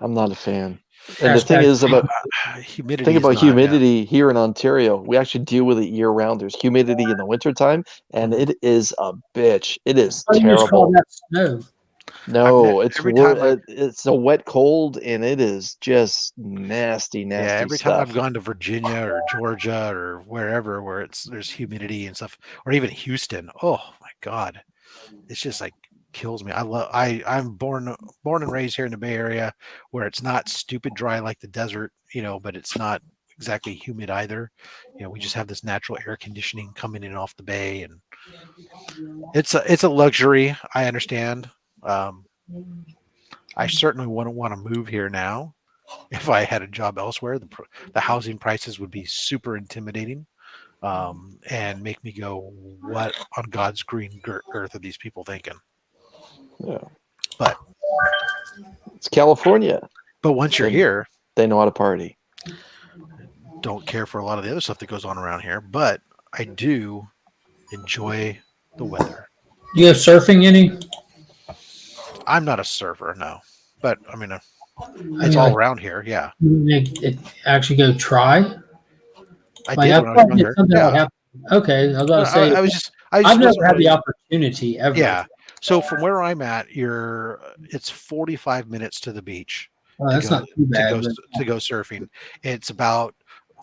I'm not a fan. And the thing is about humidity here in Ontario, we actually deal with it year round. There's humidity in the wintertime, and it is a bitch. It is terrible. You just call that snow. No, it's a wet cold, and it is just nasty. Yeah, every stuff. time I've gone to Virginia or Georgia or wherever where there's humidity and stuff, or even Houston, oh my God, it's just like kills me. I'm born and raised here in the Bay Area where it's not stupid dry like the desert, but it's not exactly humid either. We just have this natural air conditioning coming in off the bay, and it's a luxury. I understand. I certainly wouldn't want to move here now. If I had a job elsewhere, the housing prices would be super intimidating, and make me go, "What on God's green earth are these people thinking?" Yeah. But It's California. once you're They- here, They know how to party. don't care for a lot of the other stuff that goes on around here. But I do enjoy the weather. Do you have surfing any? I'm not a surfer, no, but I mean, I it's mean, all like, around here. Yeah, actually go try. I Like did I when I was thought younger. it's something that would Yeah, happen. Okay, I was about to say I was just, I just I've never wasn't had the really. opportunity ever. Yeah. So from where I'm at, it's 45 minutes to the beach Well, to that's go not too bad. to go surfing. It's about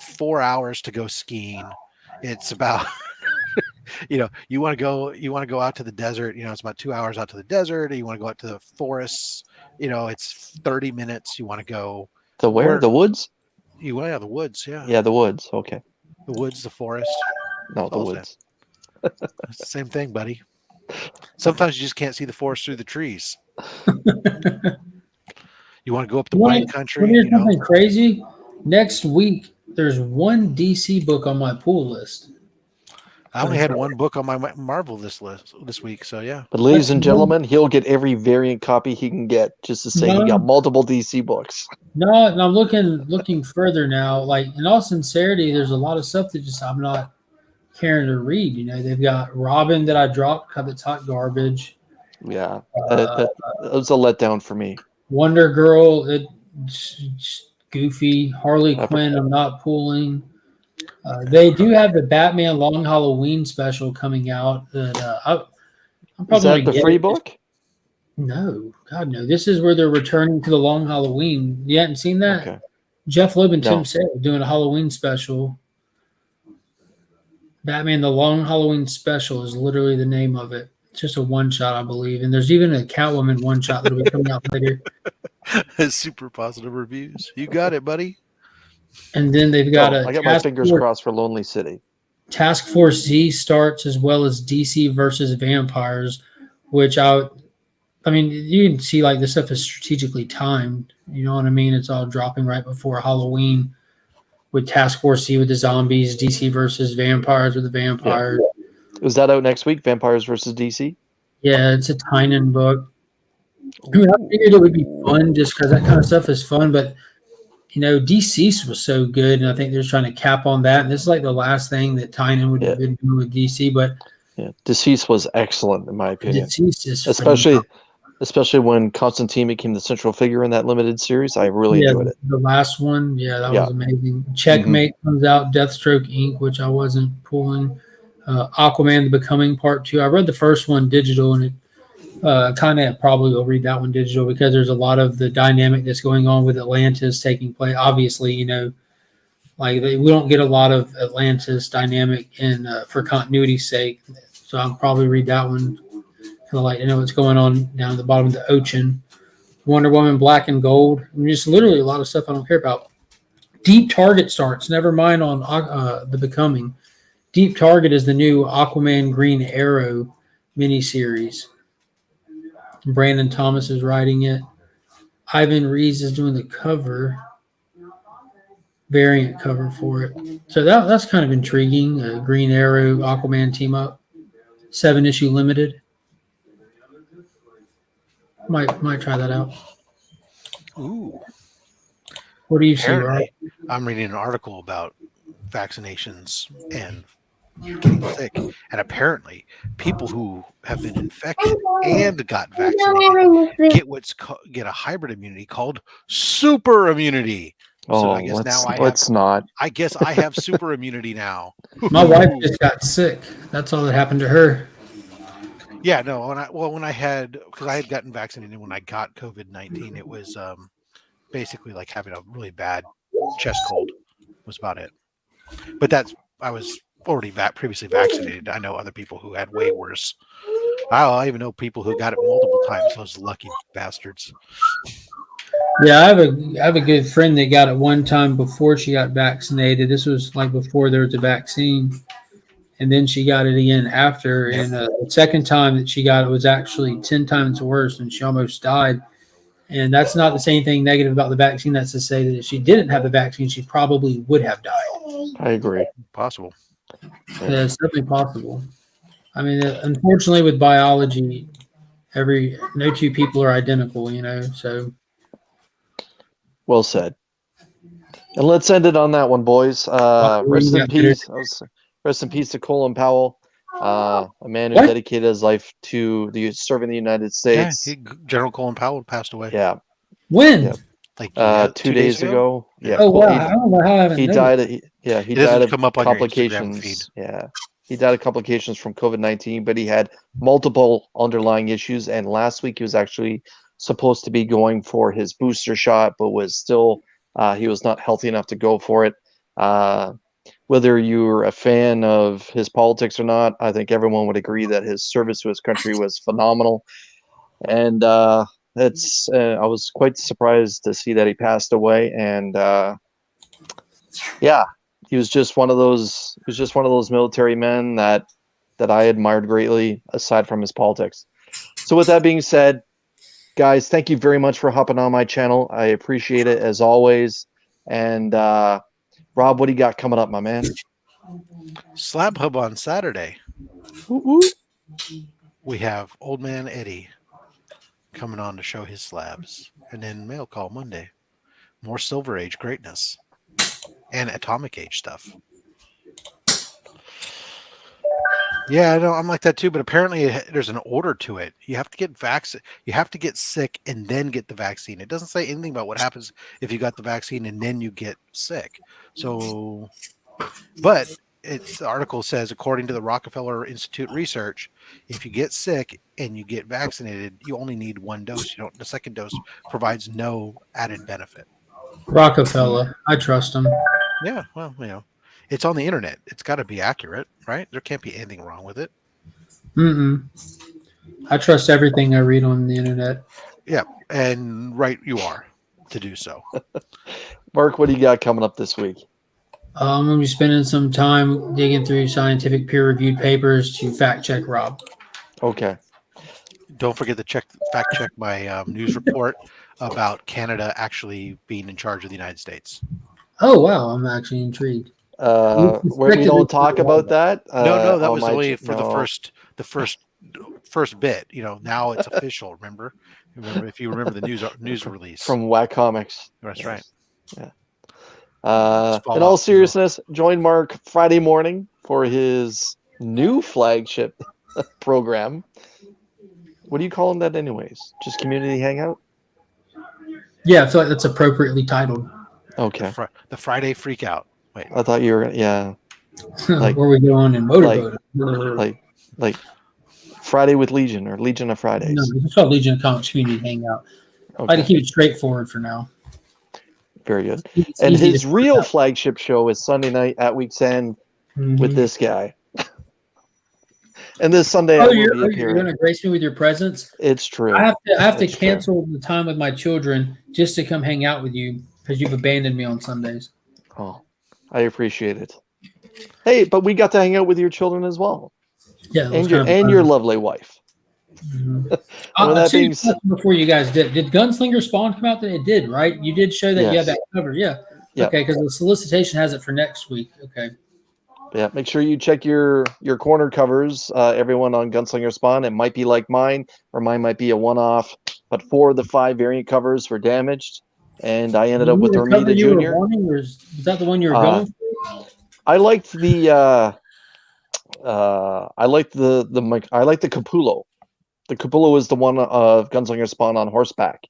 4 hours to go skiing. It's about you want to go out to the desert. It's about 2 hours out to the desert. Or you want to go out to the forests. It's 30 minutes. You want to go The where? Where- The woods? yeah, the woods. Yeah, Yeah, the woods. Okay. the woods, the forest. No, the All woods. It's the same thing, buddy. Sometimes you just can't see the forest through the trees. You want to go up the wine country, Here's something crazy. Next week, there's one DC book on my pull list. I only had one book on my Marvel this week, so yeah. But ladies That's and the gentlemen, he'll get every variant copy he can get just to say he No. got multiple DC books. No, and I'm looking further now. Like in all sincerity, there's a lot of stuff that just I'm not caring to read. They've got Robin that I dropped because it's hot garbage. Yeah, that was a letdown for me. Wonder Girl, it's goofy. Harley Quinn, I'm not pulling. They do have the Batman Long Halloween special coming out. That I'm probably Is that gonna the get free it. book? No, God no. This is where they're returning to the Long Halloween. You hadn't seen that? Okay. Jeff Loeb and No. Tim Sale doing a Halloween special. Batman the Long Halloween Special is literally the name of it. It's just a one shot, I believe. And there's even a Catwoman one shot that'll be coming out later. Super positive reviews. You got it, buddy. And then they've got I got my fingers crossed for Lonely City. Task Force Z starts, as well as DC versus Vampires, which I mean, you can see like this stuff is strategically timed. You know what I mean? It's all dropping right before Halloween with Task Force Z with the zombies, DC versus Vampires with the vampires. Is that out next week? Vampires versus DC? Yeah, it's a Tynan book. I mean, I figured it would be fun just because that kind of stuff is fun, but DC was so good, and I think they're trying to cap on that. And this is like the last thing that Tynan would have been doing with DC, but yeah, Deceased was excellent in my opinion. Deceased is especially when Constantine became the central figure in that limited series. I really enjoyed it. The last one, that was amazing. Checkmate comes out, Deathstroke Inc., which I wasn't pulling. Aquaman: The Becoming Part 2. I read the first one digital, and it kind of probably will read that one digital because there's a lot of the dynamic that's going on with Atlantis taking place. Obviously, like we don't get a lot of Atlantis dynamic in for continuity's sake, so I'll probably read that one. Kind of like to know what's going on down at the bottom of the ocean. Wonder Woman: Black and Gold. I mean, just literally a lot of stuff I don't care about. Deep Target starts. Never mind on The Becoming. Deep Target is the new Aquaman Green Arrow miniseries. Brandon Thomas is writing it. Ivan Reis is doing the cover, variant cover for it. So that's kind of intriguing. Green Arrow, Aquaman team up. 7-issue limited. Might try that out. Ooh. What do you see, Rob? Apparently, I'm reading an article about vaccinations and getting sick, and apparently people who have been infected and got vaccinated get a hybrid immunity called super immunity. So I guess let's not. I guess I have super immunity now. My wife just got sick. That's all that happened to her. Yeah, no. When I had gotten vaccinated when I got COVID-19, it was basically like having a really bad chest cold was about it. But I was already previously vaccinated. I know other people who had way worse. I even know people who got it multiple times. Those lucky bastards. Yeah, I have a good friend that got it one time before she got vaccinated. This was like before there was a vaccine, and then she got it again after. Yep. And the second time that she got it was actually 10 times worse, and she almost died. And that's not the same thing negative about the vaccine. That's to say that if she didn't have the vaccine, she probably would have died. I agree. Possible. Yeah, it's definitely possible. I mean, unfortunately, with biology, no two people are identical. So Well said. And let's end it on that one, boys. Rest in peace. Rest in peace to Colin Powell, a man who What? dedicated his life to serving the United Yeah, States. General Colin Powell passed away. Yeah, when? Yeah. Like 2 days ago. Yeah. Oh well, wow! I don't know how I haven't he noticed. died. He It died doesn't of come up on your Instagram feed. complications. Yeah, he died of complications from COVID-19, but he had multiple underlying issues. And last week he was actually supposed to be going for his booster shot, but was still he was not healthy enough to go for it. Whether you're a fan of his politics or not, I think everyone would agree that his service to his country was phenomenal. And I was quite surprised to see that he passed away. And yeah, he was just one of those. He was just one of those military men that I admired greatly, aside from his politics. So with that being said, guys, thank you very much for hopping on my channel. I appreciate it as always. And Rob, what do you got coming up, my man? Slab Hub on Saturday. Woo-woo. We have Old Man Eddie coming on to show his slabs. And then Mail Call Monday. More Silver Age greatness. And Atomic Age stuff. Yeah, I know. I'm like that too, but apparently there's an order to it. You have to get You have to get sick and then get the vaccine. It doesn't say anything about what happens if you got the vaccine and then you get sick. So, but the article says, according to the Rockefeller Institute research, if you get sick and you get vaccinated, you only need one dose. The second dose provides no added benefit. Rockefeller, I trust him. Yeah, well, it's on the internet. It's got to be accurate, right? There can't be anything wrong with it. I trust everything I read on the internet. Yeah, and right you are to do so. Mark, what do you got coming up this week? I'm going to be spending some time digging through scientific peer-reviewed papers to fact-check Rob. Okay. Don't forget to fact check my news report about Canada actually being in charge of the United States. Oh, wow. I'm actually intrigued. Where we don't talk about that. No, that was only for the first bit. Now it's official. Remember if you remember the news release from Whack Comics. That's right. Yeah. In all seriousness, join Mark Friday morning for his new flagship program. What are you calling that, anyways? Just community hangout? Yeah, I feel like that's appropriately titled. Okay. The Friday Freak Out. Wait. I thought you were, yeah. Like, where we go on in motorboat. Like Friday with Legion or Legion of Fridays. No, it's called Legion of Comics Community Hangout. Okay. I like to keep it straightforward for now. Very good. And his real flagship show is Sunday night at Week's End with this guy. And this Sunday, you're going to grace me with your presence? It's true. I have to cancel the time with my children just to come hang out with you because you've abandoned me on Sundays. Oh, I appreciate it. Hey, but we got to hang out with your children as well. Yeah, and your lovely wife. That being said, before you guys did Gunslinger Spawn come out? It did, right? You did show that you had that cover. Yeah. Okay, because the solicitation has it for next week. Okay. Yeah, make sure you check your corner covers, everyone on Gunslinger Spawn. It might be like mine, or mine might be a one-off, but 4 of the 5 variant covers were damaged, and I ended up with the Romita Jr. Was that the one you were going for? I liked the Capullo. The Capullo is the one of Gunslinger Spawn on horseback.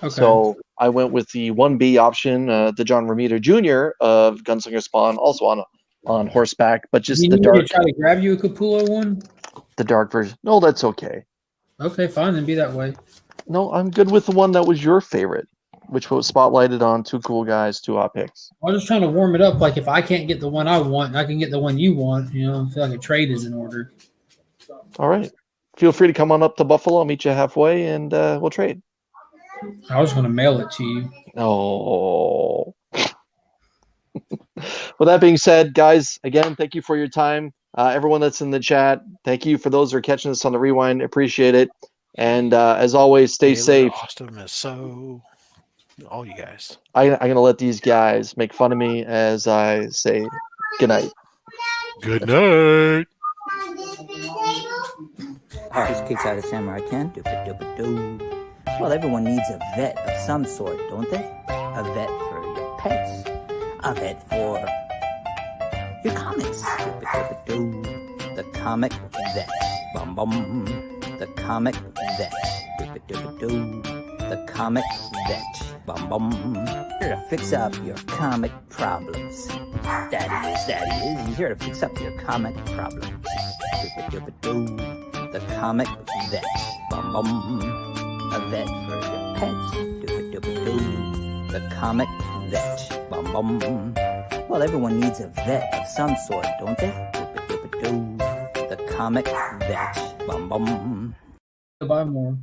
Okay. So I went with the 1B option, the John Romita Jr. of Gunslinger Spawn, also on horseback, but just the dark. Try to grab you a Capullo one? The dark version. No, that's okay. Okay, fine, then be that way. No, I'm good with the one that was your favorite, which was spotlighted on 2 Cool Guys, 2 Hot Picks. I was just trying to warm it up. Like, if I can't get the one I want, and I can get the one you want, I feel like a trade is in order. All right. Feel free to come on up to Buffalo. I'll meet you halfway, and we'll trade. I was going to mail it to you. Oh. With that being said, guys, again, thank you for your time. Everyone that's in the chat, thank you for those who are catching us on the rewind. Appreciate it. And as always, stay Taylor, safe. Austin is so. All you guys. I'm going to let these guys make fun of me as I say goodnight. Good night. Artist kicks out a samurai can. Doo-ba-doo-ba-doo. Well, everyone needs a vet of some sort, don't they? A vet for your pets. A vet for your comics. Doo-ba-doo-ba-doo. The comic vet. Bum bum. The comic vet. Doo-ba-doo-ba-doo. The comic vet. Bum bum. Here to fix up your comic problems. Daddy is. He's here to fix up your comic problems. Doo-ba-doo-ba-doo. The comic vet. Bum bum. A vet for your pets. Doo-ba-doo-ba-doo. The comic vet. Bum bum. Well, everyone needs a vet of some sort, don't they? Doo-ba-doo-ba-doo. The comic vet. Bum bum. Buy more.